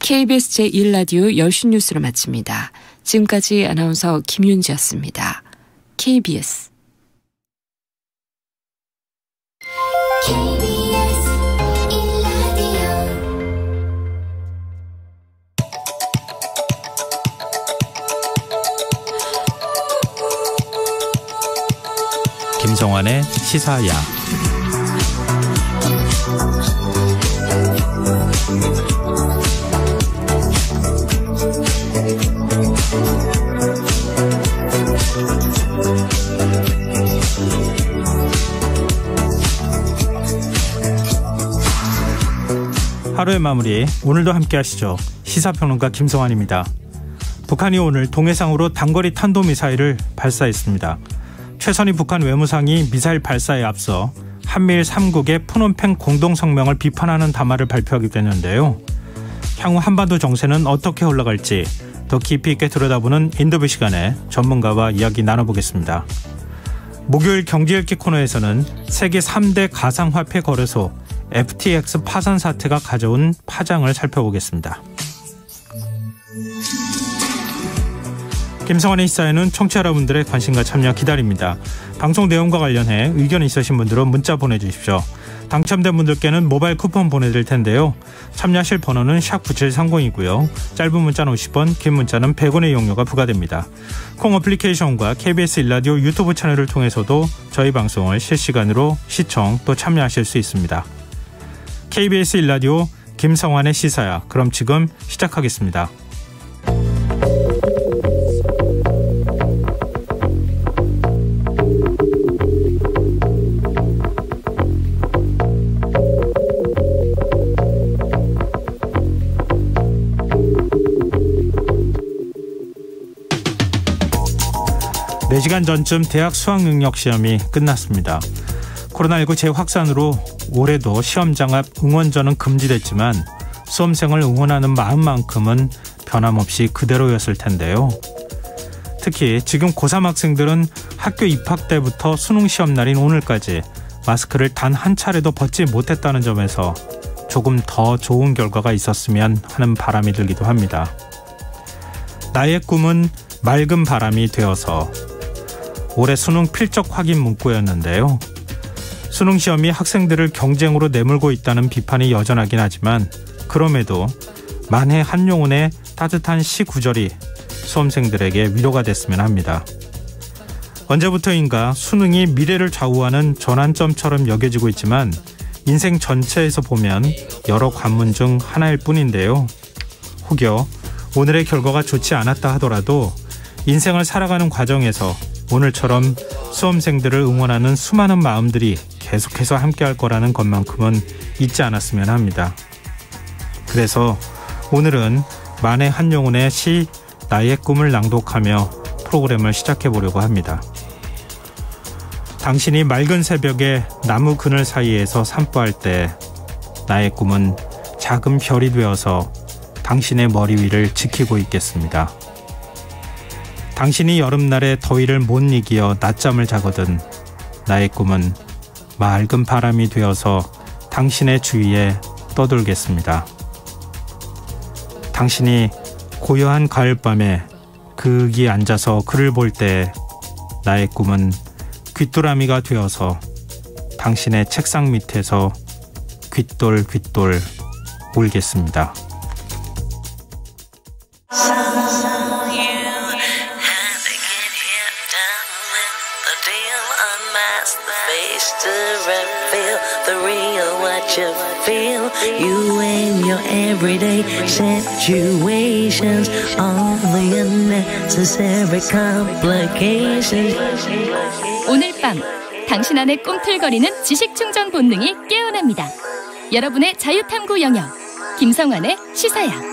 KBS 제1라디오 10시 뉴스를 마칩니다. 지금까지 아나운서 김윤지였습니다. KBS 김성환의 시사야. 하루의 마무리, 오늘도 함께 하시죠. 시사평론가 김성환입니다. 북한이 오늘 동해상으로 단거리 탄도미사일을 발사했습니다. 최선희 북한 외무상이 미사일 발사에 앞서 한미일 3국의 푸놈팽 공동성명을 비판하는 담화를 발표하기도 했는데요. 향후 한반도 정세는 어떻게 흘러갈지 더 깊이 있게 들여다보는 인터뷰 시간에 전문가와 이야기 나눠보겠습니다. 목요일 경제읽기 코너에서는 세계 3대 가상화폐 거래소 FTX 파산 사태가 가져온 파장을 살펴보겠습니다. 김성환의 시사에는 청취자 여러분들의 관심과 참여 기다립니다. 방송 내용과 관련해 의견 있으신 분들은 문자 보내주십시오. 당첨된 분들께는 모바일 쿠폰 보내드릴 텐데요. 참여하실 번호는 샵9730이고요. 짧은 문자는 50원, 긴 문자는 100원의 이용료가 부과됩니다. 콩 어플리케이션과 KBS 1라디오 유튜브 채널을 통해서도 저희 방송을 실시간으로 시청 또 참여하실 수 있습니다. KBS 1라디오 김성환의 시사야. 그럼 지금 시작하겠습니다. 네 시간 전쯤 대학 수학능력시험이 끝났습니다. 코로나19 재확산으로 올해도 시험장 앞 응원전은 금지됐지만 수험생을 응원하는 마음만큼은 변함없이 그대로였을 텐데요. 특히 지금 고3 학생들은 학교 입학 때부터 수능시험 날인 오늘까지 마스크를 단 한 차례도 벗지 못했다는 점에서 조금 더 좋은 결과가 있었으면 하는 바람이 들기도 합니다. 나의 꿈은 맑은 바람이 되어서 올해 수능 필적 확인 문구였는데요. 수능 시험이 학생들을 경쟁으로 내몰고 있다는 비판이 여전하긴 하지만 그럼에도 만해 한용운의 따뜻한 시 구절이 수험생들에게 위로가 됐으면 합니다. 언제부터인가 수능이 미래를 좌우하는 전환점처럼 여겨지고 있지만 인생 전체에서 보면 여러 관문 중 하나일 뿐인데요. 혹여 오늘의 결과가 좋지 않았다 하더라도 인생을 살아가는 과정에서 오늘처럼 수험생들을 응원하는 수많은 마음들이 계속해서 함께할 거라는 것만큼은 잊지 않았으면 합니다. 그래서 오늘은 만해 한용운의 시 나의 꿈을 낭독하며 프로그램을 시작해보려고 합니다. 당신이 맑은 새벽에 나무 그늘 사이에서 산보할 때 나의 꿈은 작은 별이 되어서 당신의 머리 위를 지키고 있겠습니다. 당신이 여름날의 더위를 못 이기어 낮잠을 자거든 나의 꿈은 맑은 바람이 되어서 당신의 주위에 떠돌겠습니다. 당신이 고요한 가을밤에 그윽이 앉아서 글을 볼 때 나의 꿈은 귀뚜라미가 되어서 당신의 책상 밑에서 귓돌 울겠습니다. You and your everyday situations, all the unnecessary complications. 오늘 밤 당신 안에 꿈틀거리는 지식 충전 본능이 깨어납니다. 여러분의 자유탐구 영역 김성환의 시사야.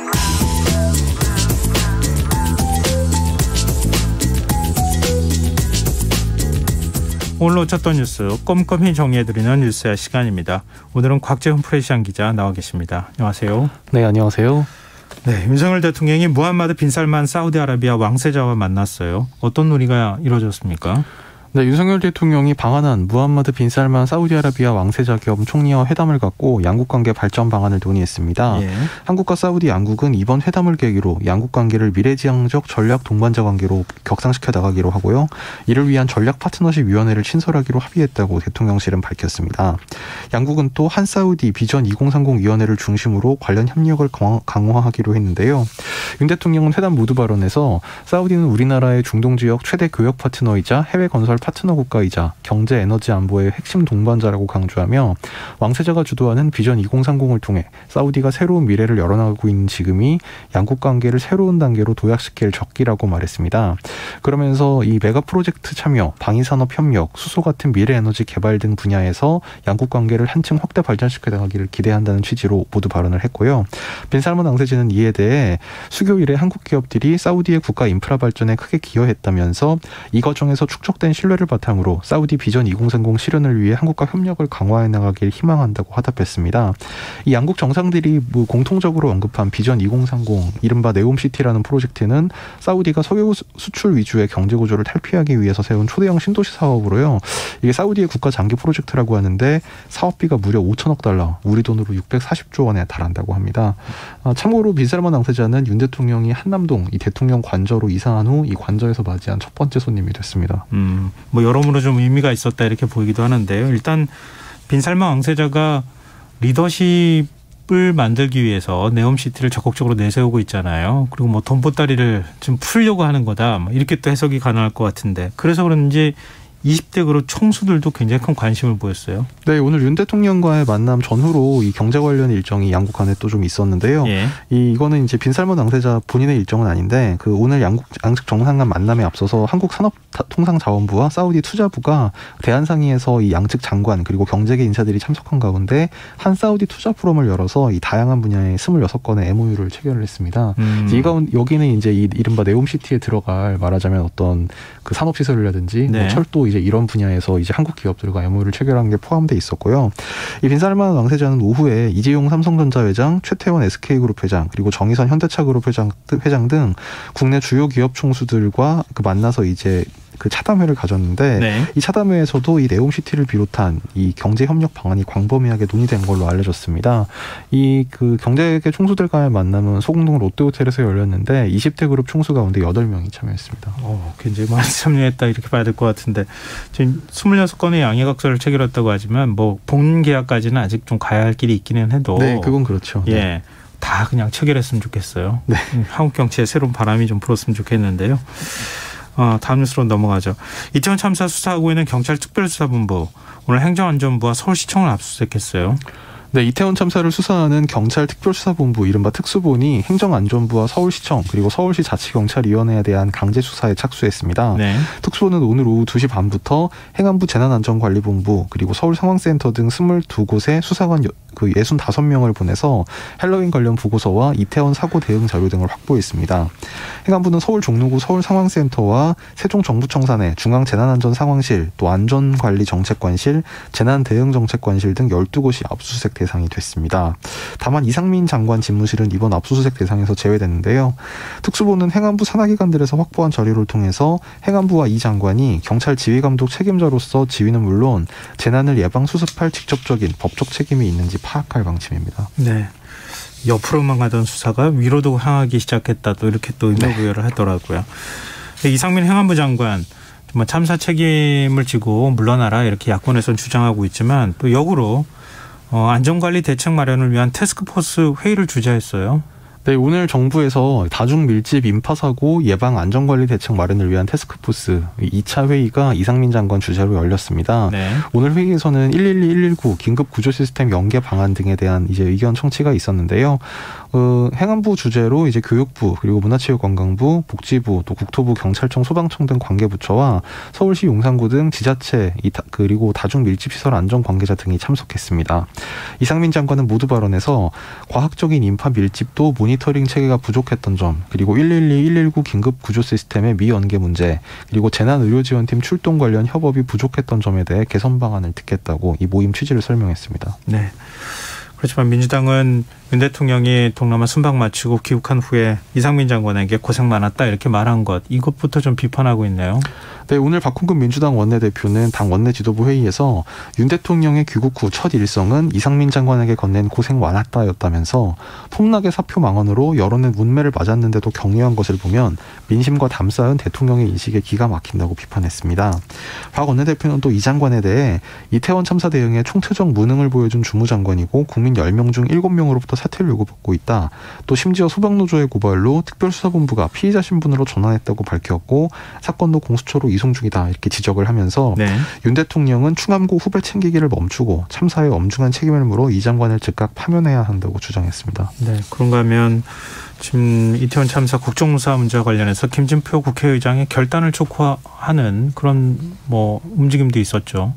오늘 놓쳤던 뉴스 꼼꼼히 정리해드리는 뉴스야 시간입니다. 오늘은 곽재훈 프레시안 기자 나와 계십니다. 안녕하세요. 네, 안녕하세요. 네, 윤석열 대통령이 무함마드 빈살만 사우디아라비아 왕세자와 만났어요. 어떤 논의가 이루어졌습니까? 네, 윤석열 대통령이 방한한 무함마드 빈 살만 사우디아라비아 왕세자 겸 총리와 회담을 갖고 양국 관계 발전 방안을 논의했습니다. 예. 한국과 사우디 양국은 이번 회담을 계기로 양국 관계를 미래지향적 전략 동반자 관계로 격상시켜 나가기로 하고요. 이를 위한 전략 파트너십 위원회를 신설하기로 합의했다고 대통령실은 밝혔습니다. 양국은 또 한사우디 비전 2030 위원회를 중심으로 관련 협력을 강화하기로 했는데요. 윤 대통령은 회담 모두 발언에서 사우디는 우리나라의 중동 지역 최대 교역 파트너이자 해외 건설 파트너 국가이자 경제 에너지 안보의 핵심 동반자라고 강조하며 왕세자가 주도하는 비전 2030을 통해 사우디가 새로운 미래를 열어나가고 있는 지금이 양국 관계를 새로운 단계로 도약시킬 적기라고 말했습니다. 그러면서 이 메가 프로젝트 참여, 방위산업 협력, 수소 같은 미래 에너지 개발 등 분야에서 양국 관계를 한층 확대 발전시켜 나가기를 기대한다는 취지로 모두 발언을 했고요. 빈 살만 왕세자는 이에 대해 수교 이래 한국 기업들이 사우디의 국가 인프라 발전에 크게 기여했다면서 이 과정에서 축적된 신뢰를 바탕으로 사우디 비전 2030 실현을 위해 한국과 협력을 강화해 나가길 희망한다고 화답했습니다. 이 양국 정상들이 공통적으로 언급한 비전 2030, 이른바 네옴시티라는 프로젝트는 사우디가 석유 수출 위주의 경제 구조를 탈피하기 위해서 세운 초대형 신도시 사업으로요. 이게 사우디의 국가 장기 프로젝트라고 하는데 사업비가 무려 5천억 달러, 우리 돈으로 640조 원에 달한다고 합니다. 참고로 빈 살만 왕세자는 윤 대통령이 한남동 이 대통령 관저로 이사한 후 이 관저에서 맞이한 첫 번째 손님이 됐습니다. 뭐 여러모로 좀 의미가 있었다 이렇게 보이기도 하는데요. 일단 빈 살만 왕세자가 리더십을 만들기 위해서 네옴시티를 적극적으로 내세우고 있잖아요. 그리고 뭐 돈보따리를 좀 풀려고 하는 거다, 이렇게 또 해석이 가능할 것 같은데, 그래서 그런지 20대 그룹 총수들도 굉장히 큰 관심을 보였어요. 네, 오늘 윤 대통령과의 만남 전후로 이 경제 관련 일정이 양국 간에 또 좀 있었는데요. 예. 이거는 이제 빈 살만 왕세자 본인의 일정은 아닌데 그 오늘 양측 정상 간 만남에 앞서서 한국산업통상자원부와 사우디 투자부가 대한상의에서 이 양측 장관 그리고 경제계 인사들이 참석한 가운데 한 사우디 투자 포럼을 열어서 이 다양한 분야의 26건의 MOU를 체결을 했습니다. 여기는 이제 이 이른바 네옴시티에 들어갈 말하자면 어떤 그 산업시설이라든지 네. 뭐 철도 이제 이런 분야에서 이제 한국 기업들과 MOU를 체결한 게 포함돼 있었고요. 이 빈 살만 왕세자는 오후에 이재용 삼성전자 회장, 최태원 SK그룹 회장, 그리고 정의선 현대차그룹 회장 등 국내 주요 기업 총수들과 그 만나서 이제 그 차담회를 가졌는데 네. 이 차담회에서도 이 네옴시티를 비롯한 이 경제 협력 방안이 광범위하게 논의된 걸로 알려졌습니다. 이 그 경제계 총수들과의 만남은 소공동 롯데호텔에서 열렸는데 20대 그룹 총수 가운데 8명이 참여했습니다. 굉장히 많이 참여했다 이렇게 봐야 될 것 같은데, 지금 26건의 양해각서를 체결했다고 하지만 뭐 본 계약까지는 아직 좀 가야 할 길이 있기는 해도, 네, 그건 그렇죠. 예, 네. 다 그냥 체결했으면 좋겠어요. 네. 한국 정치에 새로운 바람이 좀 불었으면 좋겠는데요. 다음 뉴스로 넘어가죠. 이태원 참사 수사하고 있는 경찰특별수사본부, 오늘 행정안전부와 서울시청을 압수수색했어요. 네, 이태원 참사를 수사하는 경찰특별수사본부 이른바 특수본이 행정안전부와 서울시청 그리고 서울시 자치경찰위원회에 대한 강제 수사에 착수했습니다. 네. 특수본은 오늘 오후 2시 반부터 행안부 재난안전관리본부 그리고 서울상황센터 등 22곳에 수사관 65명을 보내서 헬로윈 관련 보고서와 이태원 사고 대응 자료 등을 확보했습니다. 행안부는 서울 종로구 서울상황센터와 세종정부청산에 중앙재난안전상황실, 또 안전관리정책관실, 재난대응정책관실 등 12곳이 압수수색 대상이 됐습니다. 다만 이상민 장관 집무실은 이번 압수수색 대상에서 제외됐는데요. 특수본은 행안부 산하기관들에서 확보한 자료를 통해서 행안부와 이 장관이 경찰 지휘감독 책임자로서 지휘는 물론 재난을 예방 수습할 직접적인 법적 책임이 있는지 파악할 방침입니다. 네. 옆으로만 가던 수사가 위로도 향하기 시작했다, 또 이렇게 또 의미부여를 하더라고요. 이상민 행안부 장관 정말 참사 책임을 지고 물러나라 이렇게 야권에서는 주장하고 있지만, 또 역으로 안전관리 대책 마련을 위한 태스크포스 회의를 주재했어요. 네, 오늘 정부에서 다중 밀집 인파사고 예방 안전관리 대책 마련을 위한 태스크포스 2차 회의가 이상민 장관 주재로 열렸습니다. 네. 오늘 회의에서는 112, 119 긴급 구조 시스템 연계 방안 등에 대한 이제 의견 청취가 있었는데요. 행안부 주재로 이제 교육부 그리고 문화체육관광부, 복지부, 또 국토부, 경찰청, 소방청 등 관계부처와 서울시 용산구 등 지자체 그리고 다중 밀집 시설 안전 관계자 등이 참석했습니다. 이상민 장관은 모두 발언에서 과학적인 인파 밀집도 모니터링 체계가 부족했던 점, 그리고 112, 119 긴급 구조 시스템의 미연계 문제, 그리고 재난의료지원팀 출동 관련 협업이 부족했던 점에 대해 개선 방안을 듣겠다고 이 모임 취지를 설명했습니다. 네. 그렇지만 민주당은 윤 대통령이 동남아 순방 마치고 귀국한 후에 이상민 장관에게 고생 많았다 이렇게 말한 것, 이것부터 좀 비판하고 있네요. 네, 오늘 박홍근 민주당 원내대표는 당 원내 지도부 회의에서 윤 대통령의 귀국 후 첫 일성은 이상민 장관에게 건넨 고생 많았다였다면서 폭락의 사표 망언으로 여론의 문매를 맞았는데도 경유한 것을 보면 민심과 담쌓은 대통령의 인식에 기가 막힌다고 비판했습니다. 박 원내대표는 또 이 장관에 대해 이태원 참사 대응에 총체적 무능을 보여준 주무장관이고 국민 10명 중 7명으로부터 사퇴를 요구받고 있다. 또 심지어 소방노조의 고발로 특별수사본부가 피의자 신분으로 전환했다고 밝혔고 사건도 공수처로 이송 중이다 이렇게 지적을 하면서 네. 윤 대통령은 충암고 후배 챙기기를 멈추고 참사에 엄중한 책임을 물어 이 장관을 즉각 파면해야 한다고 주장했습니다. 네, 그런가 하면 지금 이태원 참사 국정조사 문제와 관련해서 김진표 국회의장이 결단을 촉구하는 그런 움직임도 있었죠.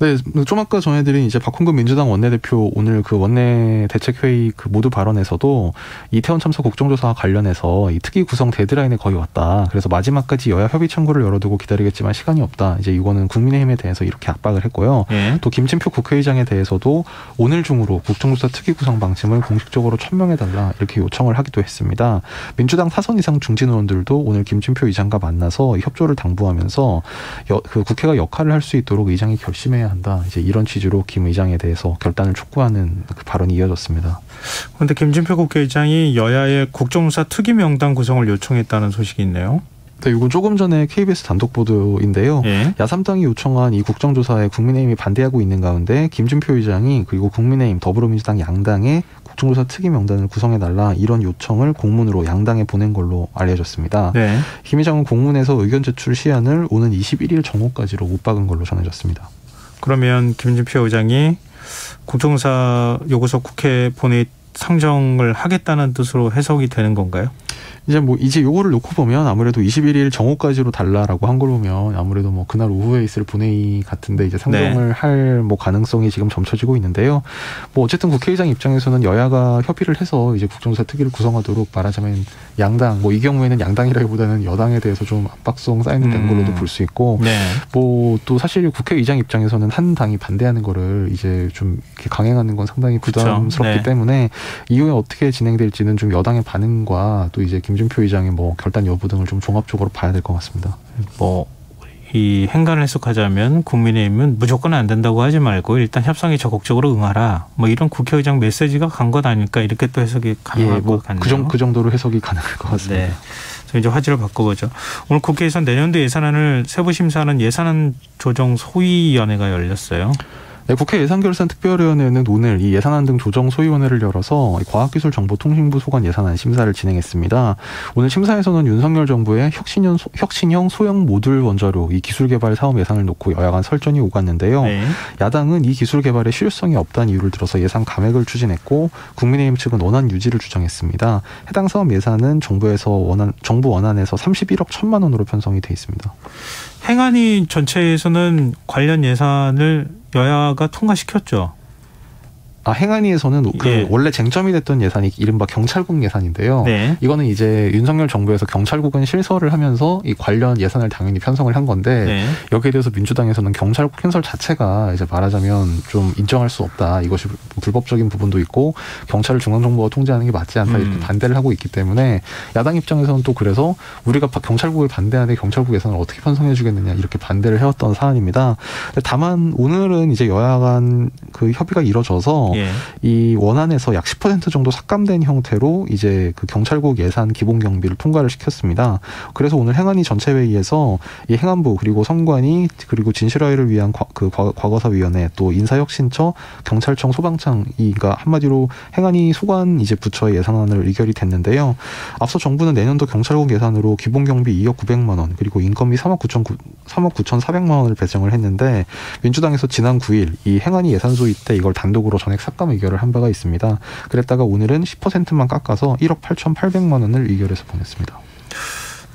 네, 좀 아까 전해드린 이제 박홍근 민주당 원내대표 오늘 그 원내 대책회의 그 모두 발언에서도 이태원 참사 국정조사와 관련해서 이 특위 구성 데드라인에 거의 왔다. 그래서 마지막까지 여야 협의 창구를 열어두고 기다리겠지만 시간이 없다. 이제 이거는 국민의힘에 대해서 이렇게 압박을 했고요. 예. 또 김진표 국회의장에 대해서도 오늘 중으로 국정조사 특위 구성 방침을 공식적으로 천명해달라 이렇게 요청을 하기도 했습니다. 민주당 사선 이상 중진 의원들도 오늘 김진표 의장과 만나서 협조를 당부하면서 그 국회가 역할을 할 수 있도록 의장이 결심해야 한다. 이제 이런 취지로 김 의장에 대해서 결단을 촉구하는 그 발언이 이어졌습니다. 그런데 김진표 국회의장이 여야의 국정조사 특위 명단 구성을 요청했다는 소식이 있네요. 네, 이건 조금 전에 KBS 단독 보도인데요. 예. 야3당이 요청한 이 국정조사에 국민의힘이 반대하고 있는 가운데 김진표 의장이 그리고 국민의힘, 더불어민주당 양당의 국정조사 특위 명단을 구성해달라 이런 요청을 공문으로 양당에 보낸 걸로 알려졌습니다. 네. 김 의장은 공문에서 의견 제출 시한을 오는 21일 정오까지로 못 박은 걸로 전해졌습니다. 그러면 김진표 의장이 국정조사 요구서 국회에 보내 상정을 하겠다는 뜻으로 해석이 되는 건가요? 이제 요거를 놓고 보면 아무래도 21일 정오까지로 달라라고 한 걸 보면 아무래도 그날 오후에 있을 본회의 같은데 이제 상정을 할 가능성이 지금 점쳐지고 있는데요. 어쨌든 국회의장 입장에서는 여야가 협의를 해서 이제 국정조사 특위를 구성하도록 말하자면 양당 이 경우에는 양당이라기보다는 여당에 대해서 좀 압박성 사인이 된 걸로도 볼 수 있고 또 사실 국회의장 입장에서는 한 당이 반대하는 거를 이제 좀 이렇게 강행하는 건 상당히 부담스럽기 때문에 이후에 어떻게 진행될지는 좀 여당의 반응과 또 이제 김진표 의장의 결단 여부 등을 좀 종합적으로 봐야 될 것 같습니다. 이 행간을 해석하자면 국민의힘은 무조건 안 된다고 하지 말고 일단 협상에 적극적으로 응하라. 이런 국회의장 메시지가 간 것 아닐까 이렇게 또 해석이 가능할 것 같네요. 그 정도로 해석이 가능할 것 같습니다. 네. 그래서 이제 화제를 바꿔보죠. 오늘 국회에서 내년도 예산안을 세부 심사하는 예산안 조정 소위원회가 열렸어요. 네, 국회 예산결산특별위원회는 오늘 이 예산안 등 조정 소위원회를 열어서 과학기술정보통신부 소관 예산안 심사를 진행했습니다. 오늘 심사에서는 윤석열 정부의 혁신형 소형 모듈 원자로 이 기술개발 사업 예산을 놓고 여야 간 설전이 오갔는데요. 네. 야당은 이 기술 개발에 실효성이 없다는 이유를 들어서 예산 감액을 추진했고 국민의힘 측은 원안 유지를 주장했습니다. 해당 사업 예산은 정부 원안에서 31억 1천만 원으로 편성이 돼 있습니다. 행안위 전체에서는 관련 예산을 여야가 통과시켰죠. 행안위에서는 원래 쟁점이 됐던 예산이 이른바 경찰국 예산인데요. 네. 이거는 이제 윤석열 정부에서 경찰국은 실설을 하면서 이 관련 예산을 당연히 편성을 한 건데 여기에 대해서 민주당에서는 경찰국 편설 자체가 이제 말하자면 좀 인정할 수 없다. 이것이 불법적인 부분도 있고 경찰을 중앙정부가 통제하는 게 맞지 않다 이렇게 반대를 하고 있기 때문에 야당 입장에서는 또 그래서 우리가 경찰국을 반대하는데 경찰국 예산을 어떻게 편성해 주겠느냐 이렇게 반대를 해왔던 사안입니다. 다만 오늘은 이제 여야 간 그 협의가 이뤄져서 이 원안에서 약 10% 정도 삭감된 형태로 이제 그 경찰국 예산 기본 경비를 통과를 시켰습니다. 그래서 오늘 행안위 전체 회의에서 이 행안부 그리고 선관위 그리고 진실화해를 위한 과거사위원회 또 인사혁신처 경찰청 소방청 그러니까 한마디로 행안위 소관 이제 부처의 예산안을 의결이 됐는데요. 앞서 정부는 내년도 경찰국 예산으로 기본 경비 2억 900만 원 그리고 인건비 3억 9,400만 원을 배정을 했는데 민주당에서 지난 9일 이 행안위 예산 소위 때 이걸 단독으로 전액 삭감 의결을 한 바가 있습니다. 그랬다가 오늘은 10%만 깎아서 1억 8,800만 원을 의결해서 보냈습니다.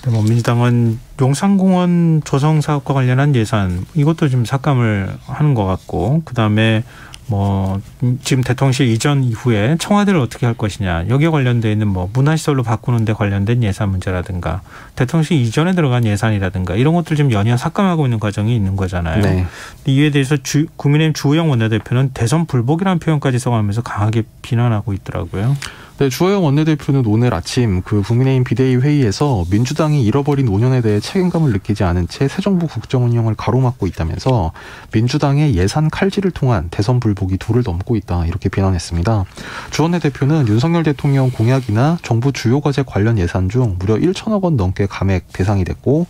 뭐 민주당은 용산공원 조성 사업과 관련한 예산 이것도 좀 삭감을 하는 것 같고 그다음에 뭐 지금 대통령실 이전 이후에 청와대를 어떻게 할 것이냐 여기에 관련돼 있는 뭐 문화시설로 바꾸는 데 관련된 예산 문제라든가 대통령실 이전에 들어간 예산이라든가 이런 것들 지금 연이어 삭감하고 있는 과정이 있는 거잖아요. 네. 이에 대해서 국민의힘 주호영 원내대표는 대선 불복이라는 표현까지 써가면서 강하게 비난하고 있더라고요. 네, 주호영 원내대표는 오늘 아침 그 국민의힘 비대위 회의에서 민주당이 잃어버린 5년에 대해 책임감을 느끼지 않은 채 새 정부 국정 운영을 가로막고 있다면서 민주당의 예산 칼질을 통한 대선 불복이 도를 넘고 있다 이렇게 비난했습니다. 주 원내대표는 윤석열 대통령 공약이나 정부 주요 과제 관련 예산 중 무려 1천억 원 넘게 감액 대상이 됐고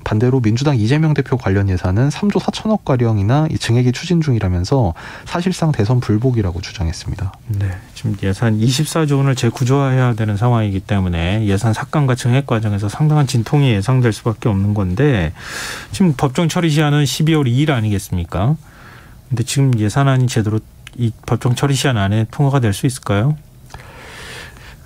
반대로 민주당 이재명 대표 관련 예산은 3조 4천억 가량이나 증액이 추진 중이라면서 사실상 대선 불복이라고 주장했습니다. 네, 지금 예산 24조 원을 재구조화해야 되는 상황이기 때문에 예산 삭감과 증액 과정에서 상당한 진통이 예상될 수밖에 없는 건데 지금 법정 처리 시한은 12월 2일 아니겠습니까? 근데 지금 예산안이 제대로 이 법정 처리 시한 안에 통과가 될 수 있을까요?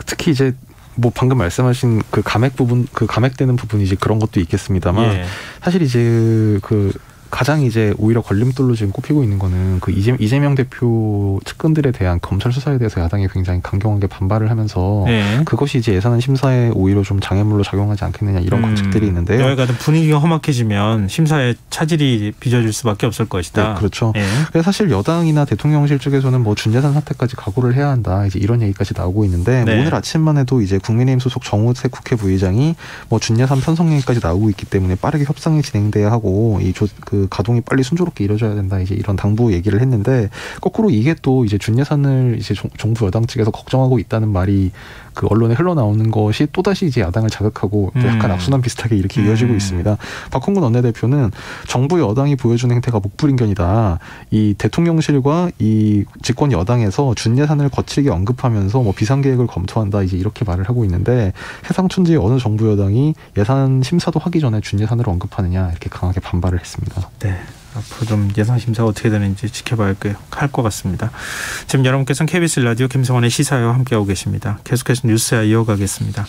특히 이제 뭐 방금 말씀하신 그 감액 부분, 그 감액되는 부분이 이제 그런 것도 있겠습니다만 예. 사실 이제 그 가장 이제 오히려 걸림돌로 지금 꼽히고 있는 거는 그 이재명 대표 측근들에 대한 검찰 수사에 대해서 야당이 굉장히 강경하게 반발을 하면서 네. 그것이 이제 예산안 심사에 오히려 좀 장애물로 작용하지 않겠느냐 이런 관측들이 있는데요. 여하튼 분위기가 험악해지면 심사에 차질이 빚어질 수밖에 없을 것이다. 네, 그렇죠. 네. 그래서 사실 여당이나 대통령실 쪽에서는 뭐 준예산 사태까지 각오를 해야 한다 이제 이런 얘기까지 나오고 있는데 네. 오늘 아침만 해도 이제 국민의힘 소속 정우택 국회 부의장이 뭐 준예산 편성 얘기까지 나오고 있기 때문에 빠르게 협상이 진행돼야 하고 그 가동이 빨리 순조롭게 이루어져야 된다 이제 이런 당부 얘기를 했는데 거꾸로 이게 또 이제 준예산을 이제 정부 여당 측에서 걱정하고 있다는 말이 그 언론에 흘러나오는 것이 또다시 이제 야당을 자극하고 약간 악순환 비슷하게 이렇게 이어지고 있습니다. 박홍근 원내대표는 정부 여당이 보여주는 행태가 목불인견이다. 이 대통령실과 이 집권 여당에서 준예산을 거칠게 언급하면서 뭐 비상계획을 검토한다 이제 이렇게 말을 하고 있는데 세상 천지의 어느 정부 여당이 예산 심사도 하기 전에 준예산을 언급하느냐 이렇게 강하게 반발을 했습니다. 네. 앞으로 좀 예산 심사가 어떻게 되는지 지켜봐야 할 것 같습니다. 지금 여러분께서는 KBS 라디오 김성환의 시사회와 함께하고 계십니다. 계속해서 뉴스야 이어가겠습니다.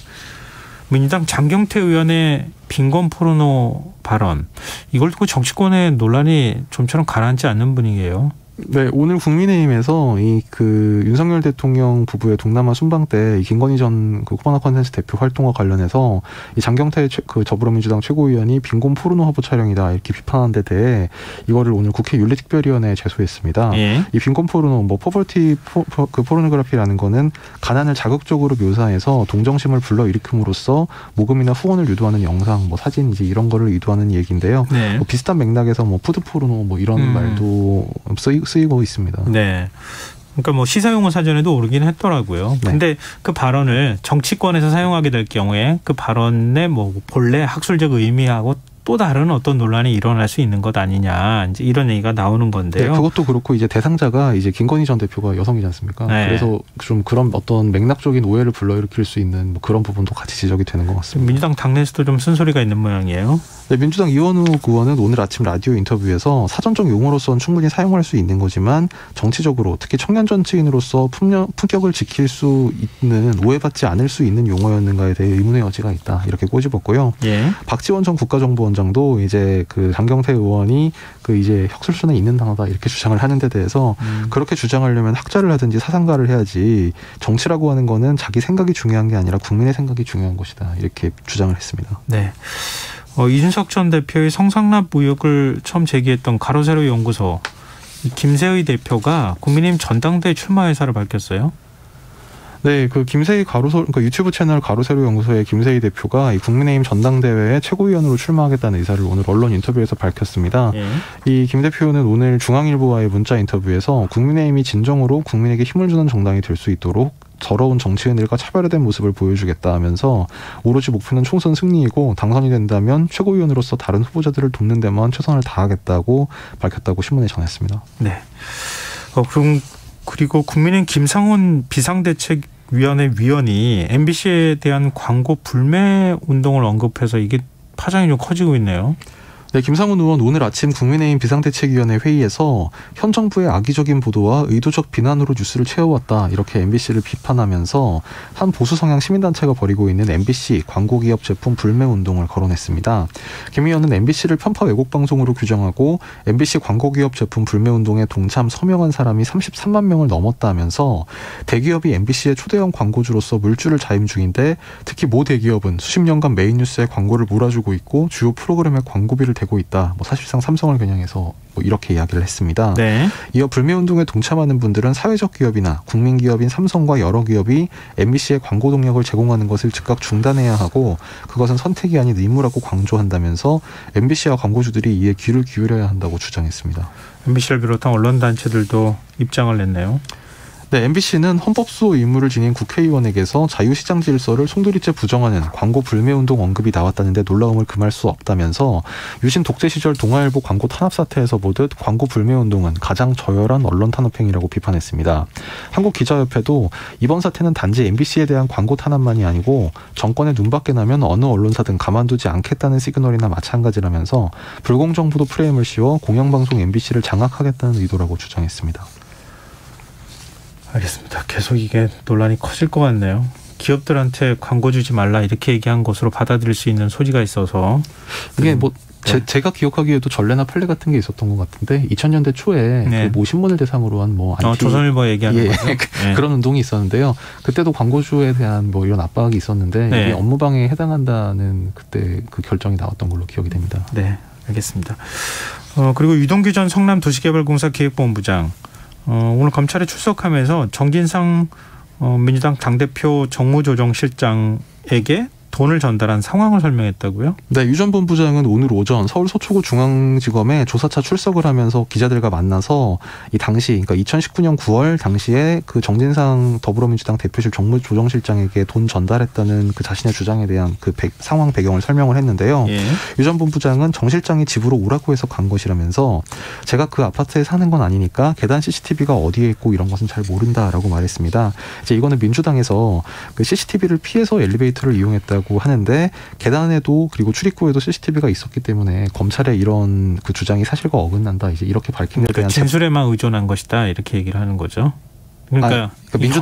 민주당 장경태 의원의 빈곤 포르노 발언 이걸 두고 정치권의 논란이 좀처럼 가라앉지 않는 분위기예요. 네, 오늘 국민의힘에서 그 윤석열 대통령 부부의 동남아 순방 때 김건희 전 그 코바나 컨센스 대표 활동과 관련해서 이 장경태 그 더불어민주당 최고위원이 빈곤 포르노 화보 촬영이다 이렇게 비판한 데 대해 이거를 오늘 국회 윤리특별위원회에 제소했습니다. 예. 이 빈곤 포르노 뭐 포버티 그 포르노그래피라는 거는 가난을 자극적으로 묘사해서 동정심을 불러일으킴으로써 모금이나 후원을 유도하는 영상, 뭐 사진 이제 이런 거를 유도하는 얘기인데요. 네. 뭐 비슷한 맥락에서 뭐 푸드 포르노 뭐 이런 말도 쓰이고 있습니다. 네. 그러니까 뭐 시사용어 사전에도 오르긴 했더라고요. 네. 근데 그 발언을 정치권에서 사용하게 될 경우에 그 발언의 뭐 본래 학술적 의미하고 또 다른 어떤 논란이 일어날 수 있는 것 아니냐 이제 이런 얘기가 나오는 건데요. 네, 그것도 그렇고 이제 대상자가 이제 김건희 전 대표가 여성이지 않습니까? 네. 그래서 좀 그런 어떤 맥락적인 오해를 불러일으킬 수 있는 뭐 그런 부분도 같이 지적이 되는 것 같습니다. 민주당 당내에서도 좀 쓴소리가 있는 모양이에요. 네, 민주당 이원우 의원은 오늘 아침 라디오 인터뷰에서 사전적 용어로서는 충분히 사용할 수 있는 거지만 정치적으로 특히 청년 정치인으로서 품격을 지킬 수 있는 오해받지 않을 수 있는 용어였는가에 대해 의문의 여지가 있다 이렇게 꼬집었고요. 예. 박지원 전 국가정보원장도 이제 그 장경태 의원이 그 이제 혁술순에 있는 단어다 이렇게 주장을 하는 데 대해서 그렇게 주장하려면 학자를 하든지 사상가를 해야지 정치라고 하는 거는 자기 생각이 중요한 게 아니라 국민의 생각이 중요한 것이다 이렇게 주장을 했습니다. 네. 이준석 전 대표의 성상납 의혹을 처음 제기했던 가로세로 연구소 김세의 대표가 국민의힘 전당대회 출마 의사를 밝혔어요. 네, 그 김세희 그러니까 유튜브 채널 가로세로 연구소의 김세희 대표가 이 국민의힘 전당대회에 최고위원으로 출마하겠다는 의사를 오늘 언론 인터뷰에서 밝혔습니다. 예. 이 김 대표는 오늘 중앙일보와의 문자 인터뷰에서 국민의힘이 진정으로 국민에게 힘을 주는 정당이 될 수 있도록 더러운 정치인들과 차별화된 모습을 보여주겠다 하면서 오로지 목표는 총선 승리이고 당선이 된다면 최고위원으로서 다른 후보자들을 돕는 데만 최선을 다하겠다고 밝혔다고 신문에 전했습니다. 네. 그리고 국민의힘 김상훈 비상대책위원회 위원이 MBC에 대한 광고 불매 운동을 언급해서 이게 파장이 좀 커지고 있네요. 네, 김상훈 의원 오늘 아침 국민의힘 비상대책위원회 회의에서 현 정부의 악의적인 보도와 의도적 비난으로 뉴스를 채워왔다 이렇게 MBC를 비판하면서 한 보수 성향 시민단체가 벌이고 있는 MBC 광고기업 제품 불매운동을 거론했습니다. 김 의원은 MBC를 편파 왜곡 방송으로 규정하고 MBC 광고기업 제품 불매운동에 동참 서명한 사람이 33만 명을 넘었다 하면서 대기업이 MBC의 초대형 광고주로서 물줄을 자임 중인데 특히 모 대기업은 수십 년간 메인 뉴스에 광고를 몰아주고 있고 주요 프로그램에 광고비를 대고 있다. 사실상 삼성을 겨냥해서 이렇게 이야기를 했습니다. 네. 이어 불매운동에 동참하는 분들은 사회적 기업이나 국민기업인 삼성과 여러 기업이 MBC의 광고 동력을 제공하는 것을 즉각 중단해야 하고 그것은 선택이 아닌 의무라고 강조한다면서 MBC와 광고주들이 이에 귀를 기울여야 한다고 주장했습니다. MBC를 비롯한 언론단체들도 입장을 냈네요. 네, MBC는 헌법수호 의무를 지닌 국회의원에게서 자유시장 질서를 송두리째 부정하는 광고 불매운동 언급이 나왔다는데 놀라움을 금할 수 없다면서 유신 독재 시절 동아일보 광고 탄압 사태에서 보듯 광고 불매운동은 가장 저열한 언론 탄압 행위라고 비판했습니다. 한국기자협회도 이번 사태는 단지 MBC에 대한 광고 탄압만이 아니고 정권의 눈밖에 나면 어느 언론사든 가만두지 않겠다는 시그널이나 마찬가지라면서 불공정부도 프레임을 씌워 공영방송 MBC를 장악하겠다는 의도라고 주장했습니다. 알겠습니다. 계속 이게 논란이 커질 것 같네요. 기업들한테 광고 주지 말라 이렇게 얘기한 것으로 받아들일 수 있는 소지가 있어서 이게 제가 기억하기에도 전례나 판례 같은 게 있었던 것 같은데 2000년대 초에 네. 그 모 신문을 대상으로 한 조선일보 얘기하는 거죠. 네. 그런 운동이 있었는데요. 그때도 광고주에 대한 이런 압박이 있었는데 네. 이게 업무방해에 해당한다는 그때 그 결정이 나왔던 걸로 기억이 됩니다. 네, 알겠습니다. 그리고 유동규 전 성남도시개발공사 기획본부장 오늘 검찰에 출석하면서 정진상 민주당 당대표 정무조정실장에게 돈을 전달한 상황을 설명했다고요? 네, 유 전 본부장은 오늘 오전 서울 서초구 중앙지검에 조사차 출석을 하면서 기자들과 만나서 이 당시 그러니까 2019년 9월 당시에 그 정진상 더불어민주당 대표실 정무조정실장에게 돈 전달했다는 그 자신의 주장에 대한 그 상황 배경을 설명을 했는데요. 예. 유 전 본부장은 정 실장이 집으로 오라고 해서 간 것이라면서 제가 그 아파트에 사는 건 아니니까 계단 CCTV가 어디에 있고 이런 것은 잘 모른다라고 말했습니다. 이제 이거는 민주당에서 그 CCTV를 피해서 엘리베이터를 이용했다고 하는데 계단에도 그리고 출입구에도 CCTV가 있었기 때문에 검찰의 이런 그 주장이 사실과 어긋난다. 이제 이렇게 밝힌 데 대한 진술에만 의존한 것이다 이렇게 얘기를 하는 거죠. 그러니까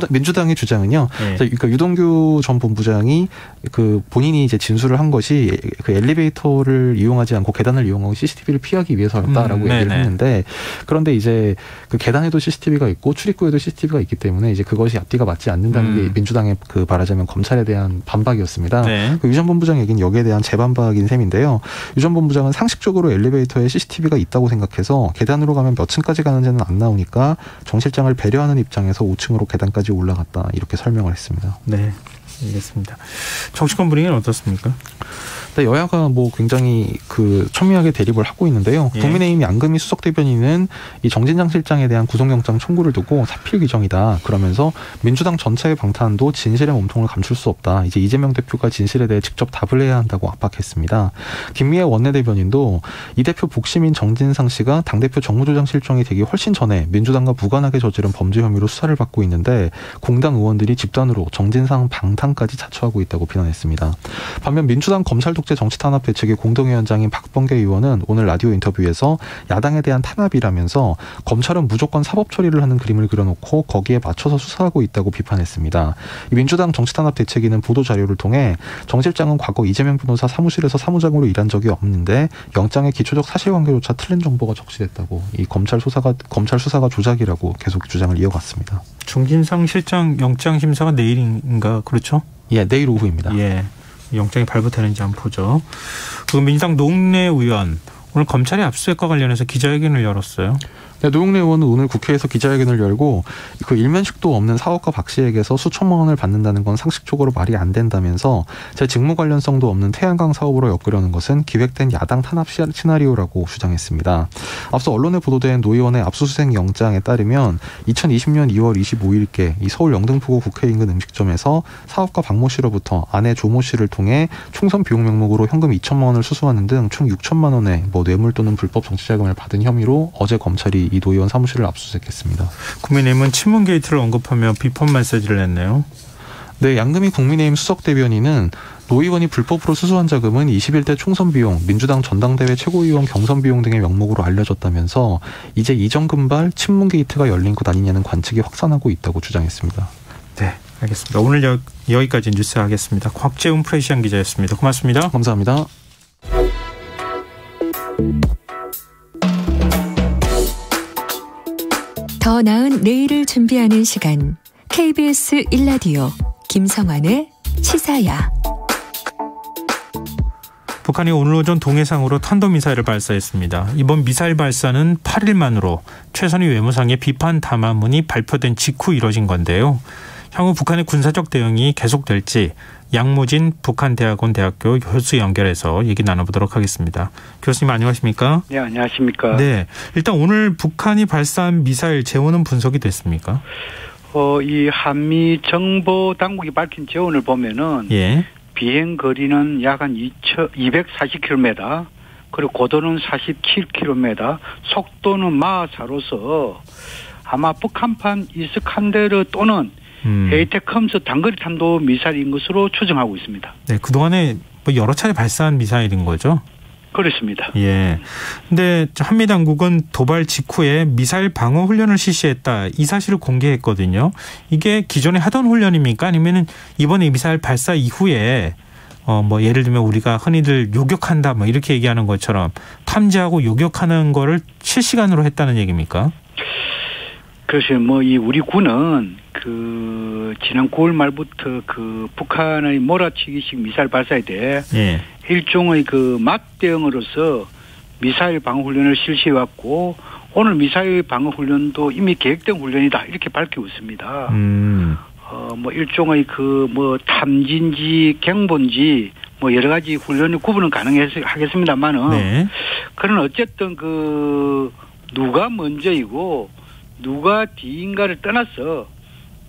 민주당의 주장은요. 네. 그러니까 유동규 전 본부장이 그 본인이 이제 진술을 한 것이 그 엘리베이터를 이용하지 않고 계단을 이용하고 CCTV를 피하기 위해서였다라고 얘기를 했는데 그런데 이제 그 계단에도 CCTV가 있고 출입구에도 CCTV가 있기 때문에 이제 그것이 앞뒤가 맞지 않는다는 게 민주당의 그 말하자면 검찰에 대한 반박이었습니다. 네. 유 전 본부장 얘기는 여기에 대한 재반박인 셈인데요. 유 전 본부장은 상식적으로 엘리베이터에 CCTV가 있다고 생각해서 계단으로 가면 몇 층까지 가는지는 안 나오니까 정 실장을 배려하는 입장에서 5층으로 계단까지 올라갔다 이렇게 설명을 했습니다. 네, 알겠습니다. 정치권 분위기는 어떻습니까? 네, 여야가 굉장히 그 첨예하게 대립을 하고 있는데요. 예. 국민의힘 양금희 수석 대변인은 이 정진상 실장에 대한 구속영장 청구를 두고 사필 규정이다. 그러면서 민주당 전체의 방탄도 진실의 몸통을 감출 수 없다. 이제 이재명 대표가 진실에 대해 직접 답을 해야 한다고 압박했습니다. 김미애 원내대변인도 이 대표 복심인 정진상 씨가 당대표 정무조정 실종이 되기 훨씬 전에 민주당과 무관하게 저지른 범죄 혐의로 수사를 받고 있는데 공당 의원들이 집단으로 정진상 방탄까지 자처하고 있다고 비난했습니다. 반면 민주당 검찰 독재 정치탄압 대책위 공동위원장인 박범계 의원은 오늘 라디오 인터뷰에서 야당에 대한 탄압이라면서 검찰은 무조건 사법 처리를 하는 그림을 그려놓고 거기에 맞춰서 수사하고 있다고 비판했습니다. 민주당 정치탄압 대책위는 보도자료를 통해 정 실장은 과거 이재명 변호사 사무실에서 사무장으로 일한 적이 없는데 영장의 기초적 사실관계조차 틀린 정보가 적시됐다고 이 검찰 수사가 조작이라고 계속 주장을 이어갔습니다. 정진상 실장 영장 심사가 내일인가 그렇죠? 예, 내일 오후입니다. 예. 영장이 발부되는지 한번 보죠. 그 민주당 노웅래 의원 오늘 검찰의 압수수색과 관련해서 기자회견을 열었어요. 네, 노웅래 의원은 오늘 국회에서 기자회견을 열고 그 일면식도 없는 사업가 박 씨에게서 수천만 원을 받는다는 건 상식적으로 말이 안 된다면서 제 직무 관련성도 없는 태양광 사업으로 엮으려는 것은 기획된 야당 탄압 시나리오라고 주장했습니다. 앞서 언론에 보도된 노 의원의 압수수색 영장에 따르면 2020년 2월 25일께 이 서울 영등포구 국회 인근 음식점에서 사업가 박모 씨로부터 아내 조모 씨를 통해 총선 비용 명목으로 현금 2천만 원을 수수하는 등 총 6천만 원의 뇌물 또는 불법 정치자금을 받은 혐의로 어제 검찰이 이 노 의원 사무실을 압수수색했습니다. 국민의힘은 친문 게이트를 언급하며 비판 메시지를 냈네요. 네, 양금희 국민의힘 수석대변인은 노 의원이 불법으로 수수한 자금은 21대 총선 비용, 민주당 전당대회 최고위원 경선 비용 등의 명목으로 알려졌다면서 이제 이정금발 친문 게이트가 열린 것 아니냐는 관측이 확산하고 있다고 주장했습니다. 네, 알겠습니다. 오늘 여기까지 뉴스 하겠습니다. 곽재훈 프레시안 기자였습니다. 고맙습니다. 감사합니다. 더 나은 내일을 준비하는 시간. KBS 1라디오 김성환의 시사야. 북한이 오늘 오전 동해상으로 탄도미사일을 발사했습니다. 이번 미사일 발사는 8일 만으로 최선희 외무상의 비판 담화문이 발표된 직후 이뤄진 건데요. 향후 북한의 군사적 대응이 계속될지 양무진 북한대학원 대학교 교수 연결해서 얘기 나눠보도록 하겠습니다. 교수님 안녕하십니까? 네, 안녕하십니까? 네, 일단 오늘 북한이 발사한 미사일 재원은 분석이 됐습니까? 이 한미 정보 당국이 밝힌 재원을 보면은 예. 비행 거리는 약 한 240km, 그리고 고도는 47km, 속도는 마하사로서 아마 북한판 이스칸데르 또는 헤이테컴스 단거리 탄도 미사일인 것으로 추정하고 있습니다. 네, 그동안에 뭐 여러 차례 발사한 미사일인 거죠? 그렇습니다. 예. 근데 한미 당국은 도발 직후에 미사일 방어 훈련을 실시했다. 이 사실을 공개했거든요. 이게 기존에 하던 훈련입니까? 아니면은 이번에 미사일 발사 이후에 뭐 예를 들면 우리가 흔히들 요격한다 뭐 이렇게 얘기하는 것처럼 탐지하고 요격하는 거를 실시간으로 했다는 얘기입니까? 그렇죠. 이 우리 군은 지난 9월 말부터 북한의 몰아치기식 미사일 발사에 대해 예. 일종의 맞대응으로서 미사일 방어 훈련을 실시해왔고 오늘 미사일 방어 훈련도 이미 계획된 훈련이다 이렇게 밝히고 있습니다. 일종의 탐진지, 경본지 여러 가지 훈련의 구분은 가능하겠습니다만은 네. 그런 어쨌든 누가 먼저이고 누가 뒤인가를 떠나서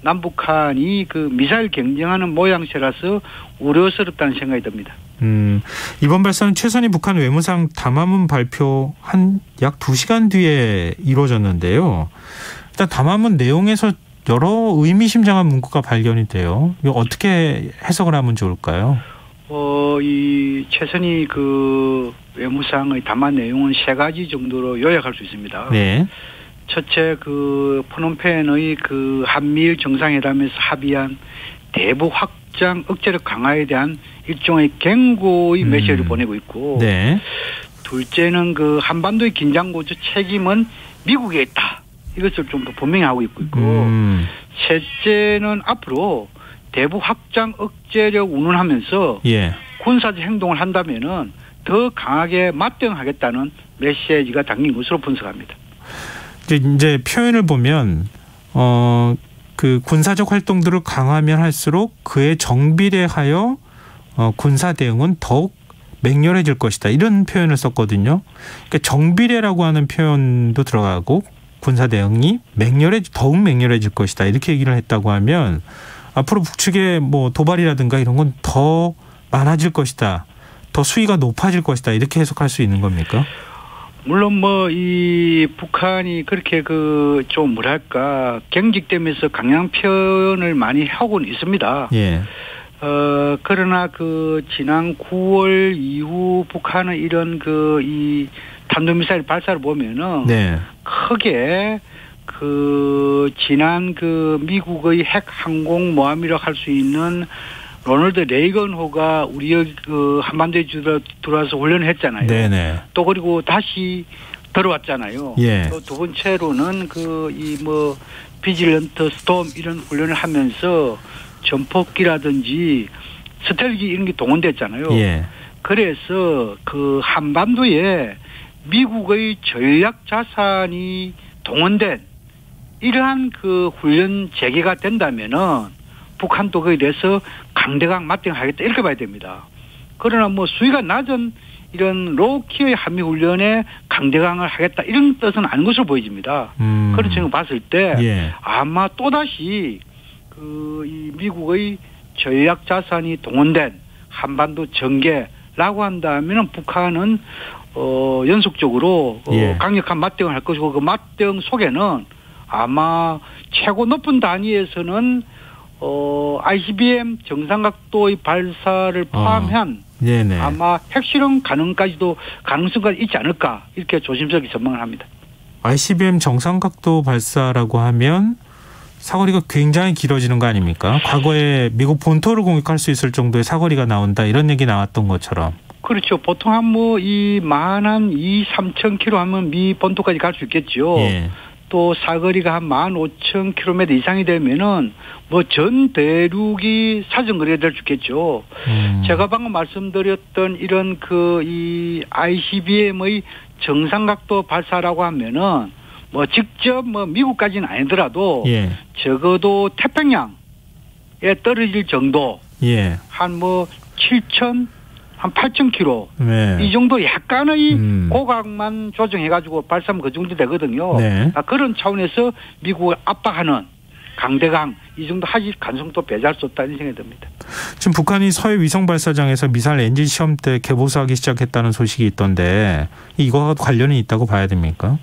남북한이 미사일 경쟁하는 모양새라서 우려스럽다는 생각이 듭니다. 이번 발사는 최선희 북한 외무상 담화문 발표 한 약 2시간 뒤에 이루어졌는데요. 일단 담화문 내용에서 여러 의미심장한 문구가 발견이 돼요. 이거 어떻게 해석을 하면 좋을까요? 이 최선희 외무상의 담화 내용은 3가지 정도로 요약할 수 있습니다. 네. 첫째, 프놈펜의 한미일 정상회담에서 합의한 대북 확장 억제력 강화에 대한 일종의 경고의 메시지를 보내고 있고, 네. 둘째는 한반도의 긴장 고조 책임은 미국에 있다. 이것을 좀 더 분명히 하고 있고, 셋째는 앞으로 대북 확장 억제력 운운하면서 예. 군사적 행동을 한다면은 더 강하게 맞대응하겠다는 메시지가 담긴 것으로 분석합니다. 이제 표현을 보면 군사적 활동들을 강화하면 할수록 그에 정비례하여 군사 대응은 더욱 맹렬해질 것이다. 이런 표현을 썼거든요. 그러니까 정비례라고 하는 표현도 들어가고 군사 대응이 더욱 맹렬해질 것이다. 이렇게 얘기를 했다고 하면 앞으로 북측의 도발이라든가 이런 건 더 많아질 것이다. 더 수위가 높아질 것이다. 이렇게 해석할 수 있는 겁니까? 물론 이 북한이 그렇게 좀 경직되면서 강양 표현을 많이 하고는 있습니다. 예. 그러나 지난 9월 이후 북한의 이런 이 탄도미사일 발사를 보면은 네. 크게 지난 미국의 핵 항공 모함이라고 할 수 있는 로널드 레이건호가 우리 한반도에 들어와서 훈련을 했잖아요. 네네. 또 그리고 다시 들어왔잖아요. 예. 또 두 번째로는 비질런트 스톰 이런 훈련을 하면서 전폭기라든지 스텔기 이런 게 동원됐잖아요. 예. 그래서 한반도에 미국의 전략 자산이 동원된 이러한 훈련 재개가 된다면은 북한도 거기에 대해서 강대강 맞대응하겠다 이렇게 봐야 됩니다. 그러나 수위가 낮은 이런 로키의 한미 훈련에 강대강을 하겠다 이런 뜻은 아닌 것으로 보여집니다. 그런 측면을 봤을 때 예. 아마 또다시 이 미국의 전략 자산이 동원된 한반도 전개라고 한다면 북한은 연속적으로 예. 강력한 맞대응을 할 것이고 그 맞대응 속에는 아마 최고 높은 단위에서는 ICBM 정상각도의 발사를 포함한 네네. 아마 핵실험 가능성까지 있지 않을까 이렇게 조심스럽게 전망을 합니다. ICBM 정상각도 발사라고 하면 사거리가 굉장히 길어지는 거 아닙니까? 과거에 미국 본토를 공격할 수 있을 정도의 사거리가 나온다 이런 얘기 나왔던 것처럼. 그렇죠. 보통 한 뭐 이 만한 2-3,000km 하면 미 본토까지 갈 수 있겠죠. 예. 또 사거리가 한 15,000km 이상이 되면은 뭐 전 대륙이 사정거리가 될 수 있겠죠. 제가 방금 말씀드렸던 이런 이 ICBM의 정상각도 발사라고 하면은 뭐 직접 뭐 미국까지는 아니더라도 예. 적어도 태평양에 떨어질 정도 예. 한 뭐 8,000km 네. 이 정도 약간의 고각만 조정해가지고 발사하면 그 정도 되거든요. 네. 그런 차원에서 미국을 압박하는 강대강 이 정도 하실 가능성도 배제할 수 없다는 생각이 듭니다. 지금 북한이 서해 위성 발사장에서 미사일 엔진 시험 때 개보수하기 시작했다는 소식이 있던데 이거와 관련이 있다고 봐야 됩니까?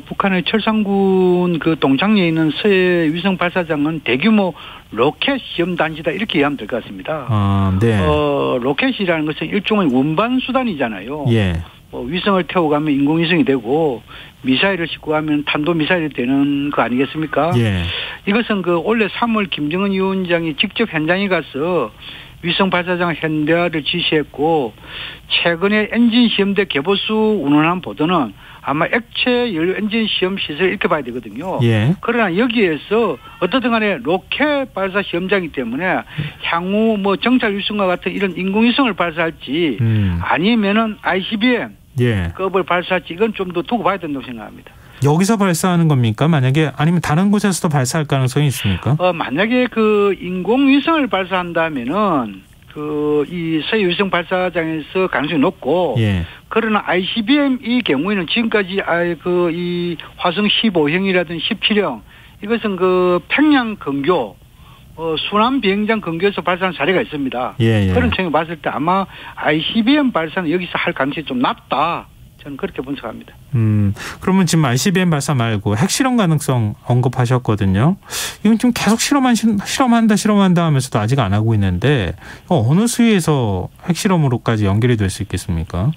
북한의 철산군 그 동창리에 있는 서해 위성 발사장은 대규모 로켓 시험 단지다 이렇게 이해하면 될 것 같습니다. 네. 로켓이라는 것은 일종의 운반 수단이잖아요. 예. 위성을 태워가면 인공위성이 되고 미사일을 싣고 가면 탄도미사일이 되는 거 아니겠습니까? 예. 이것은 올해 3월 김정은 위원장이 직접 현장에 가서 위성 발사장 현대화를 지시했고 최근에 엔진 시험대 개보수 운운한 보도는 아마 액체 연료 엔진 시험 시설 이렇게 봐야 되거든요. 예. 그러나 여기에서 어떻든 간에 로켓 발사 시험장이기 때문에 향후 뭐 정찰 위성과 같은 이런 인공위성을 발사할지 아니면은 ICBM 예. 급을 발사할지 이건 좀 더 두고 봐야 된다고 생각합니다. 여기서 발사하는 겁니까? 만약에 아니면 다른 곳에서도 발사할 가능성이 있습니까? 만약에 인공위성을 발사한다면은 이 서해 위성 발사장에서 가능성이 높고, 예. 그러나 ICBM 이 경우에는 지금까지 이 화성 15형이라든 17형 이것은 평양 근교 순환 비행장 근교에서 발사한 사례가 있습니다. 예. 그런 측면을 봤을 때 아마 ICBM 발사는 여기서 할 가능성이 좀 낮다. 저는 그렇게 분석합니다. 그러면 지금 ICBM 발사 말고 핵실험 가능성 언급하셨거든요. 이건 지금 계속 실험한다 하면서도 아직 안 하고 있는데 어느 수위에서 핵실험으로까지 연결이 될 수 있겠습니까?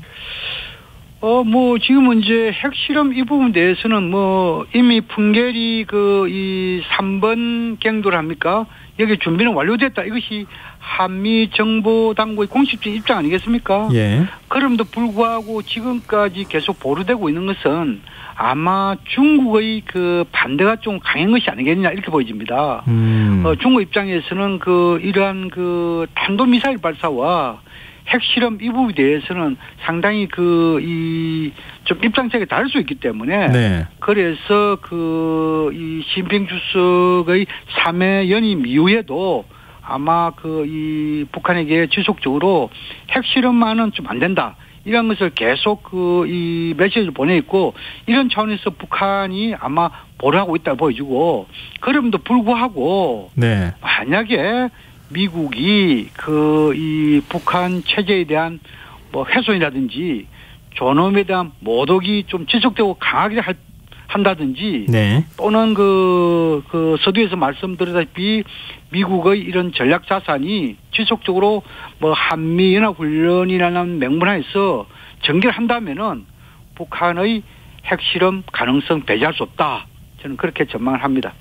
지금은 이제 핵실험 이 부분 대해서는 이미 풍계리 이 3번 갱도를 합니까? 여기 준비는 완료됐다. 이것이 한미 정보 당국의 공식적인 입장 아니겠습니까? 예. 그럼에도 불구하고 지금까지 계속 보류되고 있는 것은 아마 중국의 반대가 좀 강한 것이 아니겠느냐 이렇게 보여집니다. 중국 입장에서는 이러한 탄도미사일 발사와 핵실험 이 부분에 대해서는 상당히 좀 입장차가 다를 수 있기 때문에 네. 그래서 이 시진핑 주석의 3회 연임 이후에도 아마 이 북한에게 지속적으로 핵실험만은 좀 안 된다. 이런 것을 계속 이 메시지를 보내있고 이런 차원에서 북한이 아마 보류하고 있다고 보여지고 그럼에도 불구하고 네. 만약에 미국이 이 북한 체제에 대한 훼손이라든지 존엄에 대한 모독이 좀 지속되고 강하게 한다든지 네. 또는 서두에서 말씀드렸다시피 미국의 이런 전략 자산이 지속적으로 한미 연합 훈련이라는 명분하에서 전개한다면은 북한의 핵실험 가능성 배제할 수 없다. 저는 그렇게 전망을 합니다.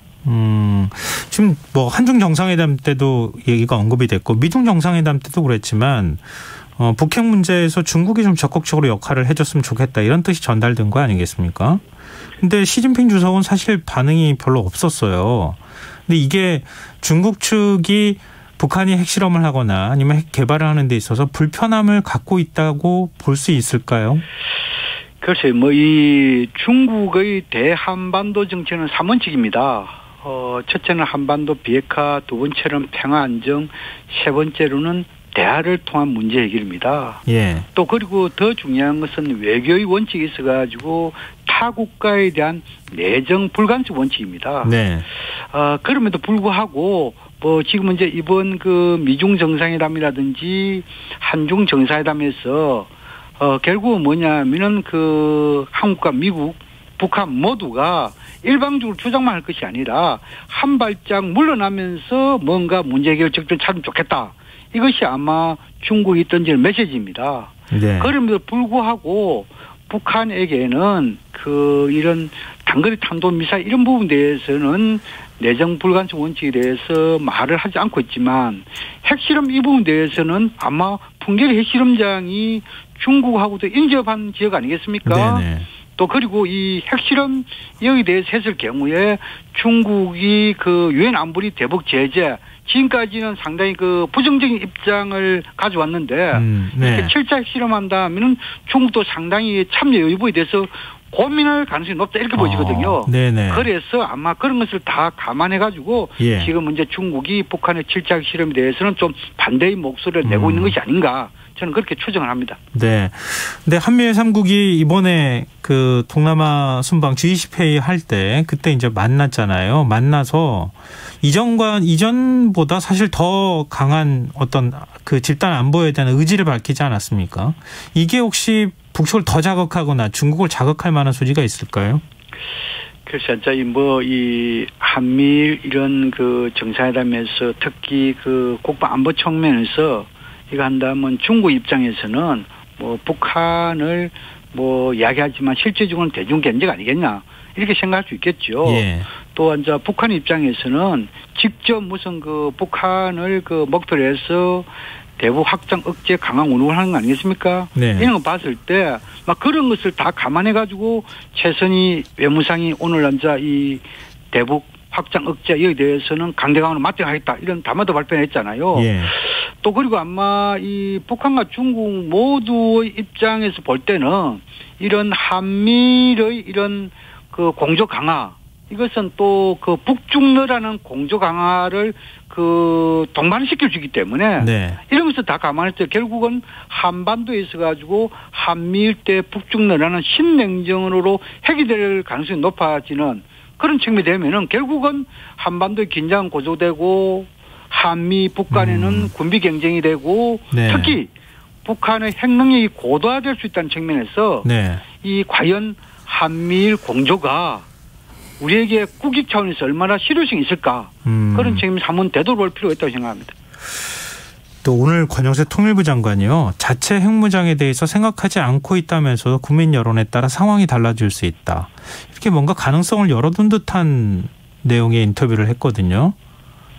지금 한중 정상회담 때도 얘기가 언급이 됐고 미중 정상회담 때도 그랬지만 북핵 문제에서 중국이 좀 적극적으로 역할을 해줬으면 좋겠다 이런 뜻이 전달된 거 아니겠습니까? 근데 시진핑 주석은 사실 반응이 별로 없었어요. 근데 이게 중국 측이 북한이 핵실험을 하거나 아니면 핵 개발을 하는 데 있어서 불편함을 갖고 있다고 볼 수 있을까요? 글쎄요, 이 중국의 대한반도 정책은 3원칙입니다. 첫째는 한반도 비핵화, 두 번째는 평화 안정, 세 번째로는 대화를 통한 문제 해결입니다. 예. 또 그리고 더 중요한 것은 외교의 원칙이 있어가지고 타 국가에 대한 내정 불간섭 원칙입니다. 네. 그럼에도 불구하고 지금 이제 이번 미중 정상회담이라든지 한중 정상회담에서 결국은 뭐냐면은 한국과 미국, 북한 모두가 일방적으로 주장만 할 것이 아니라 한 발짝 물러나면서 뭔가 문제 해결 적절을 찾으면 좋겠다. 이것이 아마 중국이 던지는 메시지입니다. 네. 그럼에도 불구하고 북한에게는 이런 단거리 탄도미사일 이런 부분에 대해서는 내정 불가능 원칙에 대해서 말을 하지 않고 있지만 핵실험 이 부분에 대해서는 아마 풍계리 핵실험장이 중국하고도 인접한 지역 아니겠습니까? 네네. 또 그리고 이 핵실험 여기에 대해서 했을 경우에 중국이 유엔 안보리 대북 제재 지금까지는 상당히 부정적인 입장을 가져왔는데 네. 이렇게 7차 핵실험한다 하면은 중국도 상당히 참여 여부에 대해서 고민할 가능성이 높다 이렇게 보여지거든요. 네네. 그래서 아마 그런 것을 다 감안해가지고 예. 지금 이제 중국이 북한의 7차 핵실험에 대해서는 좀 반대의 목소리를 내고 있는 것이 아닌가 저는 그렇게 추정을 합니다. 네. 근데 한미일 3국이 이번에 동남아 순방 G20 회의 할 때 그때 이제 만났잖아요. 만나서 이전보다 사실 더 강한 어떤 집단 안보에 대한 의지를 밝히지 않았습니까? 이게 혹시 북측을 더 자극하거나 중국을 자극할 만한 소지가 있을까요? 그래서 이 한미일 이런 정상회담에서 특히 국방 안보 측면에서 이거 한다면 중국 입장에서는 북한을 이야기하지만 실제적으로는 대중 견제가 아니겠냐 이렇게 생각할 수 있겠죠. 예. 또 이제 북한 입장에서는 직접 무슨 북한을 목표로 해서 대북 확장 억제 강화 운동을 하는 거 아니겠습니까? 네. 이런 거 봤을 때 막 그런 것을 다 감안해가지고 최선희 외무상이 오늘 앉아 이 대북 확장 억제 여기에 대해서는 강대강으로 맞대하겠다 이런 담화도 발표했잖아요. 예. 또 그리고 아마 이 북한과 중국 모두의 입장에서 볼 때는 이런 한미의 이런 공조 강화 이것은 또 북중러라는 공조 강화를 동반시켜 주기 때문에 네. 이런 것을 다 감안할 때 결국은 한반도에 있어 가지고 한미일 대 북중러라는 신냉전으로 해결될 가능성이 높아지는 그런 측면이 되면은 결국은 한반도의 긴장 고조되고 한미 북간에는 군비 경쟁이 되고 네. 특히 북한의 핵 능력이 고도화될 수 있다는 측면에서 네. 이 과연 한미일 공조가 우리에게 국익 차원에서 얼마나 실효성이 있을까 그런 측면에서 한번 되돌아볼 필요가 있다고 생각합니다. 또 오늘 권영세 통일부 장관이요. 자체 핵무장에 대해서 생각하지 않고 있다면서 국민 여론에 따라 상황이 달라질 수 있다. 이렇게 뭔가 가능성을 열어둔 듯한 내용의 인터뷰를 했거든요.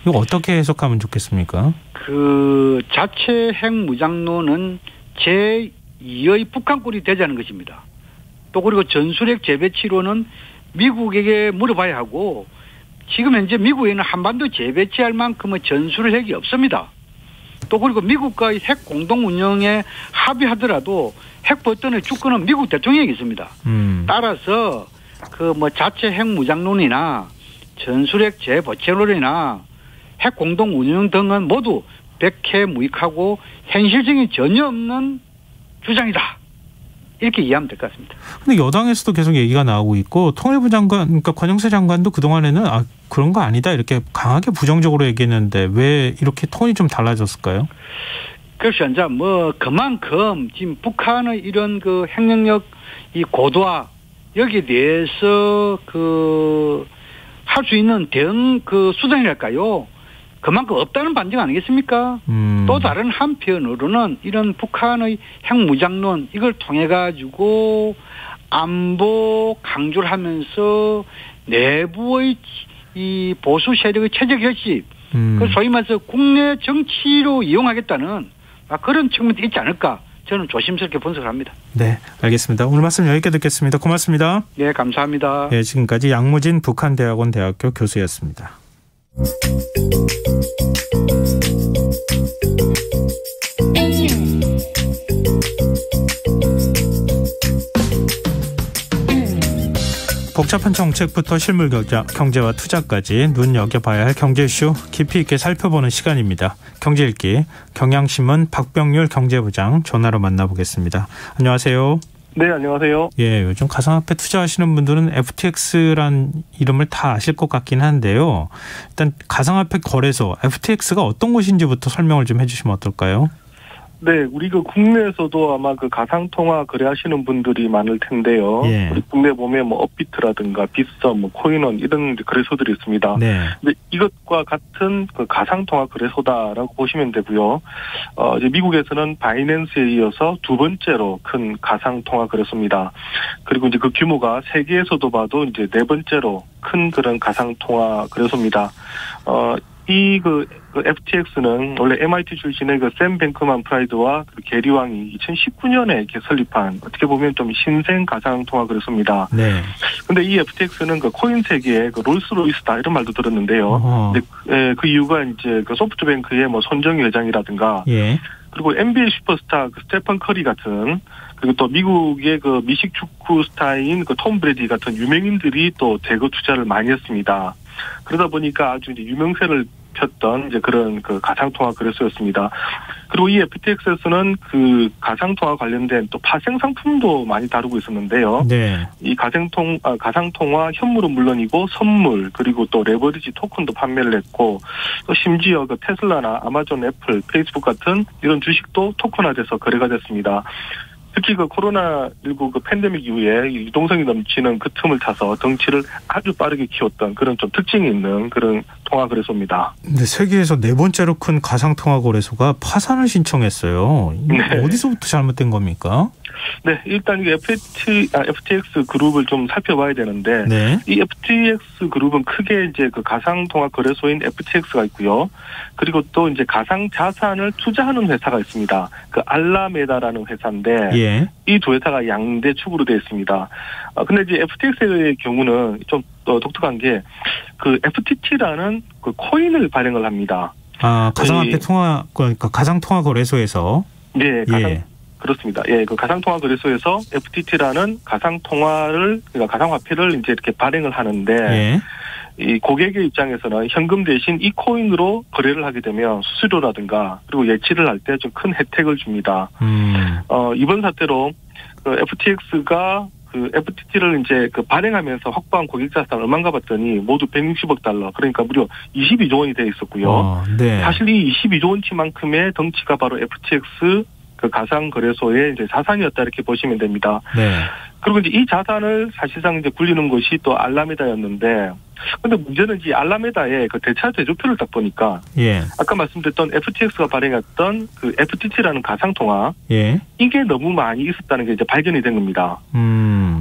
이거 어떻게 해석하면 좋겠습니까? 자체 핵무장론은 제2의 북한꼴이 되자는 것입니다. 또 그리고 전술핵 재배치로는 미국에게 물어봐야 하고 지금 현재 미국에는 한반도 재배치할 만큼의 전술핵이 없습니다. 또 그리고 미국과의 핵 공동 운영에 합의하더라도 핵 버튼의 주권은 미국 대통령이 있습니다. 따라서 자체 핵 무장론이나 전술핵 재배치론이나 핵 공동 운영 등은 모두 백해무익하고 현실성이 전혀 없는 주장이다. 이렇게 이해하면 될 것 같습니다. 근데 여당에서도 계속 얘기가 나오고 있고 통일부 장관, 그러니까 권영세 장관도 그동안에는 그런 거 아니다 이렇게 강하게 부정적으로 얘기했는데 왜 이렇게 톤이 좀 달라졌을까요? 그렇죠. 이제 그만큼 지금 북한의 이런 핵능력 이 고도화 여기에 대해서 할 수 있는 대응 수단이랄까요? 그만큼 없다는 반증 아니겠습니까? 또 다른 한편으로는 이런 북한의 핵무장론 이걸 통해 가지고 안보 강조를 하면서 내부의 이 보수 세력의 체제 결집, 소위 말해서 국내 정치로 이용하겠다는 그런 측면도 있지 않을까? 저는 조심스럽게 분석을 합니다. 네, 알겠습니다. 오늘 말씀 여기까지 듣겠습니다. 고맙습니다. 네, 감사합니다. 네, 지금까지 양무진 북한대학원 대학교 교수였습니다. 복잡한 정책부터 실물 경제와 투자까지 눈여겨봐야 할 경제 이슈 깊이 있게 살펴보는 시간입니다. 경제읽기 경향신문 박병률 경제부장 전화로 만나보겠습니다. 안녕하세요. 네, 안녕하세요. 예, 요즘 가상화폐 투자하시는 분들은 FTX란 이름을 다 아실 것 같긴 한데요. 일단 가상화폐 거래소 FTX가 어떤 곳인지부터 설명을 좀 해주시면 어떨까요? 네, 우리 국내에서도 아마 가상통화 거래하시는 분들이 많을 텐데요. 예. 우리 국내 보면 뭐 업비트라든가 빗썸, 코인원 이런 거래소들이 있습니다. 네. 근데 이것과 같은 가상통화 거래소다라고 보시면 되고요. 이제 미국에서는 바이낸스에 이어서 두 번째로 큰 가상통화 거래소입니다. 그리고 이제 그 규모가 세계에서도 봐도 이제 네 번째로 큰 그런 가상통화 거래소입니다. 이 FTX는 원래 MIT 출신의 샘 뱅크만 프라이드와 게리 왕이 2019년에 이렇게 설립한 어떻게 보면 좀 신생 가상통화 거래소입니다. 네. 근데 이 FTX는 코인 세계의 롤스로이스다 이런 말도 들었는데요. 근데 그 이유가 이제 소프트뱅크의 손정희 회장이라든가 예. 그리고 NBA 슈퍼스타 스테픈 커리 같은 그리고 또 미국의 미식 축구 스타인 톰 브래디 같은 유명인들이 또 대거 투자를 많이 했습니다. 그러다 보니까 아주 이제 유명세를 폈던 이제 그런 가상통화 거래소였습니다. 그리고 이 FTX에서는 가상통화 관련된 또 파생 상품도 많이 다루고 있었는데요. 네. 이 가상통화 현물은 물론이고 선물 그리고 또 레버리지 토큰도 판매를 했고 또 심지어 테슬라나 아마존, 애플, 페이스북 같은 이런 주식도 토큰화돼서 거래가 됐습니다. 특히 코로나19 팬데믹 이후에 유동성이 넘치는 그 틈을 타서 덩치를 아주 빠르게 키웠던 그런 좀 특징이 있는 그런 통화 거래소입니다. 근데 세계에서 네 번째로 큰 가상 통화 거래소가 파산을 신청했어요. 네. 어디서부터 잘못된 겁니까? 네, 일단 이게 FTX 그룹을 좀 살펴봐야 되는데 네. 이 FTX 그룹은 크게 이제 가상 통화 거래소인 FTX가 있고요. 그리고 또 이제 가상 자산을 투자하는 회사가 있습니다. 알라메다라는 회사인데 예. 이 두 회사가 양대 축으로 되어 있습니다. 근데 이제 FTX의 경우는 좀 독특한 게 FTT라는 코인을 발행을 합니다. 가상화폐 통화 그러니까 가상 통화 거래소에서 네, 예. 그렇습니다. 예, 가상통화 거래소에서 FTT라는 그러니까 가상화폐를 이제 이렇게 발행을 하는데, 예. 이 고객의 입장에서는 현금 대신 이 코인으로 거래를 하게 되면 수수료라든가 그리고 예치를 할 때 좀 큰 혜택을 줍니다. 이번 사태로 FTX가 FTT를 이제 발행하면서 확보한 고객 자산을 얼마인가 봤더니 모두 160억 달러, 그러니까 무려 22조 원이 되어 있었고요. 네. 사실 이 22조 원치만큼의 덩치가 바로 FTX 가상 거래소의 이제 자산이었다 이렇게 보시면 됩니다. 네. 그리고 이제 이 자산을 사실상 이제 굴리는 것이 또 알라메다였는데, 근데 문제는 이 알라메다의 대차 대조표를 딱 보니까, 예. 아까 말씀드렸던 FTX가 발행했던 FTT라는 가상통화, 예. 이게 너무 많이 있었다는 게 이제 발견이 된 겁니다.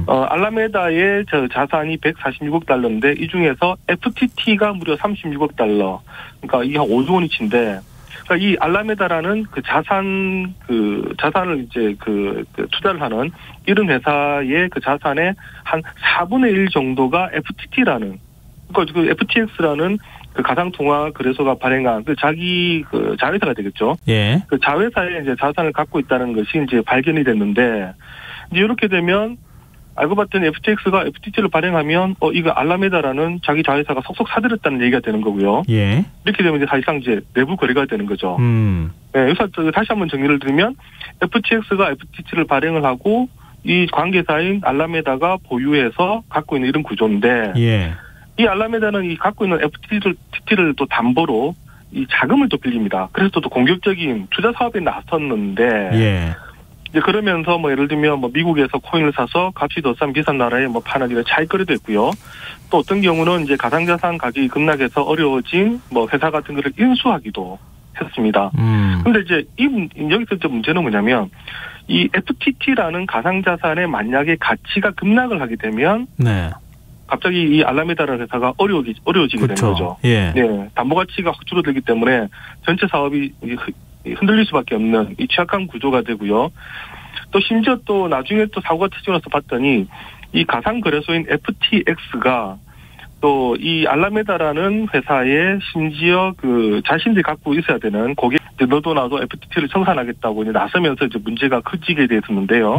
알라메다의 자산이 146억 달러인데 이 중에서 FTT가 무려 36억 달러, 그러니까 이게 한 5조 원이치인데. 그러니까 이 알라메다라는 자산을 이제 투자를 하는 이런 회사의 자산의 한 4분의 1 정도가 FTT라는, 그러니까 FTX라는 가상통화 거래소가 발행한 자기 자회사가 되겠죠. 예. 자회사에 이제 자산을 갖고 있다는 것이 이제 발견이 됐는데, 이제 이렇게 되면 알고 봤더니 FTX가 FTT를 발행하면 이거 알라메다라는 자기 자회사가 속속 사들였다는 얘기가 되는 거고요. 예. 이렇게 되면 이제 사실상 이제 내부 거래가 되는 거죠. 네, 여기서 다시 한번 정리를 드리면 FTX가 FTT를 발행을 하고 이 관계사인 알라메다가 보유해서 갖고 있는 이런 구조인데, 예. 이 알라메다는 이 갖고 있는 FTT를 또 담보로 이 자금을 또 빌립니다. 그래서 또 공격적인 투자 사업에 나섰는데, 예. 이제 그러면서 예를 들면 미국에서 코인을 사서 값이 더 싼 비싼 나라에 파는 이런 차익거래도 있고요. 또 어떤 경우는 이제 가상자산 가격이 급락해서 어려워진 회사 같은 거를 인수하기도 했습니다. 근데 이제 여기서 이제 문제는 뭐냐면, 이 FTT라는 가상자산의 만약에 가치가 급락을 하게 되면, 네. 갑자기 이 알라메다라는 회사가 어려워지게 되는 거죠. 예. 네, 담보 가치가 확 줄어들기 때문에 전체 사업이 흔들릴 수밖에 없는 이 취약한 구조가 되고요. 또 심지어 또 나중에 또 사고가 터지고 나서 봤더니 이 가상 거래소인 FTX가 또 이 알라메다라는 회사에 심지어 자신들이 갖고 있어야 되는 고객, 너도 나도 FTT를 청산하겠다고 이제 나서면서 이제 문제가 커지게 됐었는데요.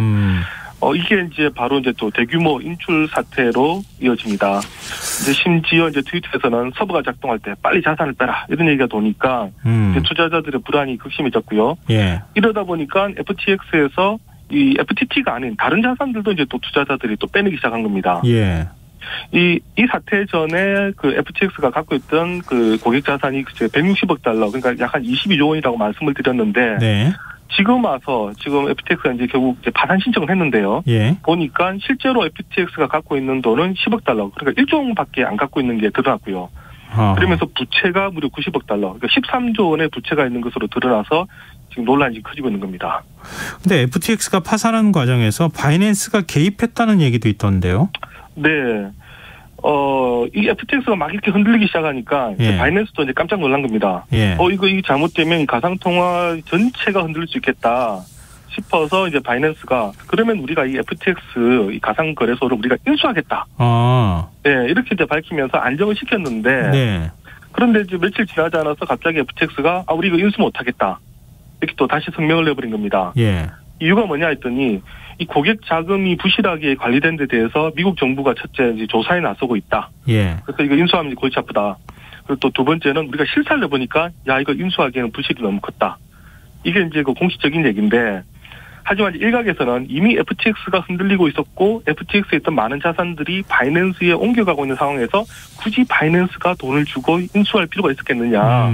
이게 이제 바로 이제 또 대규모 인출 사태로 이어집니다. 이제 심지어 이제 트위터에서는 서버가 작동할 때 빨리 자산을 빼라 이런 얘기가 도니까 이제 투자자들의 불안이 극심해졌고요. 예. 이러다 보니까 FTX에서 이 FTT가 아닌 다른 자산들도 이제 또 투자자들이 또 빼내기 시작한 겁니다. 예. 이 사태 전에 FTX가 갖고 있던 고객 자산이 160억 달러, 그러니까 약 한 22조 원이라고 말씀을 드렸는데, 네. 지금 와서 지금 FTX가 이제 결국 이제 파산 신청을 했는데요. 예. 보니까 실제로 FTX가 갖고 있는 돈은 10억 달러, 그러니까 1조원밖에 안 갖고 있는 게 드러났고요. 그러면서 부채가 무려 90억 달러, 그러니까 13조 원의 부채가 있는 것으로 드러나서 지금 논란이 커지고 있는 겁니다. 근데 FTX가 파산하는 과정에서 바이낸스가 개입했다는 얘기도 있던데요. 네. 이 FTX가 막 이렇게 흔들리기 시작하니까 예. 바이낸스도 이제 깜짝 놀란 겁니다. 예. 이거 잘못되면 가상통화 전체가 흔들릴 수 있겠다 싶어서 이제 바이낸스가 그러면 우리가 이 FTX 이 가상 거래소를 우리가 인수하겠다. 네, 이렇게 이제 밝히면서 안정을 시켰는데 네. 그런데 이제 며칠 지나지 않아서 갑자기 FTX가 우리 이거 인수 못하겠다. 이렇게 또 다시 성명을 내버린 겁니다. 예. 이유가 뭐냐 했더니 이 고객 자금이 부실하게 관리된 데 대해서 미국 정부가 첫째 이제 조사에 나서고 있다. 예. 그래서 이거 인수하면 골치 아프다. 그리고 또 두 번째는 우리가 실사를 해보니까 야 이거 인수하기에는 부실이 너무 컸다. 이게 이제 그 공식적인 얘기인데 하지만 일각에서는 이미 FTX가 흔들리고 있었고 FTX에 있던 많은 자산들이 바이낸스에 옮겨가고 있는 상황에서 굳이 바이낸스가 돈을 주고 인수할 필요가 있었겠느냐.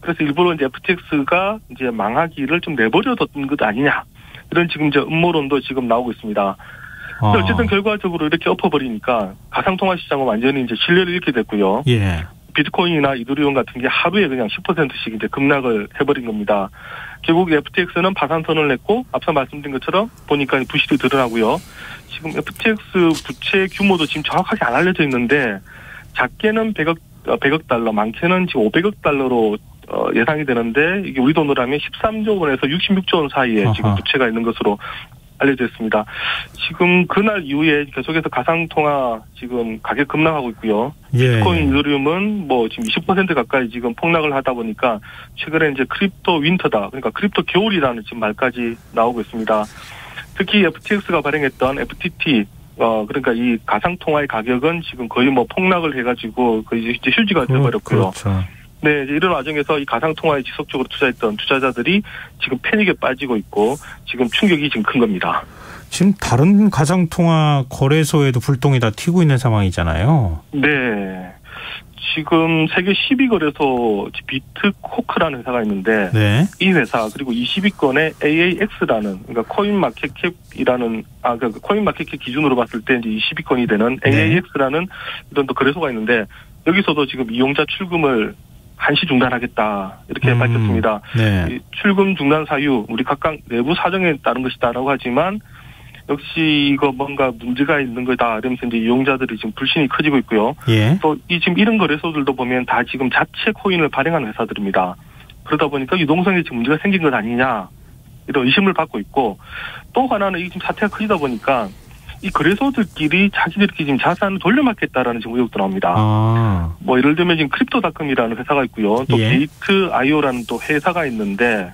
그래서 일부러 이제 FTX가 이제 망하기를 좀 내버려뒀던 것 아니냐. 이런 지금 이제 음모론도 지금 나오고 있습니다. 근데 어쨌든 결과적으로 이렇게 엎어버리니까 가상통화 시장은 완전히 이제 신뢰를 잃게 됐고요. 예. 비트코인이나 이더리움 같은 게 하루에 그냥 10%씩 이제 급락을 해버린 겁니다. 결국 FTX는 파산 선언을 냈고 앞서 말씀드린 것처럼 보니까 부실이 드러나고요. 지금 FTX 부채 규모도 지금 정확하게 안 알려져 있는데 작게는 100억 달러, 많게는 지금 500억 달러로 예상이 되는데 이게 우리 돈으로 하면 13조 원에서 66조 원 사이에 지금 부채가 있는 것으로 알려져 있습니다. 지금 그날 이후에 계속해서 가상통화 지금 가격 급락하고 있고요. 예. 비트코인, 이더리움은 뭐 지금 20% 가까이 지금 폭락을 하다 보니까 최근에 이제 크립토 윈터다. 그러니까 크립토 겨울이라는 지금 말까지 나오고 있습니다. 특히 FTX가 발행했던 FTT 그러니까 이 가상통화의 가격은 지금 거의 뭐 폭락을 해가지고 거의 이제 휴지가 되어버렸고요. 그렇죠. 네, 이제 이런 와중에서 이 가상통화에 지속적으로 투자했던 투자자들이 지금 패닉에 빠지고 있고 지금 충격이 지금 큰 겁니다. 지금 다른 가상통화 거래소에도 불똥이 다 튀고 있는 상황이잖아요. 네. 지금 세계 10위 거래소 비트코크라는 회사가 있는데 네. 이 회사 그리고 20위권의 AAX라는 그러니까 코인마켓캡이라는 그러니까 코인마켓캡 기준으로 봤을 때 이제 20위권이 되는 AAX라는 이런 또 거래소가 있는데 여기서도 지금 이용자 출금을 한시 중단하겠다 이렇게 밝혔습니다. 네. 출금 중단 사유 우리 각각 내부 사정에 따른 것이다라고 하지만 역시 이거 뭔가 문제가 있는 거다 이러면서 이제 이용자들이 지금 불신이 커지고 있고요. 예. 또 이 지금 이런 거래소들도 보면 다 지금 자체 코인을 발행하는 회사들입니다. 그러다 보니까 유동성에 지금 문제가 생긴 것 아니냐 이런 의심을 받고 있고 또 하나는 이 지금 사태가 커지다 보니까 이 거래소들끼리 자기들끼리 지금 자산을 돌려막겠다라는 지금 의혹도 나옵니다. 뭐 예를 들면 지금 크립토닷컴이라는 회사가 있고요. 또 게이트IO라는 또 회사가 있는데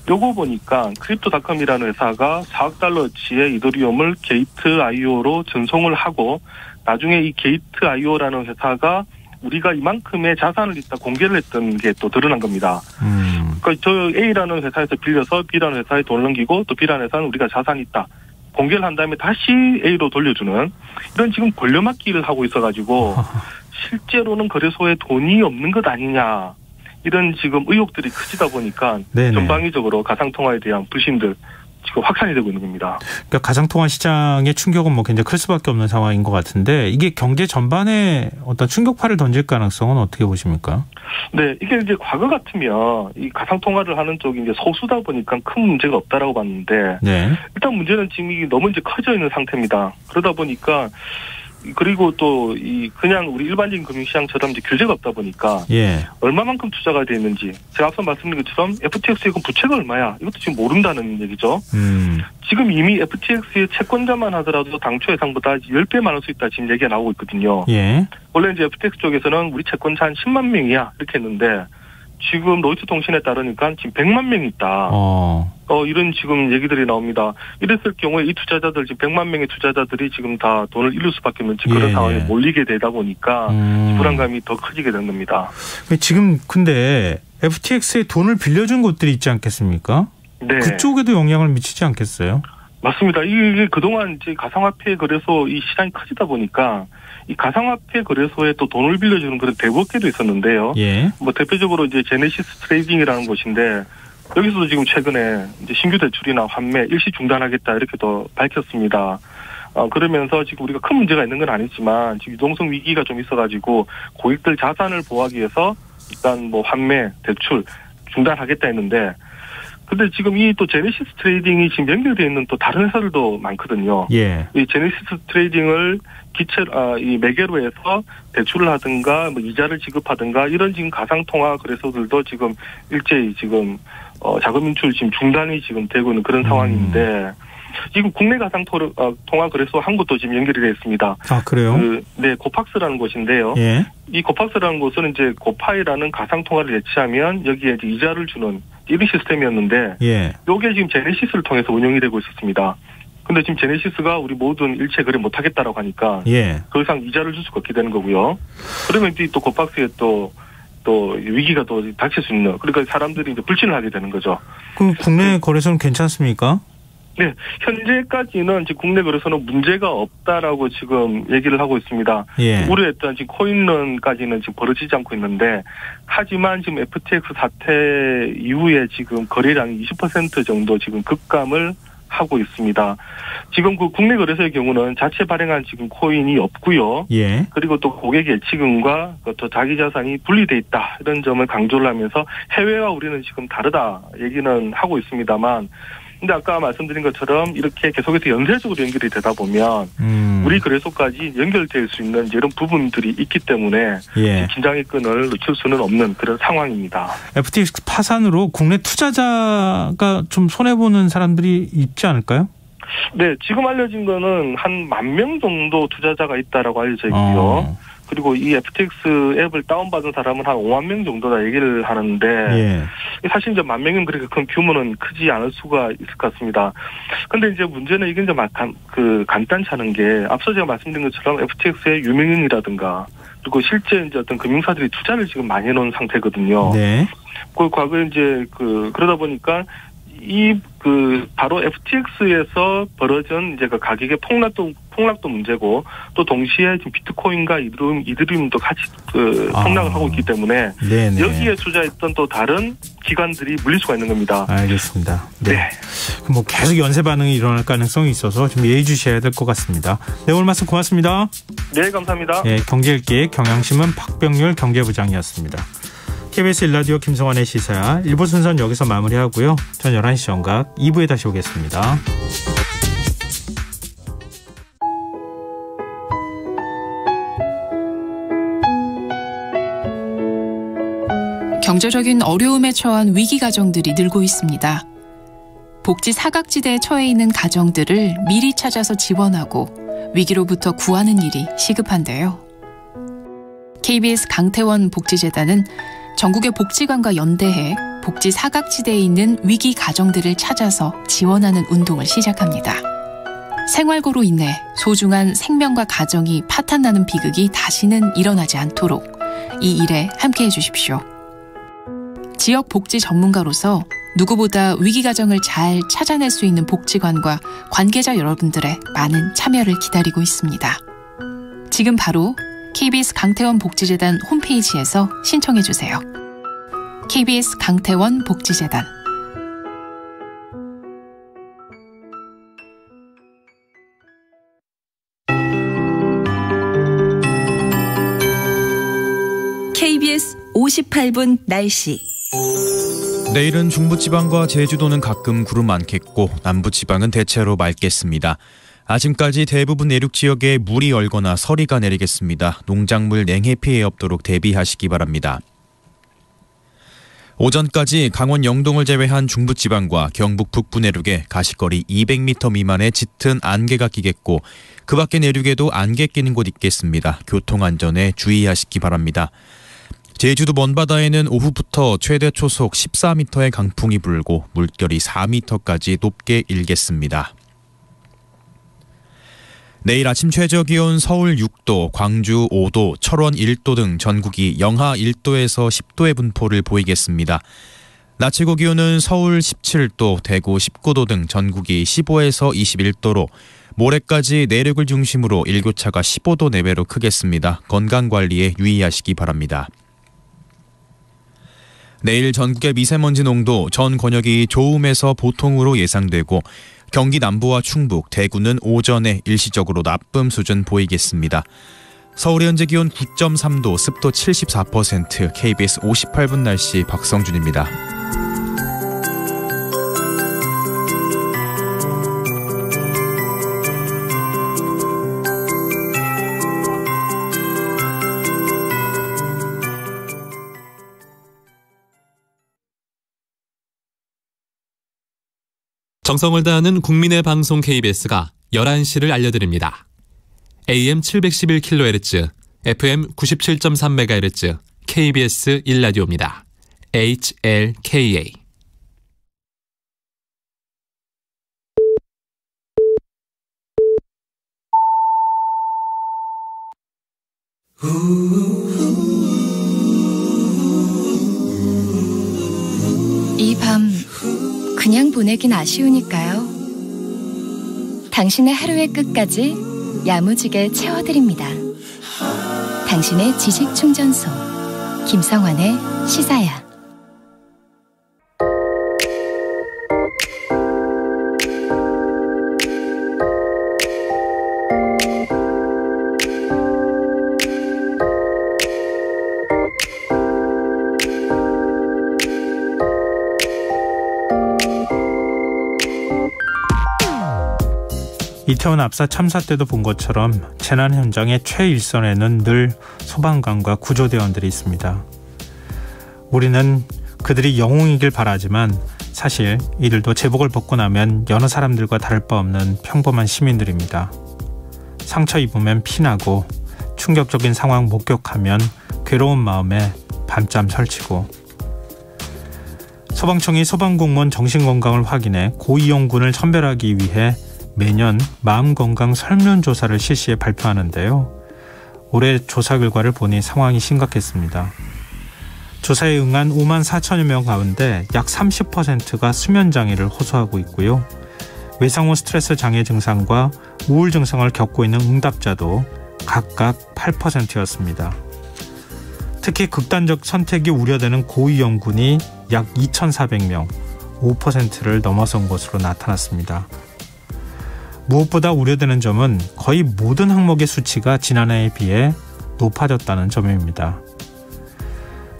요거 보니까 크립토닷컴이라는 회사가 4억 달러어치의 이더리움을 게이트IO로 전송을 하고 나중에 이 게이트IO라는 회사가 우리가 이만큼의 자산을 있다 공개를 했던 게 또 드러난 겁니다. 그러니까 저 A라는 회사에서 빌려서 B라는 회사에 돈을 넘기고 또 B라는 회사는 우리가 자산이 있다. 공개를 한 다음에 다시 A로 돌려주는 이런 지금 돌려막기를 하고 있어가지고 실제로는 거래소에 돈이 없는 것 아니냐 이런 지금 의혹들이 커지다 보니까 네네. 전방위적으로 가상통화에 대한 불신들 지금 확산이 되고 있는 겁니다. 그러니까 가상통화 시장의 충격은 뭐 굉장히 클 수밖에 없는 상황인 것 같은데 이게 경제 전반에 어떤 충격파를 던질 가능성은 어떻게 보십니까? 네, 이게 이제 과거 같으면 이 가상통화를 하는 쪽이 이제 소수다 보니까 큰 문제가 없다라고 봤는데 네. 일단 문제는 지금 이게 너무 이제 커져 있는 상태입니다. 그러다 보니까 그리고 또 이 그냥 우리 일반적인 금융시장처럼 이제 규제가 없다 보니까 얼마만큼 투자가 돼 있는지 제가 앞서 말씀드린 것처럼 FTX의 부채가 얼마야 이것도 지금 모른다는 얘기죠. 지금 이미 FTX의 채권자만 하더라도 당초 예상보다 10배 많을 수 있다 지금 얘기가 나오고 있거든요. 원래 이제 FTX 쪽에서는 우리 채권자 한 10만 명이야 이렇게 했는데 지금 로이터 통신에 따르니까 지금 100만 명이 있다. 이런 지금 얘기들이 나옵니다. 이랬을 경우에 이 투자자들 지금 100만 명의 투자자들이 지금 다 돈을 잃을 수밖에 없는 그런 상황에 몰리게 되다 보니까 불안감이 더 커지게 된 겁니다. 지금 근데 FTX에 돈을 빌려준 곳들이 있지 않겠습니까? 네. 그쪽에도 영향을 미치지 않겠어요? 맞습니다. 이게 그동안 이제 가상화폐 거래소 이 시장이 커지다 보니까 이 가상화폐 거래소에 또 돈을 빌려주는 그런 대부업계도 있었는데요. 뭐 대표적으로 이제 제네시스 트레이딩이라는 곳인데 여기서도 지금 최근에 이제 신규 대출이나 환매 일시 중단하겠다 이렇게 또 밝혔습니다. 그러면서 지금 우리가 큰 문제가 있는 건 아니지만 지금 유동성 위기가 좀 있어가지고 고객들 자산을 보호하기 위해서 일단 뭐 환매, 대출 중단하겠다 했는데, 근데 지금 이 또 제네시스 트레이딩이 지금 연결되어 있는 또 다른 회사들도 많거든요. 예. 이 제네시스 트레이딩을 이 매개로 해서 대출을 하든가 뭐 이자를 지급하든가 이런 지금 가상통화 거래소들도 지금 일제히 지금 자금 인출 지금 중단이 지금 되고 있는 그런 상황인데, 지금 국내 가상통화 거래소 한 곳도 지금 연결이 되어 있습니다. 아, 그래요? 네, 고팍스라는 곳인데요. 예. 이 고팍스라는 곳은 이제 고파이라는 가상통화를 예치하면 여기에 이제 이자를 주는 이런 시스템이었는데, 예. 요게 지금 제네시스를 통해서 운영이 되고 있었습니다. 근데 지금 제네시스가 우리 모든 일체 거래 못하겠다라고 하니까, 예. 더 이상 이자를 줄 수가 없게 되는 거고요. 그러면 또 고팍스에 또 위기가 또 닥칠 수 있는, 그러니까 사람들이 이제 불신을 하게 되는 거죠. 그럼 국내 거래소는 괜찮습니까? 네, 현재까지는 지금 국내 거래소는 문제가 없다라고 지금 얘기를 하고 있습니다. 예. 우려했던 지금 코인런까지는 지금 벌어지지 않고 있는데, 하지만 지금 FTX 사태 이후에 지금 거래량이 20% 정도 지금 급감을 하고 있습니다. 지금 그 국내 거래소의 경우는 자체 발행한 지금 코인이 없고요. 예. 그리고 또 고객 예치금과 또 자기 자산이 분리돼 있다 이런 점을 강조를 하면서 해외와 우리는 지금 다르다 얘기는 하고 있습니다만, 근데 아까 말씀드린 것처럼 이렇게 계속해서 연쇄적으로 연결이 되다 보면 우리 거래소까지 연결될 수 있는 이런 부분들이 있기 때문에 예. 긴장의 끈을 놓칠 수는 없는 그런 상황입니다. FTX 파산으로 국내 투자자가 좀 손해보는 사람들이 있지 않을까요? 네, 지금 알려진 거는 한 10,000명 정도 투자자가 있다라고 알려져 있고요. 그리고 이 FTX 앱을 다운받은 사람은 한 5만 명 정도다 얘기를 하는데, 예. 사실 이제 10,000명이면 그렇게 큰 규모는 크지 않을 수가 있을 것 같습니다. 근데 이제 문제는 이게 이제 간단치 않은 게, 앞서 제가 말씀드린 것처럼 FTX의 유명인이라든가, 그리고 실제 이제 어떤 금융사들이 투자를 지금 많이 해놓은 상태거든요. 네. 그 과거에 이제 그러다 보니까 바로 FTX에서 벌어진 이제 그 가격의 폭락도 문제고, 또 동시에 지금 비트코인과 이더리움도 같이 폭락을 하고 있기 때문에 네네. 여기에 투자했던 또 다른 기관들이 물릴 수가 있는 겁니다. 알겠습니다. 네. 네. 뭐 계속 연쇄 반응이 일어날 가능성이 있어서 좀 예의주시해야 될 것 같습니다. 네, 오늘 말씀 고맙습니다. 네, 감사합니다. 네, 경제일기 경향신문 박병률 경제부장이었습니다. KBS 1라디오 김성환의 시사야 1부 순서는 여기서 마무리하고요. 전 11시 정각 2부에 다시 오겠습니다. 경제적인 어려움에 처한 위기 가정들이 늘고 있습니다. 복지 사각지대에 처해 있는 가정들을 미리 찾아서 지원하고 위기로부터 구하는 일이 시급한데요. KBS 강태원 복지재단은 전국의 복지관과 연대해 복지 사각지대에 있는 위기 가정들을 찾아서 지원하는 운동을 시작합니다. 생활고로 인해 소중한 생명과 가정이 파탄나는 비극이 다시는 일어나지 않도록 이 일에 함께해 주십시오. 지역 복지 전문가로서 누구보다 위기 가정을 잘 찾아낼 수 있는 복지관과 관계자 여러분들의 많은 참여를 기다리고 있습니다. 지금 바로 KBS 강태원 복지재단 홈페이지에서 신청해 주세요. KBS 강태원 복지재단. KBS 58분 날씨. 내일은 중부지방과 제주도는 가끔 구름 많겠고 남부지방은 대체로 맑겠습니다. 아침까지 대부분 내륙 지역에 물이 얼거나 서리가 내리겠습니다. 농작물 냉해 피해 없도록 대비하시기 바랍니다. 오전까지 강원 영동을 제외한 중부지방과 경북 북부 내륙에 가시거리 200m 미만의 짙은 안개가 끼겠고 그 밖의 내륙에도 안개 끼는 곳 있겠습니다. 교통안전에 주의하시기 바랍니다. 제주도 먼바다에는 오후부터 최대 초속 14m의 강풍이 불고 물결이 4m까지 높게 일겠습니다. 내일 아침 최저기온 서울 6도, 광주 5도, 철원 1도 등 전국이 영하 1도에서 10도의 분포를 보이겠습니다. 낮 최고 기온은 서울 17도, 대구 19도 등 전국이 15에서 21도로 모레까지 내륙을 중심으로 일교차가 15도 내외로 크겠습니다. 건강관리에 유의하시기 바랍니다. 내일 전국의 미세먼지 농도 전 권역이 좋음에서 보통으로 예상되고 경기 남부와 충북, 대구는 오전에 일시적으로 나쁨 수준 보이겠습니다. 서울의 현재 기온 9.3도, 습도 74%, KBS 58분 날씨 박성준입니다. 정성을 다하는 국민의 방송 KBS가 11시를 알려드립니다. AM 711kHz, FM 97.3MHz, KBS 1라디오입니다. HLKA. 이 밤 그냥 보내긴 아쉬우니까요. 당신의 하루의 끝까지 야무지게 채워드립니다. 당신의 지식충전소 김성환의 시사야. 이태원 압사 참사 때도 본 것처럼 재난 현장의 최일선에는 늘 소방관과 구조대원들이 있습니다. 우리는 그들이 영웅이길 바라지만 사실 이들도 제복을 벗고 나면 여느 사람들과 다를 바 없는 평범한 시민들입니다. 상처 입으면 피나고 충격적인 상황 목격하면 괴로운 마음에 밤잠 설치고, 소방청이 소방공무원 정신건강을 확인해 고위험군을 선별하기 위해 매년 마음건강 설문조사를 실시해 발표하는데요. 올해 조사 결과를 보니 상황이 심각했습니다. 조사에 응한 5만 4천여 명 가운데 약 30%가 수면장애를 호소하고 있고요. 외상 후 스트레스 장애 증상과 우울 증상을 겪고 있는 응답자도 각각 8%였습니다. 특히 극단적 선택이 우려되는 고위험군이 약 2,400명, 5%를 넘어선 것으로 나타났습니다. 무엇보다 우려되는 점은 거의 모든 항목의 수치가 지난해에 비해 높아졌다는 점입니다.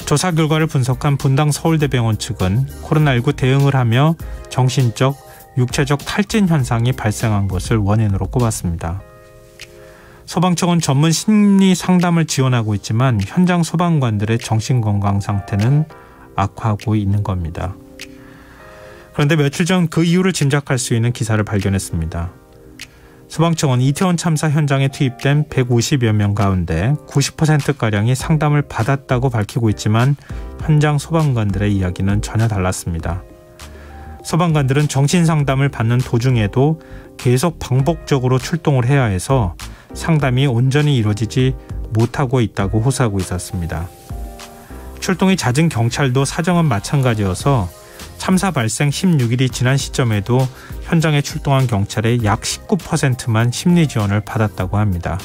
조사 결과를 분석한 분당 서울대병원 측은 코로나19 대응을 하며 정신적, 육체적 탈진 현상이 발생한 것을 원인으로 꼽았습니다. 소방청은 전문 심리 상담을 지원하고 있지만 현장 소방관들의 정신건강 상태는 악화하고 있는 겁니다. 그런데 며칠 전 그 이유를 짐작할 수 있는 기사를 발견했습니다. 소방청은 이태원 참사 현장에 투입된 150여 명 가운데 90%가량이 상담을 받았다고 밝히고 있지만 현장 소방관들의 이야기는 전혀 달랐습니다. 소방관들은 정신상담을 받는 도중에도 계속 반복적으로 출동을 해야 해서 상담이 온전히 이루어지지 못하고 있다고 호소하고 있었습니다. 출동이 잦은 경찰도 사정은 마찬가지여서 참사 발생 16일이 지난 시점에도 현장에 출동한 경찰의 약 19%만 심리 지원을 받았다고 합니다.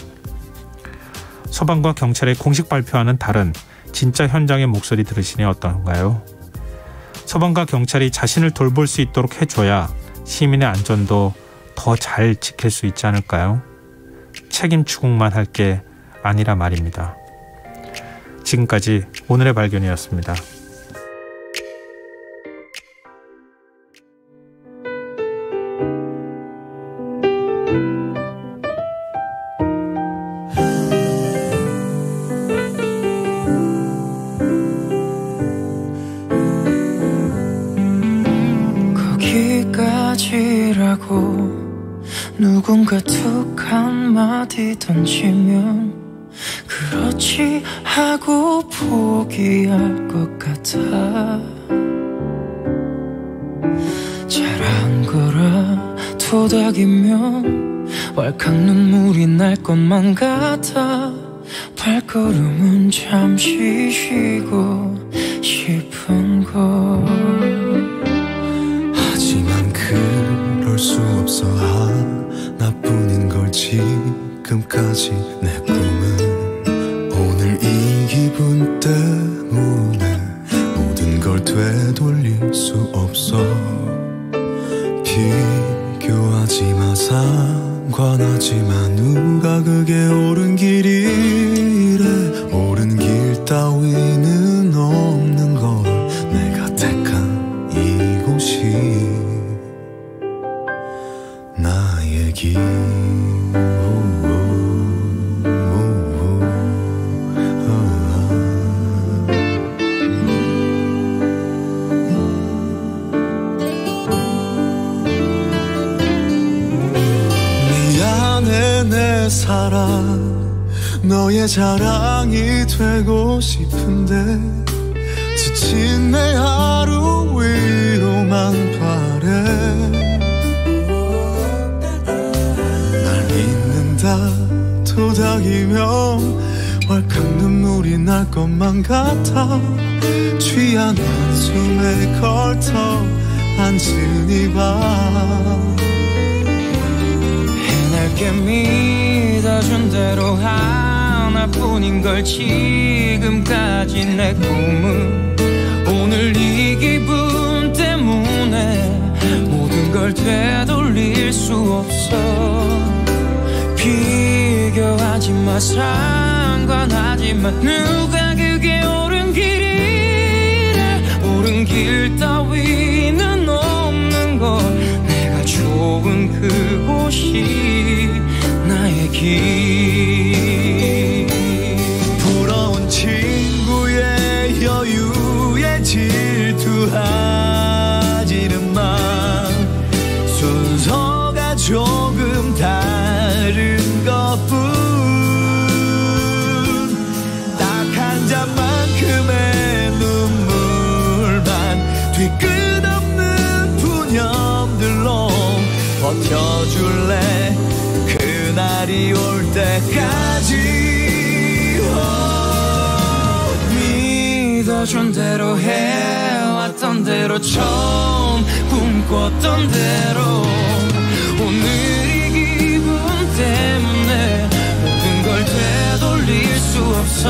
소방과 경찰의 공식 발표와는 다른 진짜 현장의 목소리 들으시니 어떤가요? 소방과 경찰이 자신을 돌볼 수 있도록 해줘야 시민의 안전도 더 잘 지킬 수 있지 않을까요? 책임 추궁만 할 게 아니라 말입니다. 지금까지 오늘의 발견이었습니다. 누군가 툭 한마디 던지면 그렇지 하고 포기할 것 같아. 잘한 거라 토닥이면 왈칵 눈물이 날 것만 같아. 발걸음은 잠시 쉬고 싶은 걸. 하지만 그럴 수 없어. 나뿐인 걸 지금까지. 내 꿈은 오늘 이 기분 때문에 모든 걸 상관하지만 누가 그게 옳은 길이래. 옳은 길 따위는 없는 걸. 내가 택한 이곳이 나의 길. 내 사랑 너의 자랑이 되고 싶은데 지친 내 하루 위로만 바래. 날 믿는다 토닥이면 왈칵 눈물이 날 것만 같아. 취한 한숨에 걸터 앉은 이 밤 해낼게 믿어준 대로 하나뿐인 걸. 지금까지 내 꿈은 오늘 이 기분 때문에 모든 걸 되돌릴 수 없어. 비교하지 마 상관하지 마 누가 그게 옳은 길이래. 옳은 길 따위는 없는 걸. 내가 좋은 그곳이 나의 길. 부러운 친구의 여유에 질투하지는 마. 순서가 조금 다른 것뿐. 딱 한 잔만큼의 눈물만 뒤끝 없는 푸념들로 버텨줄래. 그날이 올 때까지. 믿어준 대로 해왔던 대로 처음 꿈꿨던 대로 오늘 이 기분 때문에 모든 걸 되돌릴 수 없어.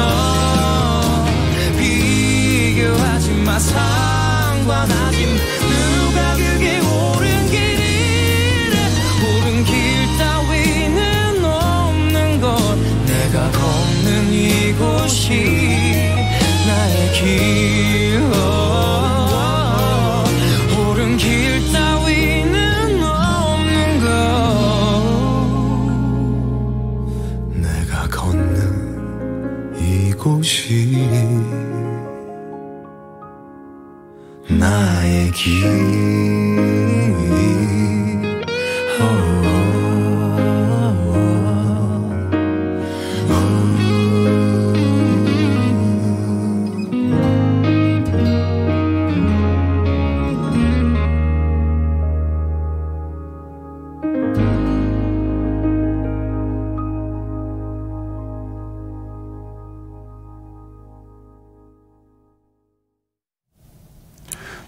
비교하지 마 상관하지 마 누가 그게 옳은 길이래. 옳은 길 따위는 없는 것. 내가 걷는 이곳이 나의 길. 옳은 길 따위는 없는 것. 내가 걷는 이곳이 나의 길.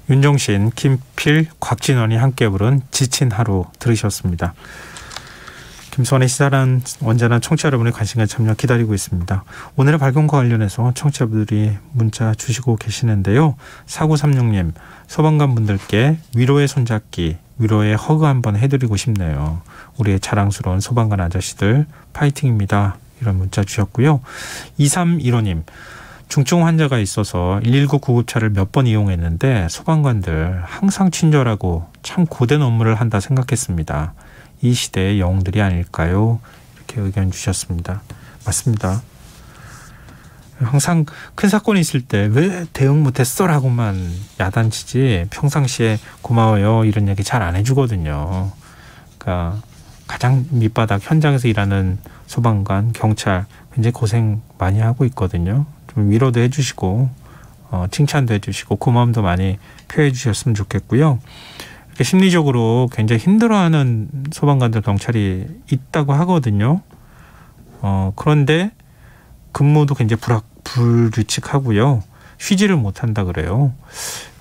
윤종신, 김필, 곽진원이 함께 부른 지친 하루 들으셨습니다. 김수환의 시사란 언제나 청취자 여러분의 관심과 참여 기다리고 있습니다. 오늘의 발견과 관련해서 청취자분들이 문자 주시고 계시는데요. 4936님, 소방관 분들께 위로의 손잡기, 위로의 허그 한번 해드리고 싶네요. 우리의 자랑스러운 소방관 아저씨들 파이팅입니다. 이런 문자 주셨고요. 2315님, 중증 환자가 있어서 119 구급차를 몇 번 이용했는데 소방관들 항상 친절하고 참 고된 업무를 한다 생각했습니다. 이 시대의 영웅들이 아닐까요? 이렇게 의견 주셨습니다. 맞습니다. 항상 큰 사건이 있을 때 왜 대응 못했어라고만 야단치지 평상시에 고마워요 이런 얘기 잘 안 해주거든요. 그러니까 가장 밑바닥 현장에서 일하는 소방관, 경찰 굉장히 고생 많이 하고 있거든요. 좀 위로도 해주시고 칭찬도 해주시고 고마움도 많이 표해 주셨으면 좋겠고요. 이렇게 심리적으로 굉장히 힘들어하는 소방관들, 경찰이 있다고 하거든요. 그런데 근무도 굉장히 불규칙하고요. 쉬지를 못한다 그래요.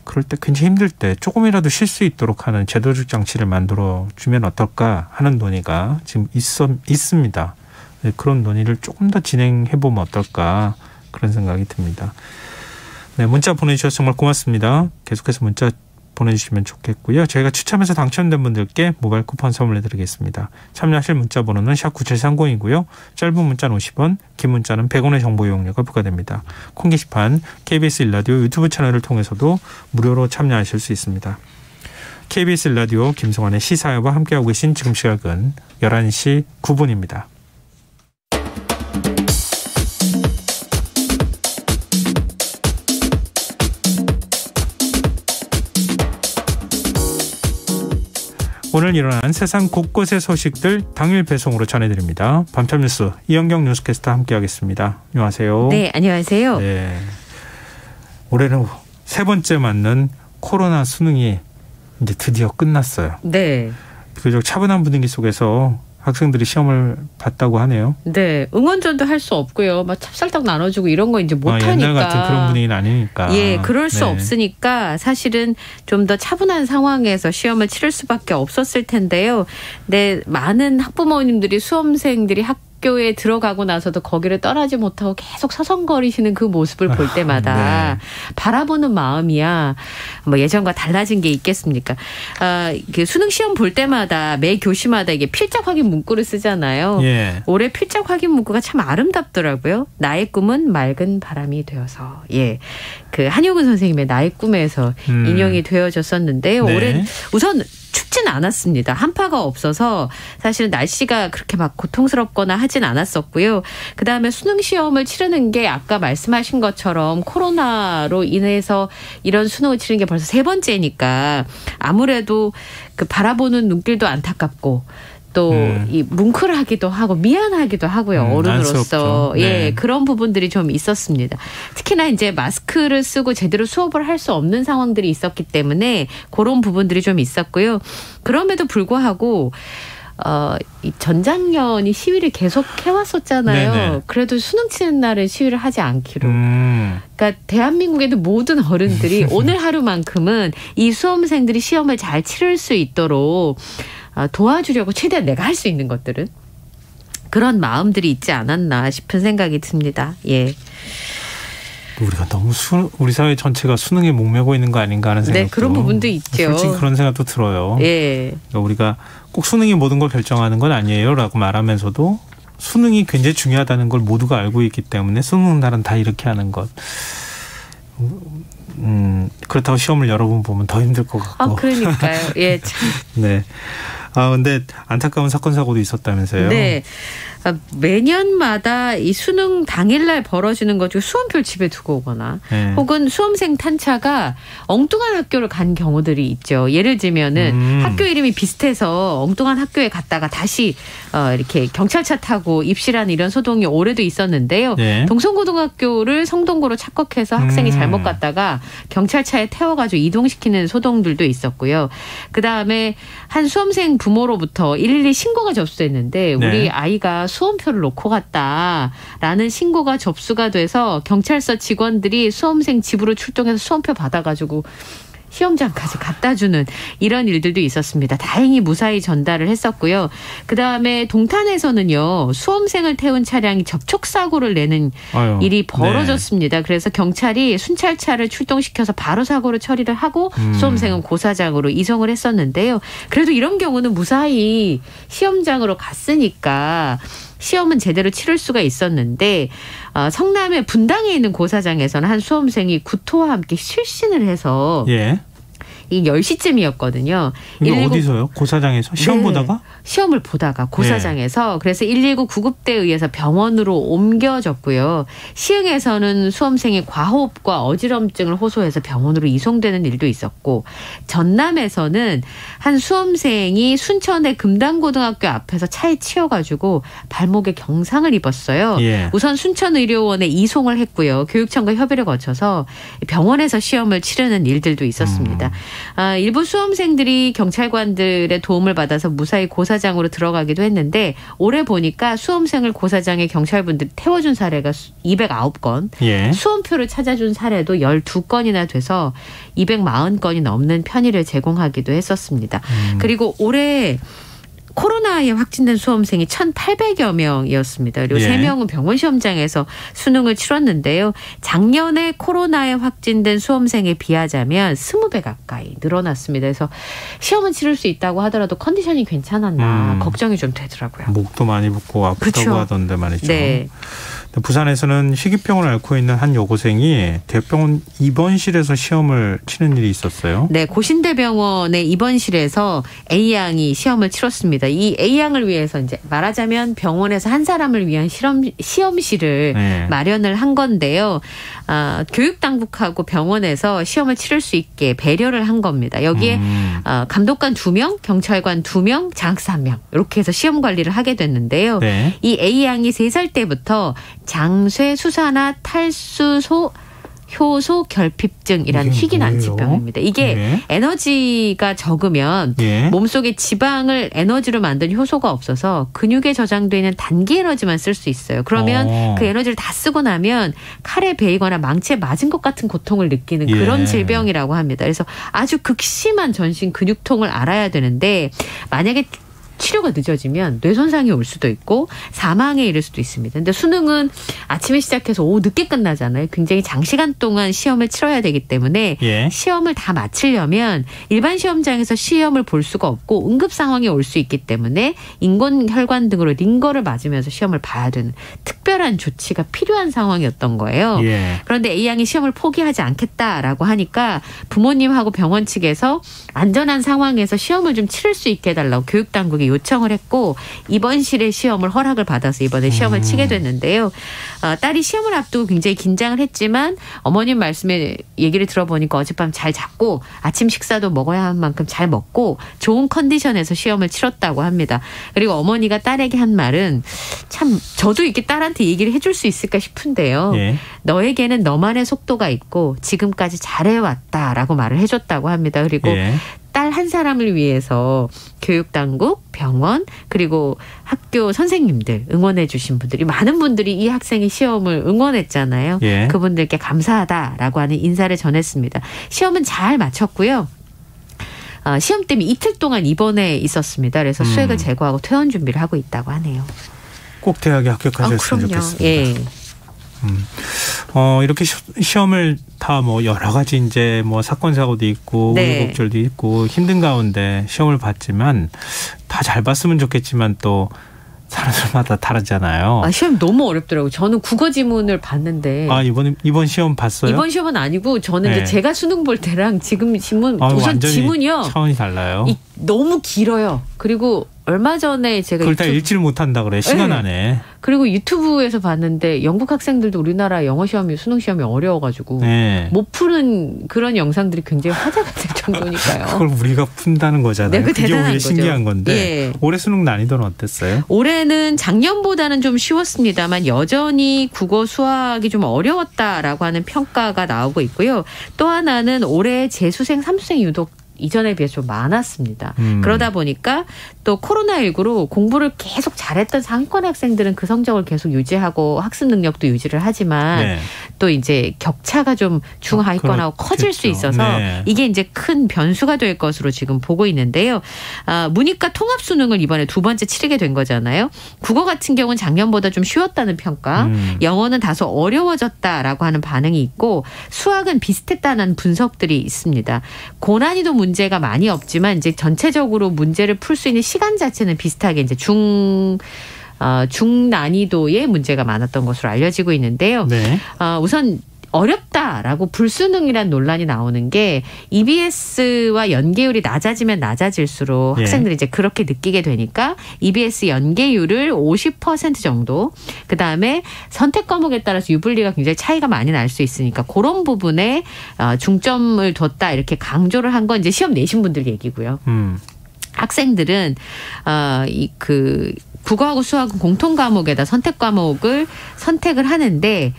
그럴 때 굉장히 힘들 때 조금이라도 쉴 수 있도록 하는 제도적 장치를 만들어주면 어떨까 하는 논의가 지금 있습니다. 그런 논의를 조금 더 진행해보면 어떨까 그런 생각이 듭니다. 네, 문자 보내주셔서 정말 고맙습니다. 계속해서 문자 보내주시면 좋겠고요. 저희가 추첨해서 당첨된 분들께 모바일 쿠폰 선물해드리겠습니다. 참여하실 문자 번호는 샵 9730이고요. 짧은 문자는 50원, 긴 문자는 100원의 정보 이용료가 부과됩니다. 콩 게시판 KBS 1라디오 유튜브 채널을 통해서도 무료로 참여하실 수 있습니다. KBS 1라디오 김성환의 시사회와 함께하고 계신 지금 시각은 11시 9분입니다. 오늘 일어난 세상 곳곳의 소식들 당일 배송으로 전해드립니다. 밤참 뉴스 이현경 뉴스캐스터 함께하겠습니다. 안녕하세요. 네, 안녕하세요. 네, 올해는 세 번째 맞는 코로나 수능이 이제 드디어 끝났어요. 네. 비교적 차분한 분위기 속에서 학생들이 시험을 봤다고 하네요. 네, 응원전도 할 수 없고요. 막 찹쌀떡 나눠주고 이런 거 이제 못 하니까. 옛날 같은 그런 분위기는 아니니까. 예, 그럴 수 없으니까 사실은 좀 더 차분한 상황에서 시험을 치를 수밖에 없었을 텐데요. 네, 많은 학부모님들이 수험생들이 학교에 들어가고 나서도 거기를 떠나지 못하고 계속 서성거리시는 그 모습을 볼 때마다 바라보는 마음이야 뭐 예전과 달라진 게 있겠습니까? 수능 시험 볼 때마다 매 교시마다 이게 필적 확인 문구를 쓰잖아요. 예. 올해 필적 확인 문구가 참 아름답더라고요. 나의 꿈은 맑은 바람이 되어서. 예. 그 한효근 선생님의 나의 꿈에서 인용이 되어졌었는데요. 네. 올해는 우선 춥진 않았습니다. 한파가 없어서 사실은 날씨가 그렇게 막 고통스럽거나 하진 않았었고요. 그다음에 수능 시험을 치르는 게 아까 말씀하신 것처럼 코로나로 인해서 이런 수능을 치르는 게 벌써 세 번째니까 아무래도 그 바라보는 눈길도 안타깝고 또 이 뭉클하기도 하고 미안하기도 하고요. 어른으로서. 네. 예, 그런 부분들이 좀 있었습니다. 특히나 이제 마스크를 쓰고 제대로 수업을 할 수 없는 상황들이 있었기 때문에 그런 부분들이 좀 있었고요. 그럼에도 불구하고 이 전작년이 시위를 계속 해왔었잖아요. 네네. 그래도 수능 치는 날은 시위를 하지 않기로. 그러니까 대한민국의 모든 어른들이 오늘 하루만큼은 이 수험생들이 시험을 잘 치를 수 있도록 도와주려고 최대한 내가 할 수 있는 것들은 그런 마음들이 있지 않았나 싶은 생각이 듭니다. 예. 우리가 너무 우리 사회 전체가 수능에 목매고 있는 거 아닌가 하는 생각도. 네, 그런 부분도 있죠. 솔직히 그런 생각도 들어요. 예. 그러니까 우리가 꼭 수능이 모든 걸 결정하는 건 아니에요라고 말하면서도 수능이 굉장히 중요하다는 걸 모두가 알고 있기 때문에 수능 날은 다 이렇게 하는 것. 그렇다고 시험을 여러 번 보면 더 힘들 것 같고. 그러니까요. 예, 참. 네. 근데 안타까운 사건 사고도 있었다면서요. 네. 매년마다 이 수능 당일날 벌어지는 것 중에 수험표를 집에 두고 오거나 혹은 수험생 탄차가 엉뚱한 학교를 간 경우들이 있죠. 예를 들면은 학교 이름이 비슷해서 엉뚱한 학교에 갔다가 다시 이렇게 경찰차 타고 입실하는 이런 소동이 올해도 있었는데요. 네. 동성고등학교를 성동고로 착각해서 학생이 잘못 갔다가 경찰차에 태워가지고 이동시키는 소동들도 있었고요. 그다음에 한 수험생 부모로부터 112 신고가 접수됐는데 우리 아이가 수험표를 놓고 갔다라는 신고가 접수가 돼서 경찰서 직원들이 수험생 집으로 출동해서 수험표 받아가지고 시험장까지 갖다 주는 이런 일들도 있었습니다. 다행히 무사히 전달을 했었고요. 그다음에 동탄에서는요. 수험생을 태운 차량이 접촉사고를 내는 일이 벌어졌습니다. 네. 그래서 경찰이 순찰차를 출동시켜서 바로 사고를 처리를 하고 수험생은 고사장으로 이송을 했었는데요. 그래도 이런 경우는 무사히 시험장으로 갔으니까 시험은 제대로 치를 수가 있었는데 성남의 분당에 있는 고사장에서는 한 수험생이 구토와 함께 실신을 해서 이 10시쯤이었거든요. 이거 어디서요? 고사장에서? 시험 보다가? 시험을 보다가 고사장에서. 그래서 119 구급대에 의해서 병원으로 옮겨졌고요. 시흥에서는 수험생이 과호흡과 어지럼증을 호소해서 병원으로 이송되는 일도 있었고 전남에서는 한 수험생이 순천의 금당고등학교 앞에서 차에 치여가지고 발목에 경상을 입었어요. 우선 순천의료원에 이송을 했고요. 교육청과 협의를 거쳐서 병원에서 시험을 치르는 일들도 있었습니다. 일부 수험생들이 경찰관들의 도움을 받아서 무사히 고사장으로 들어가기도 했는데 올해 보니까 수험생을 고사장에 경찰분들이 태워준 사례가 209건, 수험표를 찾아준 사례도 12건이나 돼서 240건이 넘는 편의를 제공하기도 했었습니다. 그리고 올해 코로나에 확진된 수험생이 1,800여 명이었습니다. 그리고 예. 3명은 병원 시험장에서 수능을 치렀는데요. 작년에 코로나에 확진된 수험생에 비하자면 20배 가까이 늘어났습니다. 그래서 시험은 치를 수 있다고 하더라도 컨디션이 괜찮았나 걱정이 좀 되더라고요. 목도 많이 붓고 아프다고 그쵸? 하던데 말이죠. 네. 부산에서는 희귀병을 앓고 있는 한 여고생이 대병원 입원실에서 시험을 치는 일이 있었어요. 네, 고신대병원의 입원실에서 A양이 시험을 치렀습니다. 이 A양을 위해서 이제 말하자면 병원에서 한 사람을 위한 시험실을 네. 마련을 한 건데요. 교육당국하고 병원에서 시험을 치를 수 있게 배려를 한 겁니다. 여기에 감독관 2명, 경찰관 2명, 장학사 1명 이렇게 해서 시험 관리를 하게 됐는데요. 네. 이 A양이 3살 때부터 장쇠, 수사나 탈수소 효소 결핍증이라는 이게 희귀 난치병입니다. 이게 예. 에너지가 적으면 예. 몸속에 지방을 에너지로 만든 효소가 없어서 근육에 저장되어 있는 단기 에너지만 쓸 수 있어요. 그러면 그 에너지를 다 쓰고 나면 칼에 베이거나 망치에 맞은 것 같은 고통을 느끼는 그런 예. 질병이라고 합니다. 그래서 아주 극심한 전신 근육통을 앓아야 되는데 만약에 치료가 늦어지면 뇌 손상이 올 수도 있고 사망에 이를 수도 있습니다. 근데 수능은 아침에 시작해서 오후 늦게 끝나잖아요. 굉장히 장시간 동안 시험을 치러야 되기 때문에 예. 시험을 다 마치려면 일반 시험장에서 시험을 볼 수가 없고 응급 상황이 올 수 있기 때문에 인공혈관 등으로 링거를 맞으면서 시험을 봐야 되는 특별한 조치가 필요한 상황이었던 거예요. 예. 그런데 A양이 시험을 포기하지 않겠다라고 하니까 부모님하고 병원 측에서 안전한 상황에서 시험을 좀 치를 수 있게 해달라고 교육당국이 요청을 했고 입원실의 시험을 허락을 받아서 이번에 시험을 치게 됐는데요. 딸이 시험을 앞두고 굉장히 긴장을 했지만 어머님 말씀에 얘기를 들어보니까 어젯밤 잘 잤고 아침 식사도 먹어야 할 만큼 잘 먹고 좋은 컨디션에서 시험을 치렀다고 합니다. 그리고 어머니가 딸에게 한 말은 참 저도 이렇게 딸한테 얘기를 해줄 수 있을까 싶은데요. 예. 너에게는 너만의 속도가 있고 지금까지 잘해왔다라고 말을 해줬다고 합니다. 그리고 예. 딸 한 사람을 위해서 교육당국, 병원 그리고 학교 선생님들 응원해 주신 분들이 많은 분들이 이 학생의 시험을 응원했잖아요. 예. 그분들께 감사하다라고 하는 인사를 전했습니다. 시험은 잘 마쳤고요. 시험 때문에 이틀 동안 입원해 있었습니다. 그래서 수액을 제거하고 퇴원 준비를 하고 있다고 하네요. 꼭 대학에 합격하셨으면 좋겠습니다. 예. 이렇게 시험을 다 뭐 여러 가지 이제 뭐 사건 사고도 있고 네. 우여곡절도 있고 힘든 가운데 시험을 봤지만 다 잘 봤으면 좋겠지만 또 사람들마다 다르잖아요. 시험 너무 어렵더라고요. 저는 국어 지문을 봤는데. 이번 시험 봤어요? 이번 시험은 아니고 저는 네. 이제 제가 수능 볼 때랑 지금 지문 우선 완전히 지문이요. 차원이 달라요. 너무 길어요. 그리고 얼마 전에 제가 그걸 다 읽지를 못한다 그래. 시간 네. 안에. 그리고 유튜브에서 봤는데 영국 학생들도 우리나라 영어 시험이 수능 시험이 어려워가지고 네. 못 푸는 그런 영상들이 굉장히 화제가 될 정도니까요. 그걸 우리가 푼다는 거잖아요. 네, 그게 대단한 오히려 거죠. 신기한 건데 예. 올해 수능 난이도는 어땠어요? 올해는 작년보다는 좀 쉬웠습니다만 여전히 국어 수학이 좀 어려웠다라고 하는 평가가 나오고 있고요. 또 하나는 올해 재수생, 삼수생이 유독 이전에 비해서 좀 많았습니다. 그러다 보니까 또 코로나19로 공부를 계속 잘했던 상위권 학생들은 그 성적을 계속 유지하고 학습 능력도 유지를 하지만 네. 또 이제 격차가 좀 중하위권하고 커질 수 있어서 네. 이게 이제 큰 변수가 될 것으로 지금 보고 있는데요. 문이과 통합 수능을 이번에 2번째 치르게 된 거잖아요. 국어 같은 경우는 작년보다 좀 쉬웠다는 평가, 영어는 다소 어려워졌다라고 하는 반응이 있고 수학은 비슷했다는 분석들이 있습니다. 고난이도 문제가 많이 없지만 이제 전체적으로 문제를 풀 수 있는 시간 자체는 비슷하게 이제 중난이도의 문제가 많았던 것으로 알려지고 있는데요. 네. 우선 어렵다라고 불수능이란 논란이 나오는 게 EBS와 연계율이 낮아지면 낮아질수록 예. 학생들이 이제 그렇게 느끼게 되니까 EBS 연계율을 50% 정도, 그다음에 선택 과목에 따라서 유불리가 굉장히 차이가 많이 날 수 있으니까 그런 부분에 중점을 뒀다 이렇게 강조를 한 건 이제 시험 내신 분들 얘기고요. 학생들은 국어하고 수학은 공통 과목에다 선택 과목을 선택을 하는데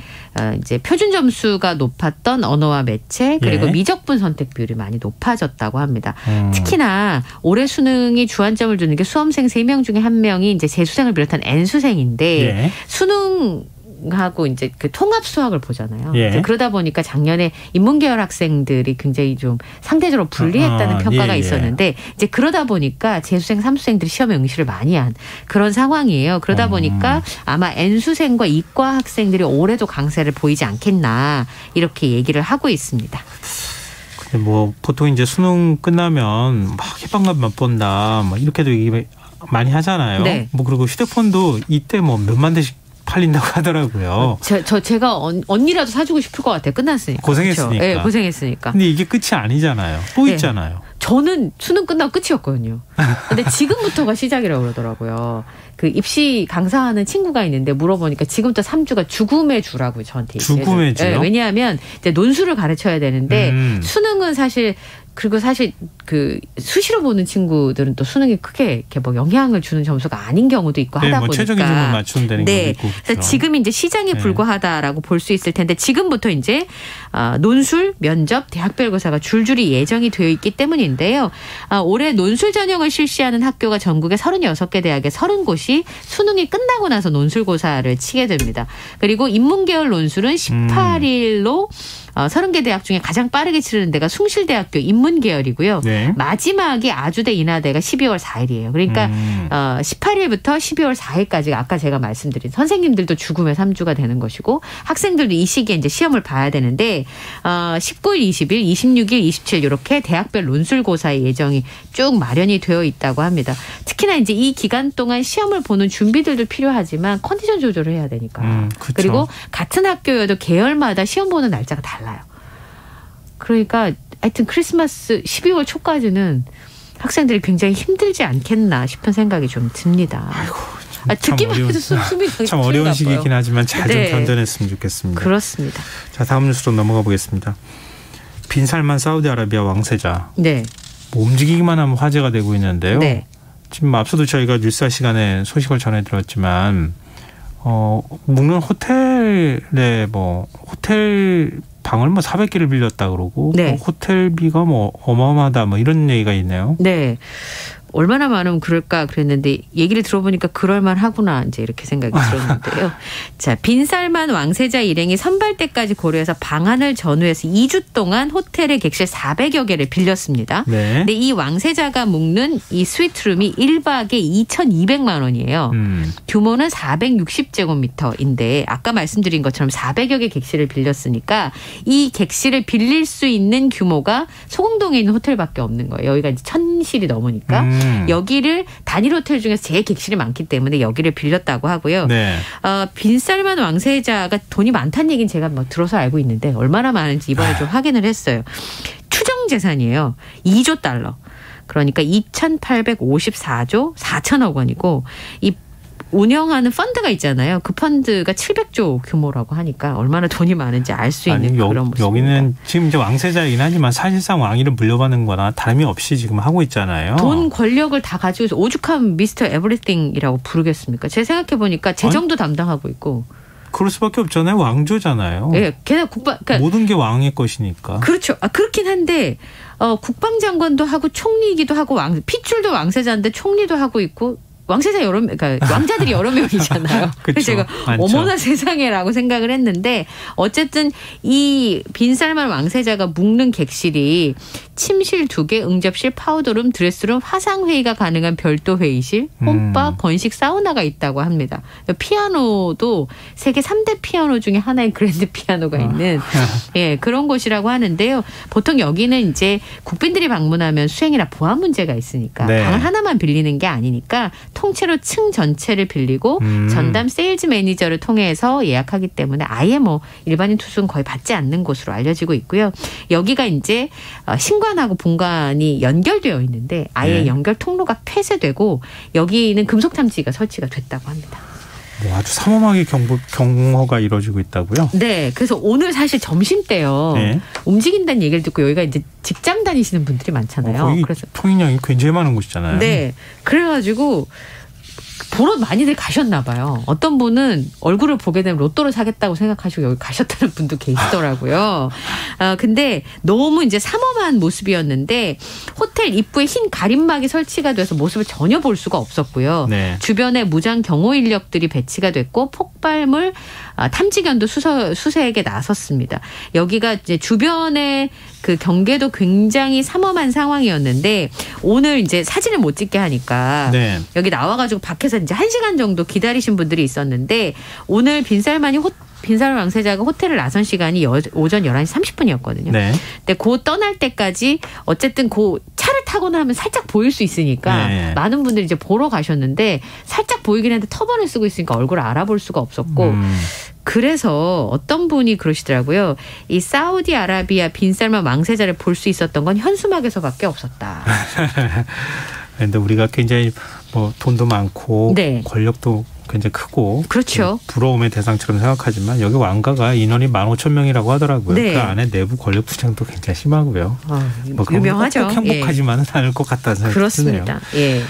이제 표준 점수가 높았던 언어와 매체 그리고 예. 미적분 선택 비율이 많이 높아졌다고 합니다. 특히나 올해 수능이 주안점을 두는 게 수험생 3명 중에 1명이 이제 재수생을 비롯한 N수생인데 예. 수능 수능하고 이제 그 통합 수학을 보잖아요. 예. 이제 그러다 보니까 작년에 인문계열 학생들이 굉장히 좀 상대적으로 불리했다는 평가가 있었는데 이제 그러다 보니까 재수생, 삼수생들이 시험에 응시를 많이 한 그런 상황이에요. 그러다 보니까 아마 N수생과 이과 학생들이 올해도 강세를 보이지 않겠나 이렇게 얘기를 하고 있습니다. 뭐 보통 이제 수능 끝나면 막 해방감 맛본다, 뭐 이렇게도 얘기 많이 하잖아요. 네. 뭐 그리고 휴대폰도 이때 뭐 몇만 대씩 팔린다고 하더라고요. 제가 언니라도 사주고 싶을 것 같아요. 끝났으니까. 고생했으니까. 그렇죠? 네, 고생했으니까. 근데 이게 끝이 아니잖아요. 또 네. 있잖아요. 저는 수능 끝나고 끝이었거든요. 근데 지금부터가 시작이라고 그러더라고요. 그 입시 강사하는 친구가 있는데 물어보니까 지금부터 3주가 죽음의 주라고 저한테 얘기해요. 죽음의 주요? 네, 왜냐하면 이제 논술을 가르쳐야 되는데 수능은 사실 그리고 사실 그 수시로 보는 친구들은 또 수능에 크게 이렇게 뭐 영향을 주는 점수가 아닌 경우도 있고 하다 뭐 보니까 최저 기준만 맞추면 되는 경우도 네. 있고. 그렇죠. 그래서 지금 이제 시장에 불과하다라고 볼 수 있을 텐데 지금부터 이제 논술, 면접, 대학별고사가 줄줄이 예정이 되어 있기 때문인데요. 올해 논술 전형을 실시하는 학교가 전국에 36개 대학에 30곳이 수능이 끝나고 나서 논술고사를 치게 됩니다. 그리고 인문계열 논술은 18일로 30개 대학 중에 가장 빠르게 치르는 데가 숭실대학교 인문계열이고요. 네. 마지막이 아주대 인하대가 12월 4일이에요. 그러니까 18일부터 12월 4일까지가 아까 제가 말씀드린 선생님들도 죽음의 3주가 되는 것이고 학생들도 이 시기에 이제 시험을 봐야 되는데 19일, 20일, 26일, 27일 이렇게 대학별 논술고사의 예정이 쭉 마련이 되어 있다고 합니다. 특히나 이제 이 기간 동안 시험을 보는 준비들도 필요하지만 컨디션 조절을 해야 되니까. 그렇죠. 그리고 같은 학교여도 계열마다 시험 보는 날짜가 달라요. 그러니까 하여튼 크리스마스 12월 초까지는 학생들이 굉장히 힘들지 않겠나 싶은 생각이 좀 듭니다. 아이고, 듣기만 해도 숨이 참 어려운 시기이긴 하지만 잘 좀 네. 견뎌냈으면 좋겠습니다. 그렇습니다. 자, 다음 뉴스로 넘어가 보겠습니다. 빈살만 사우디아라비아 왕세자. 네. 뭐 움직이기만 하면 화제가 되고 있는데요. 네. 지금 앞서도 저희가 뉴스화 시간에 소식을 전해드렸지만 묵는 호텔에 뭐 호텔 방을 뭐 400개를 빌렸다 그러고 네. 호텔비가 뭐 어마어마하다 뭐 이런 얘기가 있네요. 네. 얼마나 많으면 그럴까 그랬는데 얘기를 들어보니까 그럴만 하구나 이제 이렇게 생각이 들었는데요. 자, 빈살만 왕세자 일행이 선발 때까지 고려해서 방안을 전후해서 2주 동안 호텔의 객실 400여 개를 빌렸습니다. 네. 근데 이 왕세자가 묵는 이 스위트룸이 1박에 2,200만 원이에요. 규모는 460제곱미터인데 아까 말씀드린 것처럼 400여 개 객실을 빌렸으니까 이 객실을 빌릴 수 있는 규모가 소공동에 있는 호텔밖에 없는 거예요. 여기가 이제 1,000실이 넘으니까. 여기를 단일 호텔 중에서 제일 객실이 많기 때문에 여기를 빌렸다고 하고요. 네. 빈살만 왕세자가 돈이 많다는 얘기는 제가 뭐 들어서 알고 있는데 얼마나 많은지 이번에 좀 확인을 했어요. 추정 재산이에요. 2조 달러. 그러니까 2,854조 4천억 원이고 이 운영하는 펀드가 있잖아요. 그 펀드가 700조 규모라고 하니까 얼마나 돈이 많은지 알 수 있는 그런 모습입니다. 여기는 지금 이제 왕세자이긴 하지만 사실상 왕위를 물려받는 거나 다름이 없이 지금 하고 있잖아요. 돈 권력을 다 가지고 있어 오죽하면 미스터 에브리띵이라고 부르겠습니까? 제가 생각해보니까 재정도 담당하고 있고. 그럴 수밖에 없잖아요. 왕조잖아요. 예, 게다가 그러니까 모든 게 왕의 것이니까. 그렇죠. 그렇긴 한데 국방장관도 하고 총리이기도 하고 핏줄도 왕세자인데 총리도 하고 있고 왕세자 그러니까 왕자들이 여러 명이잖아요. 그래서 제가 많죠. 어머나 세상에라고 생각을 했는데 어쨌든 이 빈살만 왕세자가 묵는 객실이 침실 2개, 응접실, 파우더룸, 드레스룸, 화상회의가 가능한 별도 회의실, 홈바, 건식 사우나가 있다고 합니다. 피아노도 세계 3대 피아노 중에 하나인 그랜드 피아노가 있는 예, 그런 곳이라고 하는데요. 보통 여기는 이제 국빈들이 방문하면 수행이나 보안 문제가 있으니까 네. 방을 하나만 빌리는 게 아니니까 통째로 층 전체를 빌리고 전담 세일즈 매니저를 통해서 예약하기 때문에 아예 뭐 일반인 투숙은 거의 받지 않는 곳으로 알려지고 있고요. 여기가 이제 신관하고 본관이 연결되어 있는데 아예 네. 연결 통로가 폐쇄되고 여기는 금속 탐지기가 설치가 됐다고 합니다. 뭐 아주 삼엄하게 경호가 이루어지고 있다고요? 네. 그래서 오늘 사실 점심때요. 네. 움직인다는 얘기를 듣고 여기가 이제 직장 다니시는 분들이 많잖아요. 거기 그래서 통행량이 굉장히 많은 곳이잖아요. 네. 그래가지고 보러 많이들 가셨나 봐요. 어떤 분은 얼굴을 보게 되면 로또를 사겠다고 생각하시고 여기 가셨다는 분도 계시더라고요. 근데 너무 이제 삼엄한 모습이었는데 호텔 입구에 흰 가림막이 설치가 돼서 모습을 전혀 볼 수가 없었고요. 네. 주변에 무장 경호 인력들이 배치가 됐고 폭발물 탐지견도 수색에 나섰습니다. 여기가 이제 주변에 그 경계도 굉장히 삼엄한 상황이었는데 오늘 이제 사진을 못 찍게 하니까 네. 여기 나와가지고 밖에서 이제 1시간 정도 기다리신 분들이 있었는데 오늘 빈살만 왕세자가 호텔을 나선 시간이 오전 11시 30분이었거든요. 네. 근데 그 떠날 때까지 어쨌든 그 차를 타고 나면 살짝 보일 수 있으니까 네. 많은 분들이 이제 보러 가셨는데 살짝 보이긴 했는데 터번을 쓰고 있으니까 얼굴을 알아볼 수가 없었고 그래서 어떤 분이 그러시더라고요. 이 사우디아라비아 빈살만 왕세자를 볼 수 있었던 건 현수막에서밖에 없었다. 그런데 우리가 굉장히 뭐 돈도 많고 네. 권력도 굉장히 크고 그렇죠. 부러움의 대상처럼 생각하지만 여기 왕가가 인원이 15,000명이라고 하더라고요. 네. 그 안에 내부 권력 투쟁도 굉장히 심하고요. 뭐 유명하죠. 꼭 행복하지만은 않을 것 같다는 생각이 그렇습니다. 드네요. 예.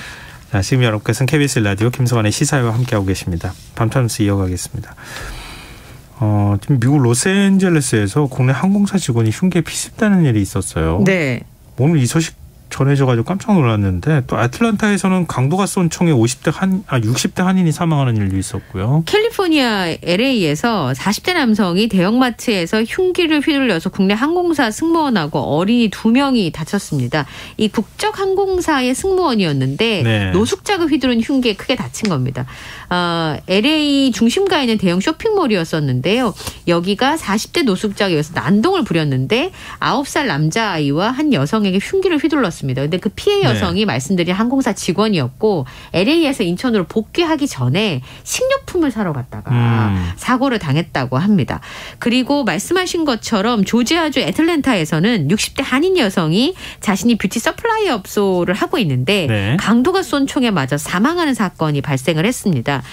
자, 지금 여러분께서는 KBS 라디오 김성환의 시사회와 함께하고 계십니다. 밤타임스 이어가겠습니다. 지금 미국 로스앤젤레스에서 국내 항공사 직원이 흉기에 피습되는 일이 있었어요. 네. 오늘 이 소식 전해져가지고 깜짝 놀랐는데 또 애틀랜타에서는 강도가 쏜 총에 60대 한인이 사망하는 일도 있었고요. 캘리포니아 LA에서 40대 남성이 대형마트에서 흉기를 휘둘려서 국내 항공사 승무원하고 어린이 2명이 다쳤습니다. 이 국적 항공사의 승무원이었는데 네. 노숙자가 휘두른 흉기에 크게 다친 겁니다. LA 중심가에 있는 대형 쇼핑몰이었었는데요. 여기가 40대 노숙자가 여기서 난동을 부렸는데 9살 남자아이와 한 여성에게 흉기를 휘둘렀습니다. 근데 그 피해 여성이 말씀드린 항공사 직원이었고 LA에서 인천으로 복귀하기 전에 식료품을 사러 갔다가 사고를 당했다고 합니다. 그리고 말씀하신 것처럼 조지아주 애틀랜타에서는 60대 한인 여성이 자신이 뷰티 서플라이 업소를 하고 있는데 네. 강도가 쏜 총에 맞아 사망하는 사건이 발생을 했습니다.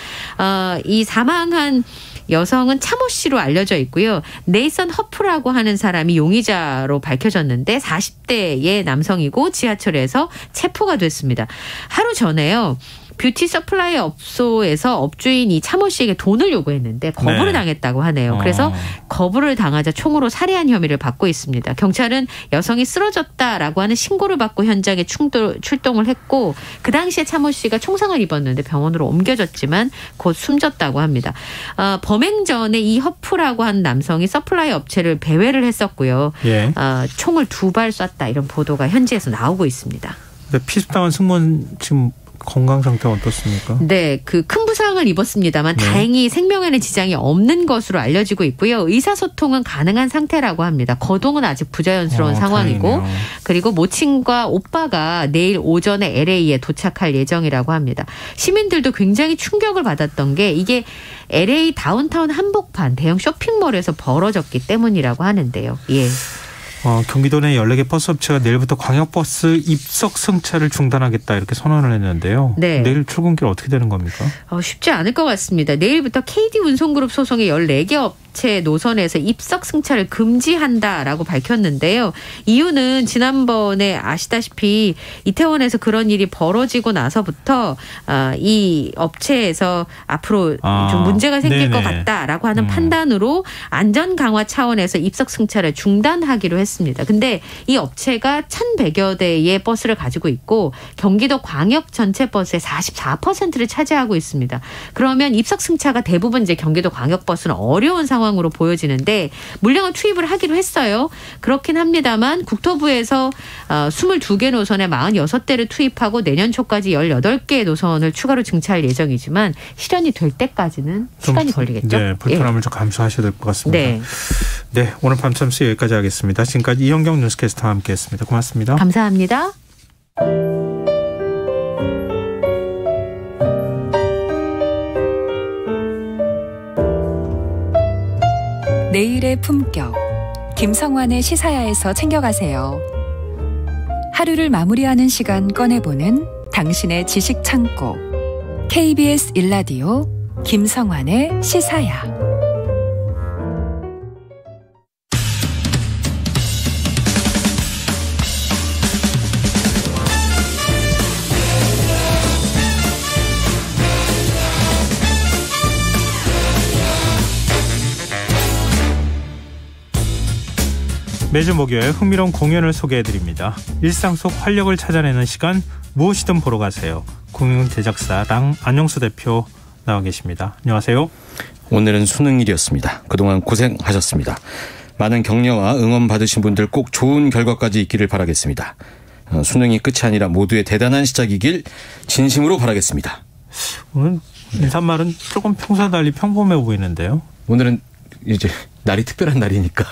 이 사망한 여성은 차모 씨로 알려져 있고요. 네이선 허프라고 하는 사람이 용의자로 밝혀졌는데 40대의 남성이고 지하철에서 체포가 됐습니다. 하루 전에요. 뷰티 서플라이 업소에서 업주인이 차모 씨에게 돈을 요구했는데 거부를 당했다고 하네요. 그래서 거부를 당하자 총으로 살해한 혐의를 받고 있습니다. 경찰은 여성이 쓰러졌다라고 하는 신고를 받고 현장에 출동을 했고 그 당시에 차모 씨가 총상을 입었는데 병원으로 옮겨졌지만 곧 숨졌다고 합니다. 범행 전에 이 허프라고 하는 남성이 서플라이 업체를 배회를 했었고요. 예. 총을 2발 쐈다 이런 보도가 현지에서 나오고 있습니다. 근데 피습당한 승무원 지금 건강 상태가 어떻습니까? 네, 그 큰 부상을 입었습니다만 다행히 생명에는 지장이 없는 것으로 알려지고 있고요. 의사소통은 가능한 상태라고 합니다. 거동은 아직 부자연스러운 상황이고 다행이네요. 그리고 모친과 오빠가 내일 오전에 LA에 도착할 예정이라고 합니다. 시민들도 굉장히 충격을 받았던 게 이게 LA 다운타운 한복판 대형 쇼핑몰에서 벌어졌기 때문이라고 하는데요. 예. 경기도 내 14개 버스 업체가 내일부터 광역버스 입석 승차를 중단하겠다 이렇게 선언을 했는데요. 네. 내일 출근길 어떻게 되는 겁니까? 쉽지 않을 것 같습니다. 내일부터 KD 운송그룹 소송의 14개 업체 노선에서 입석 승차를 금지한다라고 밝혔는데요. 이유는 지난번에 아시다시피 이태원에서 그런 일이 벌어지고 나서부터 이 업체에서 앞으로 좀 문제가 생길 것 같다라고 하는 판단으로 안전 강화 차원에서 입석 승차를 중단하기로 했습니다. 근데 이 업체가 1,100여 대의 버스를 가지고 있고 경기도 광역 전체 버스의 44%를 차지하고 있습니다. 그러면 입석 승차가 대부분 이제 경기도 광역 버스는 어려운 상황으로 보여지는데 물량을 투입을 하기로 했어요. 그렇긴 합니다만 국토부에서 22개 노선에 46대를 투입하고 내년 초까지 18개의 노선을 추가로 증차할 예정이지만 실현이 될 때까지는 시간이 걸리겠죠. 네, 불편함을 좀 감수하셔야 될 것 같습니다. 네. 네, 오늘 밤참수 여기까지 하겠습니다. 지금까지 이현경 뉴스캐스터와 함께했습니다. 고맙습니다. 감사합니다. 내일의 품격 김성환의 시사야에서 챙겨가세요. 하루를 마무리하는 시간 꺼내보는 당신의 지식 창고 KBS 1라디오 김성환의 시사야. 매주 목요일 흥미로운 공연을 소개해드립니다. 일상 속 활력을 찾아내는 시간 무엇이든 보러 가세요. 공연 제작사 랑 안영수 대표 나와 계십니다. 안녕하세요. 오늘은 수능일이었습니다. 그동안 고생하셨습니다. 많은 격려와 응원 받으신 분들 꼭 좋은 결과까지 있기를 바라겠습니다. 수능이 끝이 아니라 모두의 대단한 시작이길 진심으로 바라겠습니다. 오늘 인사말은 조금 평소와 달리 평범해 보이는데요. 오늘은 이제 날이 특별한 날이니까.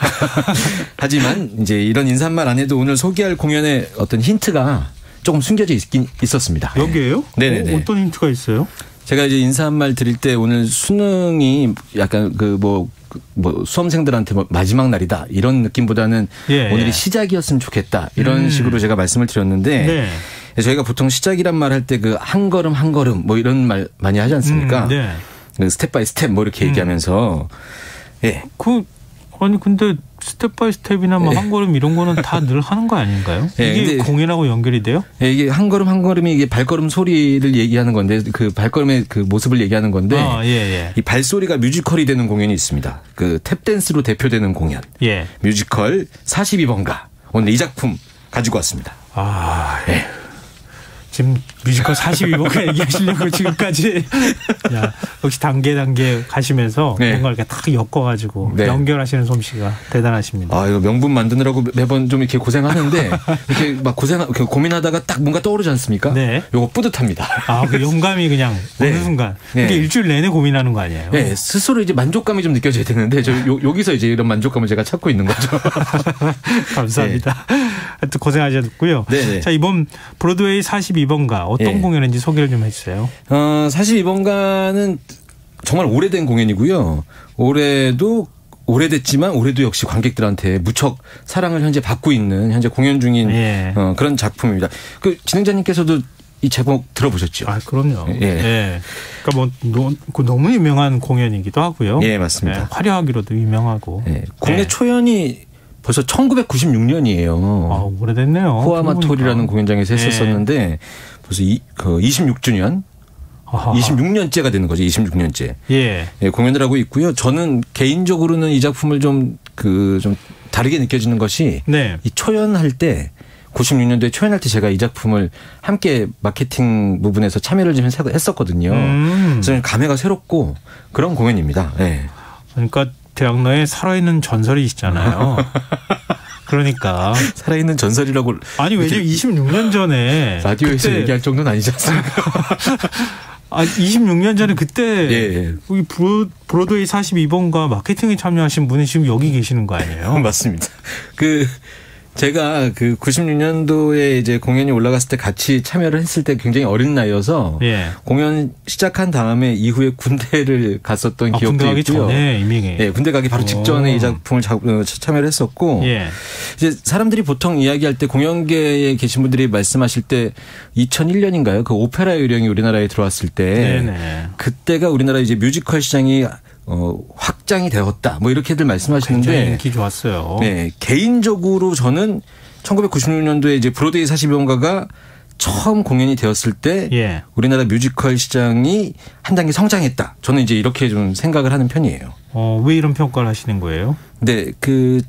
하지만 이제 이런 인사말 안에도 오늘 소개할 공연의 어떤 힌트가 조금 숨겨져 있긴 있었습니다. 여기에요? 네네네. 어떤 힌트가 있어요? 제가 이제 인사말 드릴 때 오늘 수능이 약간 수험생들한테 마지막 날이다 이런 느낌보다는 오늘이 시작이었으면 좋겠다 이런 식으로 제가 말씀을 드렸는데 저희가 보통 시작이란 말 할 때 그 한 걸음 한 걸음 뭐 이런 말 많이 하지 않습니까? 스텝 바이 스텝 뭐 이렇게 얘기하면서 아니 근데 스텝 바이 스텝이나 뭐 한 걸음 이런 거는 다 늘 하는 거 아닌가요? 이게 공연하고 연결이 돼요? 이게 한 걸음 한 걸음이 이게 발걸음 소리를 얘기하는 건데 그 발걸음의 그 모습을 얘기하는 건데 이 발소리가 뮤지컬이 되는 공연이 있습니다. 그 탭댄스로 대표되는 공연. 뮤지컬 42번가. 오늘 이 작품 가지고 왔습니다. 지금 뮤지컬 42번가 얘기하시려고 지금까지 역시 단계 가시면서 뭔가 이렇게 딱 엮어가지고 연결하시는 솜씨가 대단하십니다. 이거 명분 만드느라고 매번 좀 이렇게 고생하는데 이렇게 막 고민하다가 딱 뭔가 떠오르지 않습니까? 요거 뿌듯합니다. 그 영감이 그냥 어느 순간 이게 일주일 내내 고민하는 거 아니에요? 스스로 이제 만족감이 좀 느껴져야 되는데 여기서 이제 이런 만족감을 제가 찾고 있는 거죠. 감사합니다. 하여튼 고생하셨고요. 자, 이번 브로드웨이 42번가 어떤 공연인지 소개를 좀 해주세요. 42번가는 정말 오래된 공연이고요. 오래됐지만 올해도 역시 관객들한테 무척 사랑을 현재 받고 있는 현재 공연 중인 그런 작품입니다. 그 진행자님께서도 이 제목 들어보셨죠? 그럼요. 그러니까 너무 유명한 공연이기도 하고요. 맞습니다. 화려하기로도 유명하고. 국내 초연이 벌써 1996년이에요. 오래됐네요. 호아마톨이라는 공연장에서 했었었는데 벌써 26주년, 26년째가 되는 거죠. 26년째. 공연을 하고 있고요. 저는 개인적으로는 이 작품을 좀 다르게 느껴지는 것이 이 초연할 때 96년도에 초연할 때 제가 이 작품을 함께 마케팅 부분에서 참여를 좀 했었거든요. 그래서 감회가 새롭고 그런 공연입니다. 그러니까 대학로에 살아있는 전설이시잖아요. 그러니까 살아있는 전설이라고 왜냐면 26년 전에 라디오에서 얘기할 정도는 아니지 않습니까? 26년 전에 그때 우리 브로드웨이 42번가 마케팅에 참여하신 분이 지금 여기 계시는 거 아니에요? 맞습니다. 제가 96년도에 이제 공연이 올라갔을 때 같이 참여를 했을 때 굉장히 어린 나이여서 공연 시작한 다음에 이후에 군대를 갔었던 기억도 군대 가기 있고요. 전에 이미 군대 가기 바로 직전에 이 작품을 참여를 했었고 이제 사람들이 보통 이야기할 때 공연계에 계신 분들이 말씀하실 때 2001년인가요? 그 오페라 요령이 우리나라에 들어왔을 때 그때가 우리나라 이제 뮤지컬 시장이 확장이 되었다. 뭐 이렇게들 말씀하시는데 굉장히 인기 좋았어요. 개인적으로 저는 1996년도에 이제 브로드웨이 42번가가 처음 공연이 되었을 때 우리나라 뮤지컬 시장이 한 단계 성장했다. 저는 이제 이렇게 좀 생각을 하는 편이에요. 왜 이런 평가를 하시는 거예요?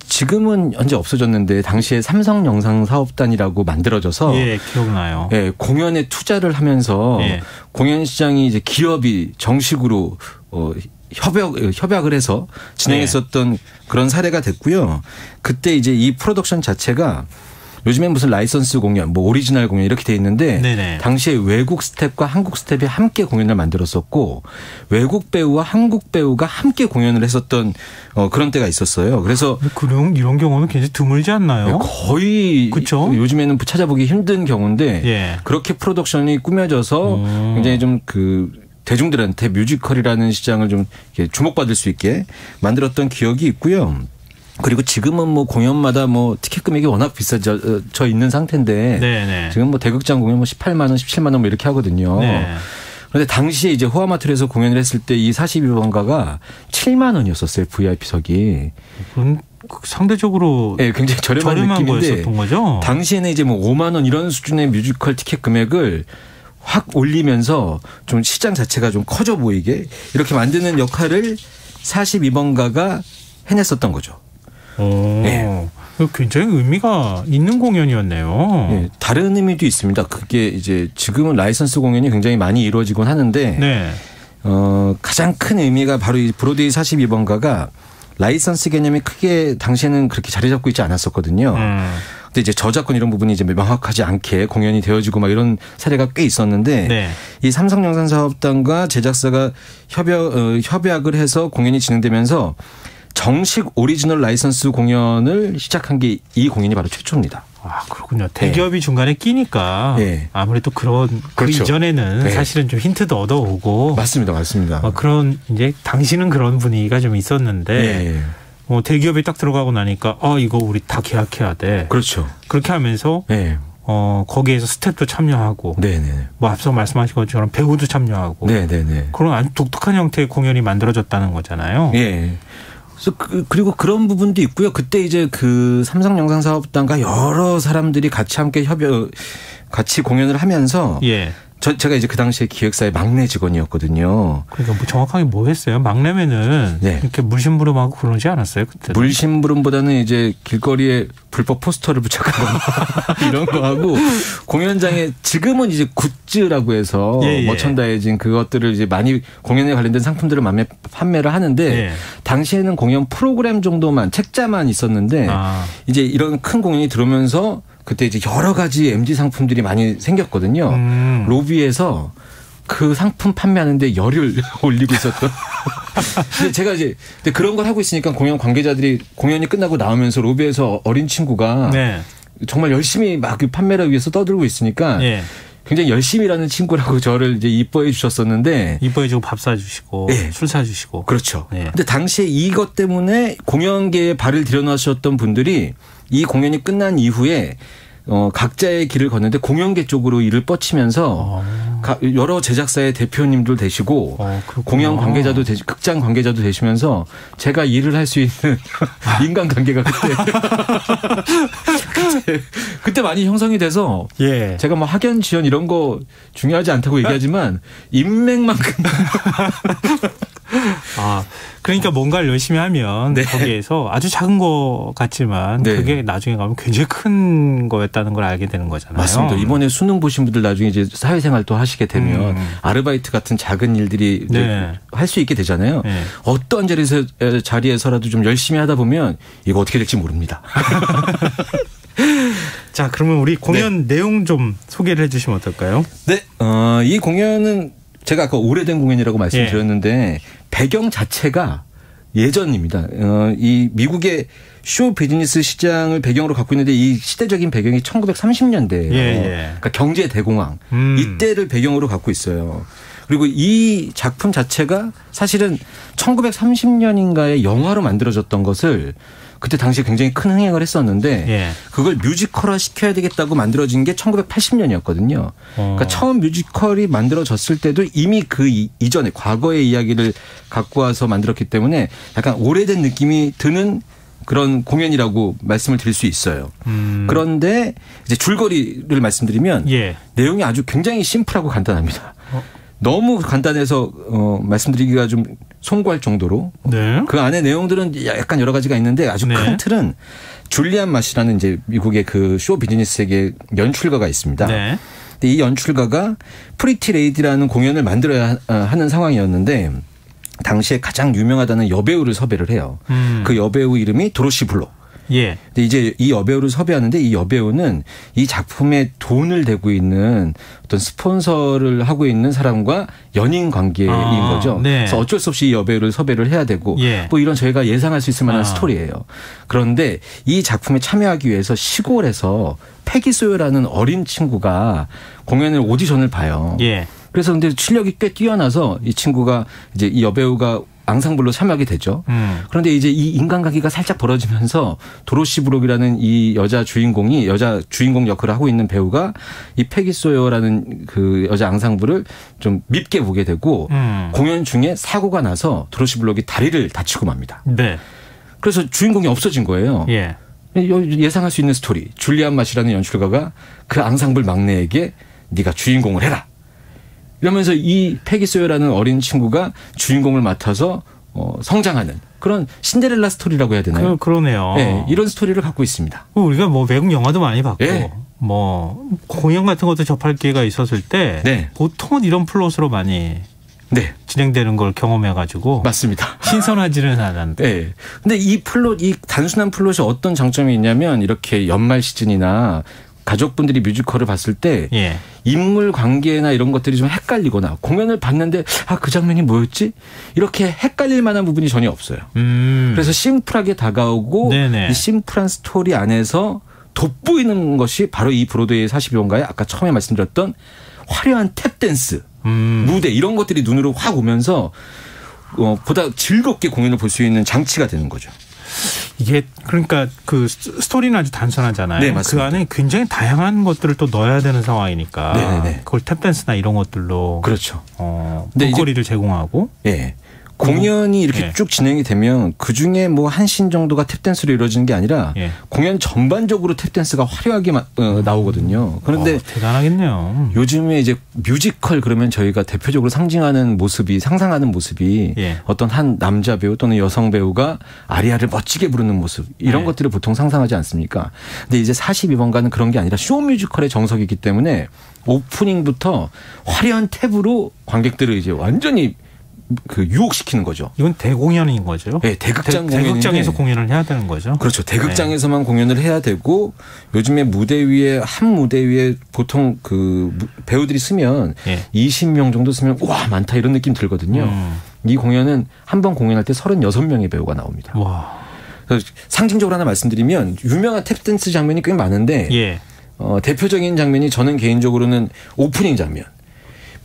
지금은 현재 없어졌는데 당시에 삼성영상사업단이라고 만들어져서 기억나요. 공연에 투자를 하면서 공연 시장이 이제 기업이 정식으로 협약을 해서 진행했었던 그런 사례가 됐고요. 그때 이제 이 프로덕션 자체가 요즘엔 무슨 라이선스 공연, 뭐 오리지널 공연 이렇게 돼 있는데 당시에 외국 스텝과 한국 스텝이 함께 공연을 만들었었고 외국 배우와 한국 배우가 함께 공연을 했었던 그런 때가 있었어요. 그래서 이런 경우는 굉장히 드물지 않나요? 거의 그쵸? 요즘에는 찾아보기 힘든 경우인데 그렇게 프로덕션이 꾸며져서 굉장히 좀 대중들한테 뮤지컬이라는 시장을 좀 주목받을 수 있게 만들었던 기억이 있고요. 그리고 지금은 뭐 공연마다 뭐 티켓 금액이 워낙 비싸져 있는 상태인데 지금 뭐 대극장 공연 뭐 18만 원, 17만 원 뭐 이렇게 하거든요. 그런데 당시에 이제 호아마톨에서 공연을 했을 때 이 42번가가 7만 원이었었어요. VIP석이. 그럼 상대적으로 굉장히 저렴한 느낌인데 거였었던 거죠? 당시에는 이제 뭐 5만 원 이런 수준의 뮤지컬 티켓 금액을 확 올리면서 좀 시장 자체가 좀 커져 보이게 이렇게 만드는 역할을 42번가가 해냈었던 거죠. 굉장히 의미가 있는 공연이었네요. 네, 다른 의미도 있습니다. 그게 이제 지금은 라이선스 공연이 굉장히 많이 이루어지곤 하는데 네. 가장 큰 의미가 바로 이 브로드웨이 42번가가 라이선스 개념이 크게 당시에는 그렇게 자리 잡고 있지 않았었거든요. 근데 이제 저작권 이런 부분이 이제 명확하지 않게 공연이 되어지고 막 이런 사례가 꽤 있었는데 네. 이 삼성영상사업단과 제작사가 협약을 해서 공연이 진행되면서 정식 오리지널 라이선스 공연을 시작한 게 이 공연이 바로 최초입니다. 아, 그렇군요. 대기업이 중간에 끼니까 아무래도 그런 그렇죠. 그 이전에는 사실은 좀 힌트도 얻어오고 맞습니다. 그런 이제 당시는 그런 분위기가 좀 있었는데 대기업이 딱 들어가고 나니까 이거 우리 다 계약해야 돼. 그렇죠. 그렇게 하면서 거기에서 스태프도 참여하고 뭐 앞서 말씀하신 것처럼 배우도 참여하고 그런 아주 독특한 형태의 공연이 만들어졌다는 거잖아요. 예. 그리고 그런 부분도 있고요. 그때 이제 그 삼성영상사업단과 여러 사람들이 같이 함께 같이 공연을 하면서 제가 이제 그 당시에 기획사의 막내 직원이었거든요. 그러니까 뭐 정확하게 뭐 했어요? 막내면은 이렇게 물심부름하고 그러지 않았어요? 그때 물심부름보다는 이제 길거리에 불법 포스터를 붙여가거나 이런 거 하고 공연장에 지금은 이제 굿즈라고 해서 머천다이징 그것들을 이제 많이 공연에 관련된 상품들을 판매를 하는데 당시에는 공연 프로그램 정도만 책자만 있었는데 이제 이런 큰 공연이 들어오면서 그때 이제 여러 가지 MG 상품들이 많이 생겼거든요. 로비에서 그 상품 판매하는데 열을 올리고 있었던. 근데 제가 이제 그런 걸 하고 있으니까 공연 관계자들이 공연이 끝나고 나오면서 로비에서 어린 친구가 정말 열심히 막 판매를 위해서 떠들고 있으니까 굉장히 열심히 일하는 친구라고 저를 이제 이뻐해 주셨었는데. 이뻐해주고 밥 사주시고 술 사주시고. 그렇죠. 근데 당시에 이것 때문에 공연계에 발을 들여놓으셨던 분들이 이 공연이 끝난 이후에 각자의 길을 걷는데 공연계 쪽으로 일을 뻗치면서 여러 제작사의 대표님들 되시고 공연 관계자도 극장 관계자도 되시면서 제가 일을 할 수 있는 인간관계가 그때 많이 형성이 돼서 제가 뭐 학연 지연 이런 거 중요하지 않다고 얘기하지만 인맥만큼 그러니까 뭔가를 열심히 하면 거기에서 아주 작은 거 같지만 그게 나중에 가면 굉장히 큰 거였다는 걸 알게 되는 거잖아요. 맞습니다. 이번에 수능 보신 분들 나중에 이제 사회생활 또 하시게 되면 아르바이트 같은 작은 일들이 할 수 있게 되잖아요. 어떤 자리에서라도 좀 열심히 하다 보면 이거 어떻게 될지 모릅니다. 자, 그러면 우리 공연 내용 좀 소개를 해 주시면 어떨까요? 네. 이 공연은 제가 아까 오래된 공연이라고 말씀드렸는데 배경 자체가 예전입니다. 이 미국의 쇼 비즈니스 시장을 배경으로 갖고 있는데 이 시대적인 배경이 1930년대예요. 그러니까 경제 대공황 이때를 배경으로 갖고 있어요. 그리고 이 작품 자체가 사실은 1930년인가에 영화로 만들어졌던 것을 그때 당시에 굉장히 큰 흥행을 했었는데 그걸 뮤지컬화 시켜야 되겠다고 만들어진 게 1980년이었거든요. 그러니까 처음 뮤지컬이 만들어졌을 때도 이미 그 이전에 과거의 이야기를 갖고 와서 만들었기 때문에 약간 오래된 느낌이 드는 그런 공연이라고 말씀을 드릴 수 있어요. 그런데 이제 줄거리를 말씀드리면 내용이 아주 굉장히 심플하고 간단합니다. 너무 간단해서 말씀드리기가 좀 송구할 정도로 그 안에 내용들은 약간 여러 가지가 있는데 아주 큰 틀은 줄리안 마시라는 이제 미국의 그 쇼 비즈니스계의 연출가가 있습니다. 근데 이 연출가가 프리티 레이디라는 공연을 만들어야 하는 상황이었는데 당시에 가장 유명하다는 여배우를 섭외를 해요. 그 여배우 이름이 도로시 블록. 근데 이제 이 여배우를 섭외하는데 이 여배우는 이 작품에 돈을 대고 있는 어떤 스폰서를 하고 있는 사람과 연인 관계인 거죠. 그래서 어쩔 수 없이 이 여배우를 섭외를 해야 되고 뭐 이런 저희가 예상할 수 있을 만한 스토리예요. 그런데 이 작품에 참여하기 위해서 시골에서 패기 소요라는 어린 친구가 공연을 오디션을 봐요. 그래서 근데 실력이 꽤 뛰어나서 이 친구가 이제 이 여배우가 앙상블로 참여하게 되죠. 그런데 이제 이 인간관계가 살짝 벌어지면서 도로시 브록이라는 이 여자 주인공 역할을 하고 있는 배우가 이 패기 소요라는 그 여자 앙상블을 좀 밉게 보게 되고 공연 중에 사고가 나서 도로시 브록이 다리를 다치고 맙니다. 그래서 주인공이 없어진 거예요. 예상할 수 있는 스토리. 줄리안 마시라는 연출가가 그 앙상블 막내에게 네가 주인공을 해라. 이러면서 이 패기 소요라는 어린 친구가 주인공을 맡아서 성장하는 그런 신데렐라 스토리라고 해야 되나요? 그러네요. 네, 이런 스토리를 갖고 있습니다. 우리가 뭐 외국 영화도 많이 봤고 뭐 공연 같은 것도 접할 기회가 있었을 때 보통은 이런 플롯으로 많이 진행되는 걸 경험해가지고 맞습니다. 신선하지는 않았는데. 네. 근데 이 단순한 플롯이 어떤 장점이 있냐면 이렇게 연말 시즌이나 가족분들이 뮤지컬을 봤을 때 인물 관계나 이런 것들이 좀 헷갈리거나 공연을 봤는데 그 장면이 뭐였지? 이렇게 헷갈릴 만한 부분이 전혀 없어요. 그래서 심플하게 다가오고 이 심플한 스토리 안에서 돋보이는 것이 바로 이 브로드웨이 42번가의 아까 처음에 말씀드렸던 화려한 탭댄스, 무대 이런 것들이 눈으로 확 오면서 보다 즐겁게 공연을 볼 수 있는 장치가 되는 거죠. 이게 그러니까 그 스토리는 아주 단순하잖아요. 네, 맞습니다. 그 안에 굉장히 다양한 것들을 또 넣어야 되는 상황이니까 그걸 탭댄스나 이런 것들로 그렇죠. 볼거리를 제공하고 공연이 이렇게 쭉 진행이 되면 그중에 뭐 한 씬 정도가 탭댄스로 이루어지는 게 아니라 공연 전반적으로 탭댄스가 화려하게 나오거든요. 그런데 대단하겠네요. 요즘에 이제 뮤지컬 그러면 저희가 대표적으로 상상하는 모습이 어떤 한 남자 배우 또는 여성 배우가 아리아를 멋지게 부르는 모습 이런 것들을 보통 상상하지 않습니까? 근데 이제 42번가는 그런 게 아니라 쇼 뮤지컬의 정석이기 때문에 오프닝부터 화려한 탭으로 관객들을 이제 완전히 유혹시키는 거죠. 이건 대공연인 거죠. 네, 대극장에서 공연을 해야 되는 거죠. 그렇죠. 대극장에서만 공연을 해야 되고 요즘에 한 무대 위에 보통 그 배우들이 쓰면 20명 정도 쓰면 와 많다 이런 느낌 들거든요. 이 공연은 한 번 공연할 때 36명의 배우가 나옵니다. 와. 그래서 상징적으로 하나 말씀드리면 유명한 탭댄스 장면이 꽤 많은데 대표적인 장면이 저는 개인적으로는 오프닝 장면.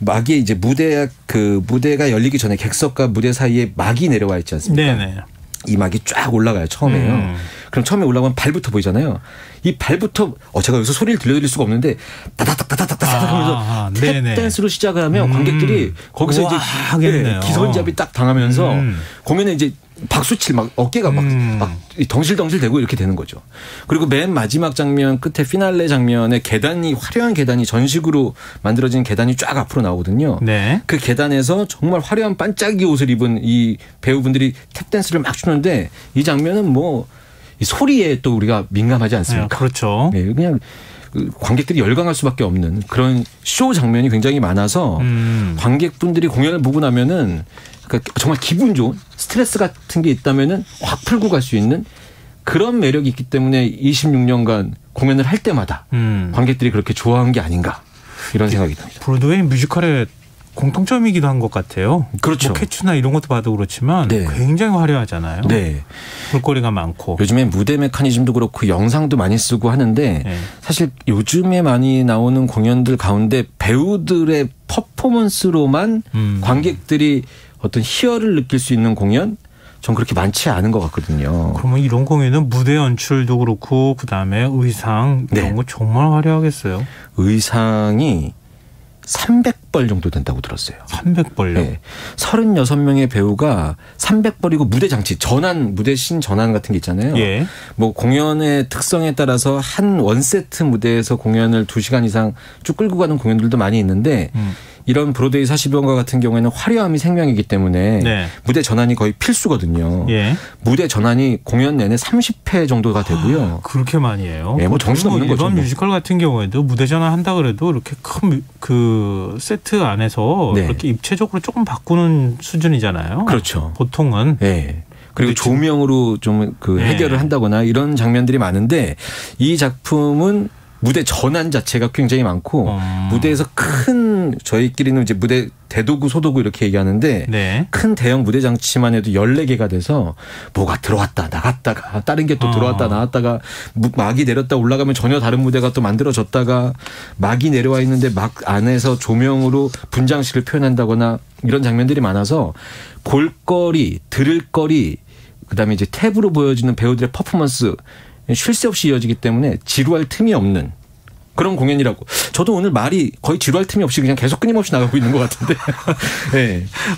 막이 이제 무대가 열리기 전에 객석과 무대 사이에 막이 내려와 있지 않습니까? 이 막이 쫙 올라가요 처음에요. 그럼 처음에 올라가면 발부터 보이잖아요. 이 발부터 제가 여기서 소리를 들려드릴 수가 없는데 따다닥 하면서 탭댄스로 시작을 하면 관객들이 거기서 이제 기선잡이 딱 당하면서 공연에 이제 박수칠 어깨가 막 덩실덩실대고 이렇게 되는 거죠. 그리고 맨 마지막 장면 끝에 피날레 장면에 화려한 계단이 전식으로 만들어진 계단이 쫙 앞으로 나오거든요. 그 계단에서 정말 화려한 반짝이 옷을 입은 이 배우분들이 탭댄스를 막 추는데 이 장면은 뭐 이 소리에 또 우리가 민감하지 않습니까? 그렇죠. 그냥 관객들이 열광할 수밖에 없는 그런 쇼 장면이 굉장히 많아서 관객분들이 공연을 보고 나면은 정말 기분 좋은 스트레스 같은 게 있다면은 확 풀고 갈 수 있는 그런 매력이 있기 때문에 26년간 공연을 할 때마다 관객들이 그렇게 좋아한 게 아닌가 이런 생각이 듭니다. 브로드웨이 뮤지컬의 공통점이기도 한 것 같아요. 그렇죠. 뭐 캐츠나 이런 것도 봐도 그렇지만 굉장히 화려하잖아요. 볼거리가 많고. 요즘에 무대 메커니즘도 그렇고 영상도 많이 쓰고 하는데 사실 요즘에 많이 나오는 공연들 가운데 배우들의 퍼포먼스로만 관객들이 어떤 희열을 느낄 수 있는 공연? 전 그렇게 많지 않은 것 같거든요. 그러면 이런 공연은 무대 연출도 그렇고 그다음에 의상 이런 거 정말 화려하겠어요. 의상이 300벌 정도 된다고 들었어요. 300벌요? 네. 36명의 배우가 300벌이고 무대 장치, 무대 신 전환 같은 게 있잖아요. 뭐 공연의 특성에 따라서 한 원세트 무대에서 공연을 2시간 이상 쭉 끌고 가는 공연들도 많이 있는데 이런 브로드웨이 42번가 같은 경우에는 화려함이 생명이기 때문에 무대 전환이 거의 필수거든요. 무대 전환이 공연 내내 30회 정도가 되고요. 그렇게 많이 해요? 뭐 정신없는 거죠. 이런 뮤지컬 같은 경우에도 무대 전환 한다 그래도 이렇게 큰 그 세트 안에서 이렇게 입체적으로 조금 바꾸는 수준이잖아요. 그렇죠. 보통은. 그리고 조명으로 좀 해결을 한다거나 이런 장면들이 많은데 이 작품은 무대 전환 자체가 굉장히 많고 무대에서 큰 저희끼리는 이제 무대 대도구 소도구 이렇게 얘기하는데 큰 대형 무대 장치만 해도 14개가 돼서 뭐가 들어왔다 나갔다가 다른 게 또 들어왔다 나왔다가 막이 내렸다 올라가면 전혀 다른 무대가 또 만들어졌다가 막이 내려와 있는데 막 안에서 조명으로 분장실을 표현한다거나 이런 장면들이 많아서 볼거리, 들을거리 그다음에 이제 탭으로 보여지는 배우들의 퍼포먼스 쉴 새 없이 이어지기 때문에 지루할 틈이 없는 그런 공연이라고. 저도 오늘 말이 거의 지루할 틈이 없이 그냥 계속 끊임없이 나가고 있는 것 같은데.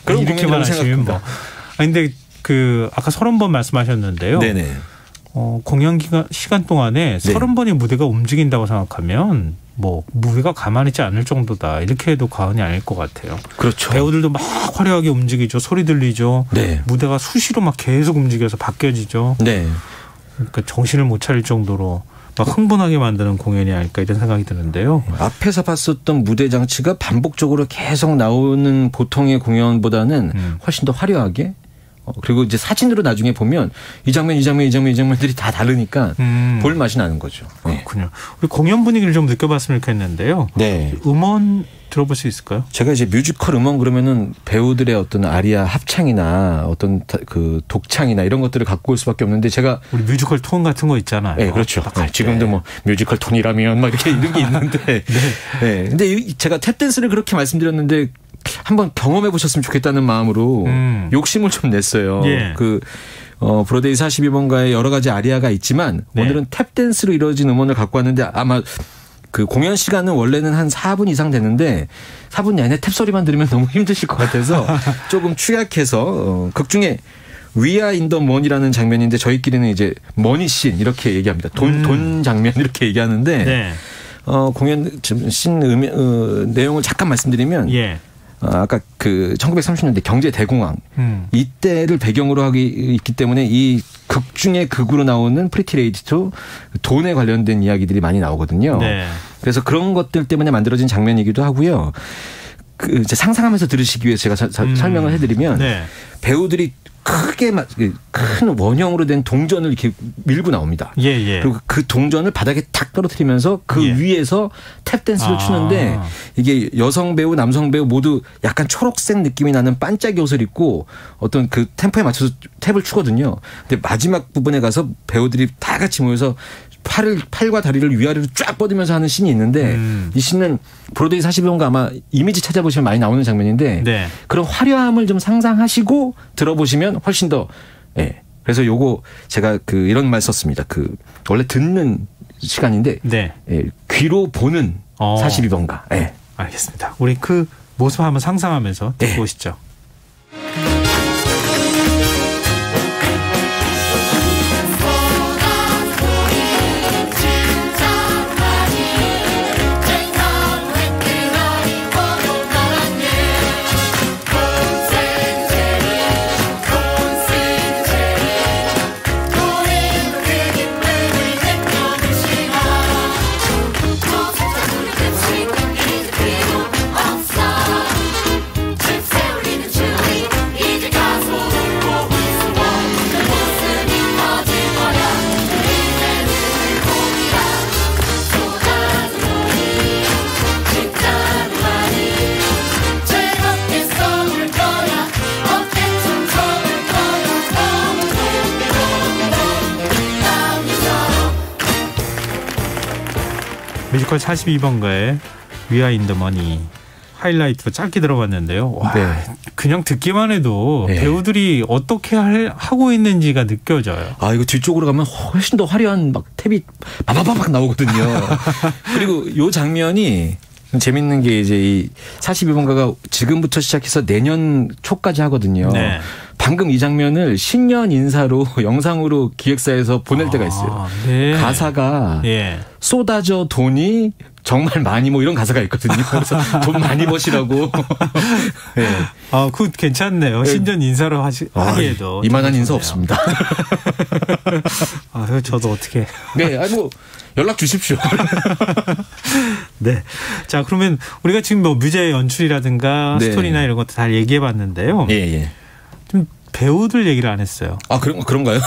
그런 공연이라고 생각합니다. 근데 아까 30번 말씀하셨는데요. 공연 시간 동안에 30번의 무대가 움직인다고 생각하면 뭐 무게가 가만히 있지 않을 정도다 이렇게 해도 과언이 아닐 것 같아요. 그렇죠. 배우들도 막 화려하게 움직이죠. 소리 들리죠. 네. 무대가 수시로 막 계속 움직여서 바뀌어지죠. 네. 그러니까 정신을 못 차릴 정도로 막 흥분하게 만드는 공연이 아닐까 이런 생각이 드는데요. 앞에서 봤었던 무대 장치가 반복적으로 계속 나오는 보통의 공연보다는 훨씬 더 화려하게 그리고 이제 사진으로 나중에 보면 이 장면들이 다 다르니까 볼 맛이 나는 거죠. 그렇군요. 우리 공연 분위기를 좀 느껴봤으면 좋겠는데요. 네. 음원 들어볼 수 있을까요? 제가 이제 뮤지컬 음원 그러면은 배우들의 어떤 아리아 합창이나 어떤 그 독창이나 이런 것들을 갖고 올 수밖에 없는데 제가 우리 뮤지컬 톤 같은 거 있잖아요. 네, 그렇죠. 지금도 뭐 뮤지컬 톤이라면 막 이렇게 이런 게 있는데. 네. 근데 제가 탭댄스를 그렇게 말씀드렸는데 한번 경험해 보셨으면 좋겠다는 마음으로 욕심을 좀 냈어요. 예. 브로데이 42번가에 여러 가지 아리아가 있지만 오늘은 탭댄스로 이루어진 음원을 갖고 왔는데 아마 그 공연 시간은 원래는 한 4분 이상 되는데 4분 내내 탭 소리만 들으면 너무 힘드실 것 같아서 조금 축약해서 극 중에 We are in the money라는 장면인데 저희끼리는 이제 머니 씬 이렇게 얘기합니다. 돈 장면 이렇게 얘기하는데 공연 내용을 잠깐 말씀드리면 아까 그 1930년대 경제 대공황 이때를 배경으로 하기 있기 때문에 이 극 중에 극으로 나오는 프리티 레이디도 돈에 관련된 이야기들이 많이 나오거든요. 네. 그래서 그런 것들 때문에 만들어진 장면이기도 하고요. 그 이제 상상하면서 들으시기 위해서 제가 설명을 해드리면 배우들이 크게 큰 원형으로 된 동전을 이렇게 밀고 나옵니다. 그리고 그 동전을 바닥에 탁 떨어뜨리면서 그 위에서 탭댄스를 추는데 이게 여성 배우, 남성 배우 모두 약간 초록색 느낌이 나는 반짝이 옷을 입고 어떤 그 템포에 맞춰서 탭을 추거든요. 근데 마지막 부분에 가서 배우들이 다 같이 모여서 팔과 다리를 위아래로 쫙 뻗으면서 하는 씬이 있는데 이 씬은 브로드웨이 42번가 아마 이미지 찾아보시면 많이 나오는 장면인데 그런 화려함을 좀 상상하시고 들어보시면 훨씬 더 그래서 요거 제가 이런 말 썼습니다. 원래 듣는 시간인데 귀로 보는 42번가. 알겠습니다. 우리 그 모습 한번 상상하면서 듣고 오시죠. 뮤지컬 42번가의 We are in the money 하이라이트로 짧게 들어봤는데요. 와, 그냥 듣기만 해도 배우들이 어떻게 하고 있는지가 느껴져요. 이거 뒤쪽으로 가면 훨씬 더 화려한 막 탭이 바바바박 나오거든요. 그리고 이 장면이 재밌는 게 이제 이 42번가가 지금부터 시작해서 내년 초까지 하거든요. 방금 이 장면을 신년 인사로 영상으로 기획사에서 보낼 때가 있어요. 가사가 쏟아져 돈이 정말 많이 뭐 이런 가사가 있거든요. 그래서 돈 많이 버시라고. 그거 괜찮네요. 신년 인사로 하기에도. 이만한 인사 없습니다. 저도 어떻게. 뭐 연락 주십시오. 자, 그러면 우리가 지금 뭐 뮤제 연출이라든가 스토리나 이런 것도 다 얘기해 봤는데요. 좀 배우들 얘기를 안 했어요. 그런가요?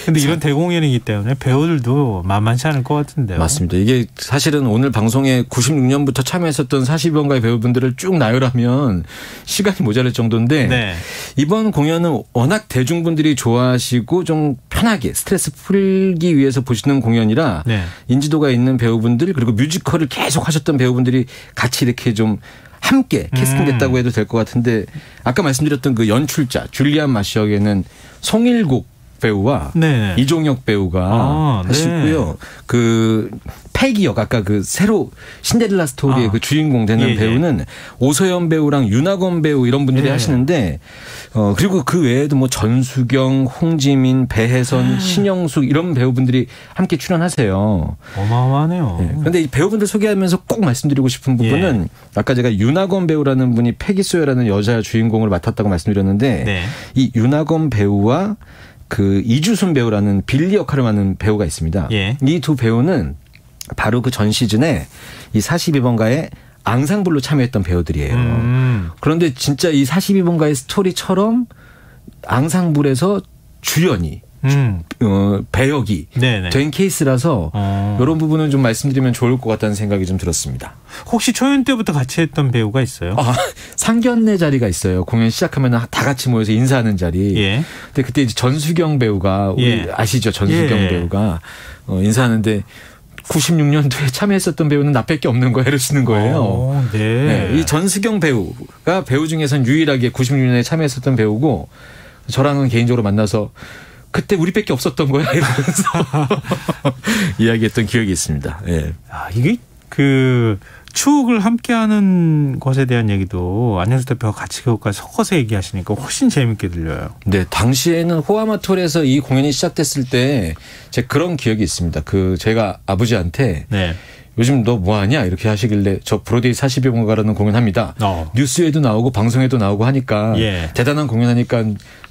근데 이런 대공연이기 때문에 배우들도 만만치 않을 것 같은데요. 맞습니다. 이게 사실은 오늘 방송에 96년부터 참여했었던 42번가의 배우분들을 쭉 나열하면 시간이 모자랄 정도인데 이번 공연은 워낙 대중분들이 좋아하시고 좀 편하게 스트레스 풀기 위해서 보시는 공연이라 인지도가 있는 배우분들 그리고 뮤지컬을 계속 하셨던 배우분들이 같이 이렇게 좀 함께 캐스팅됐다고 해도 될 것 같은데 아까 말씀드렸던 그 연출자 줄리안 마시역에는 송일국 배우와 네. 이종혁 배우가 하시고요. 그 패기 역 아까 그 새로 신데렐라 스토리의 그 주인공 되는 배우는 오소연 배우랑 윤하건 배우 이런 분들이 하시는데 그리고 그 외에도 뭐 전수경, 홍지민, 배혜선, 신영숙 이런 배우분들이 함께 출연하세요. 어마어마하네요. 그런데 이 배우분들 소개하면서 꼭 말씀드리고 싶은 부분은 아까 제가 윤하건 배우라는 분이 패기 소여라는 여자 주인공을 맡았다고 말씀드렸는데 이 윤하건 배우와 그 이주순 배우라는 빌리 역할을 맡는 배우가 있습니다. 이 두 배우는 바로 그 전 시즌에 이 42번가에 앙상블로 참여했던 배우들이에요. 그런데 진짜 이 42번가의 스토리처럼 앙상블에서 주연이 배역이 된 케이스라서 이런 부분은 좀 말씀드리면 좋을 것 같다는 생각이 좀 들었습니다. 혹시 초연 때부터 같이 했던 배우가 있어요? 상견례 자리가 있어요. 공연 시작하면 다 같이 모여서 인사하는 자리. 근데 그때 이제 전수경 배우가 아시죠? 전수경 배우가 인사하는데 96년도에 참여했었던 배우는 나밖에 없는 거예요. 이러시는 거예요. 이 전수경 배우가 배우 중에선 유일하게 96년에 참여했었던 배우고 저랑은 개인적으로 만나서 그때 우리밖에 없었던 거야 이러면서 이야기했던 기억이 있습니다. 이게 그 추억을 함께하는 것에 대한 얘기도 안녕수 대표가 같이 그것까지 섞어서 얘기하시니까 훨씬 재밌게 들려요. 네, 당시에는 호아마톨에서 이 공연이 시작됐을 때 제가 그런 기억이 있습니다. 그 제가 아버지한테 요즘 너 뭐하냐 이렇게 하시길래 저 브로드웨이 42번가라는 공연합니다. 뉴스에도 나오고 방송에도 나오고 하니까 대단한 공연하니까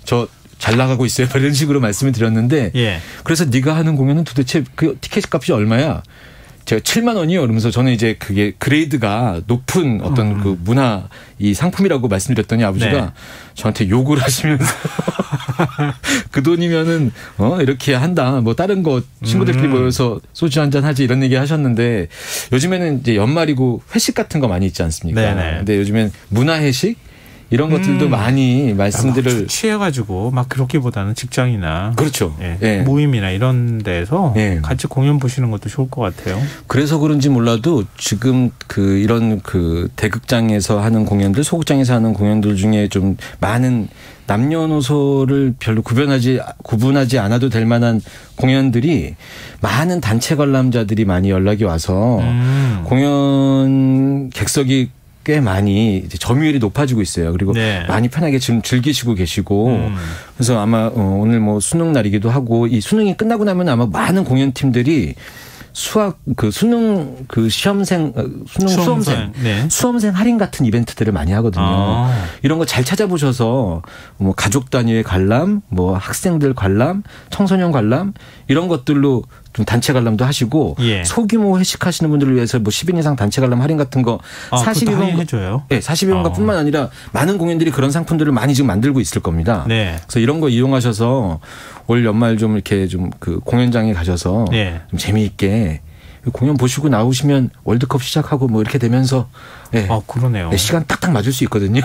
저 잘 나가고 있어요. 이런 식으로 말씀을 드렸는데 그래서 네가 하는 공연은 도대체 그 티켓 값이 얼마야? 제가 7만 원이요. 그러면서 저는 이제 그게 그레이드가 높은 어떤 그 문화 이 상품이라고 말씀드렸더니 아버지가 저한테 욕을 하시면서 그 돈이면은 이렇게 한다. 뭐 다른 거 친구들끼리 모여서 소주 한잔 하지 이런 얘기 하셨는데 요즘에는 이제 연말이고 회식 같은 거 많이 있지 않습니까? 근데 요즘엔 문화 회식 이런 것들도 많이 말씀들을 취해가지고 막 그렇기보다는 직장이나 그렇죠. 모임이나 이런 데서 같이 공연 보시는 것도 좋을 것 같아요. 그래서 그런지 몰라도 지금 그 이런 그 대극장에서 하는 공연들, 소극장에서 하는 공연들 중에 좀 많은 남녀노소를 별로 구분하지 않아도 될 만한 공연들이 많은 단체 관람자들이 많이 연락이 와서 공연 객석이 꽤 많이 이제 점유율이 높아지고 있어요. 그리고 많이 편하게 지금 즐기시고 계시고 그래서 아마 오늘 뭐 수능 날이기도 하고 이 수능이 끝나고 나면 아마 많은 공연팀들이 수능 수험생 할인 같은 이벤트들을 많이 하거든요. 이런 거 잘 찾아보셔서 뭐 가족 단위의 관람, 뭐 학생들 관람, 청소년 관람 이런 것들로 좀 단체 관람도 하시고 소규모 회식하시는 분들을 위해서 뭐 10인 이상 단체 관람 할인 같은 거 42번 해줘요. 42번가뿐만 아니라 많은 공연들이 그런 상품들을 많이 지금 만들고 있을 겁니다. 그래서 이런 거 이용하셔서 올 연말 좀 이렇게 좀 그 공연장에 가셔서 좀 재미있게 공연 보시고 나오시면 월드컵 시작하고 뭐 이렇게 되면서 그러네요. 시간 딱딱 맞을 수 있거든요.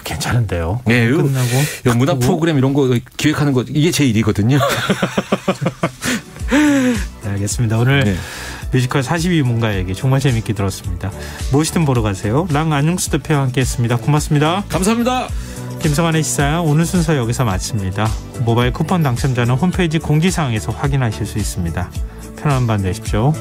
괜찮은데요. 끝나고 문화 프로그램 이런 거 기획하는 거 이게 제 일이거든요. 알겠습니다. 오늘 뮤지컬 42번가 얘기 정말 재밌게 들었습니다. 무엇이든 보러 가세요. 랑 안녕수 대표와 함께했습니다. 고맙습니다. 감사합니다. 김성환의 시사야 오늘 순서 여기서 마칩니다. 모바일 쿠폰 당첨자는 홈페이지 공지사항에서 확인하실 수 있습니다. 편안한 밤 되십시오.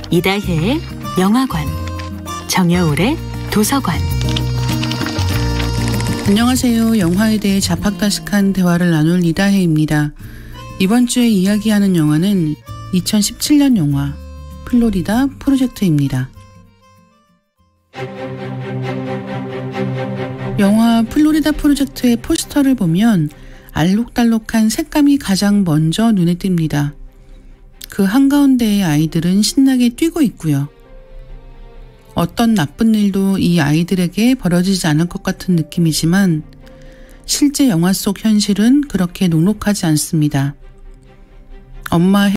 이다혜의 영화관, 정여울의 도서관. 안녕하세요. 영화에 대해 자팍다식한 대화를 나눌 이다혜입니다. 이번 주에 이야기하는 영화는 2017년 영화 플로리다 프로젝트입니다. 영화 플로리다 프로젝트의 포스터를 보면 알록달록한 색감이 가장 먼저 눈에 띕니다. 그 한가운데의 아이들은 신나게 뛰고 있고요. 어떤 나쁜 일도 이 아이들에게 벌어지지 않을 것 같은 느낌이지만 실제 영화 속 현실은 그렇게 녹록하지 않습니다. 엄마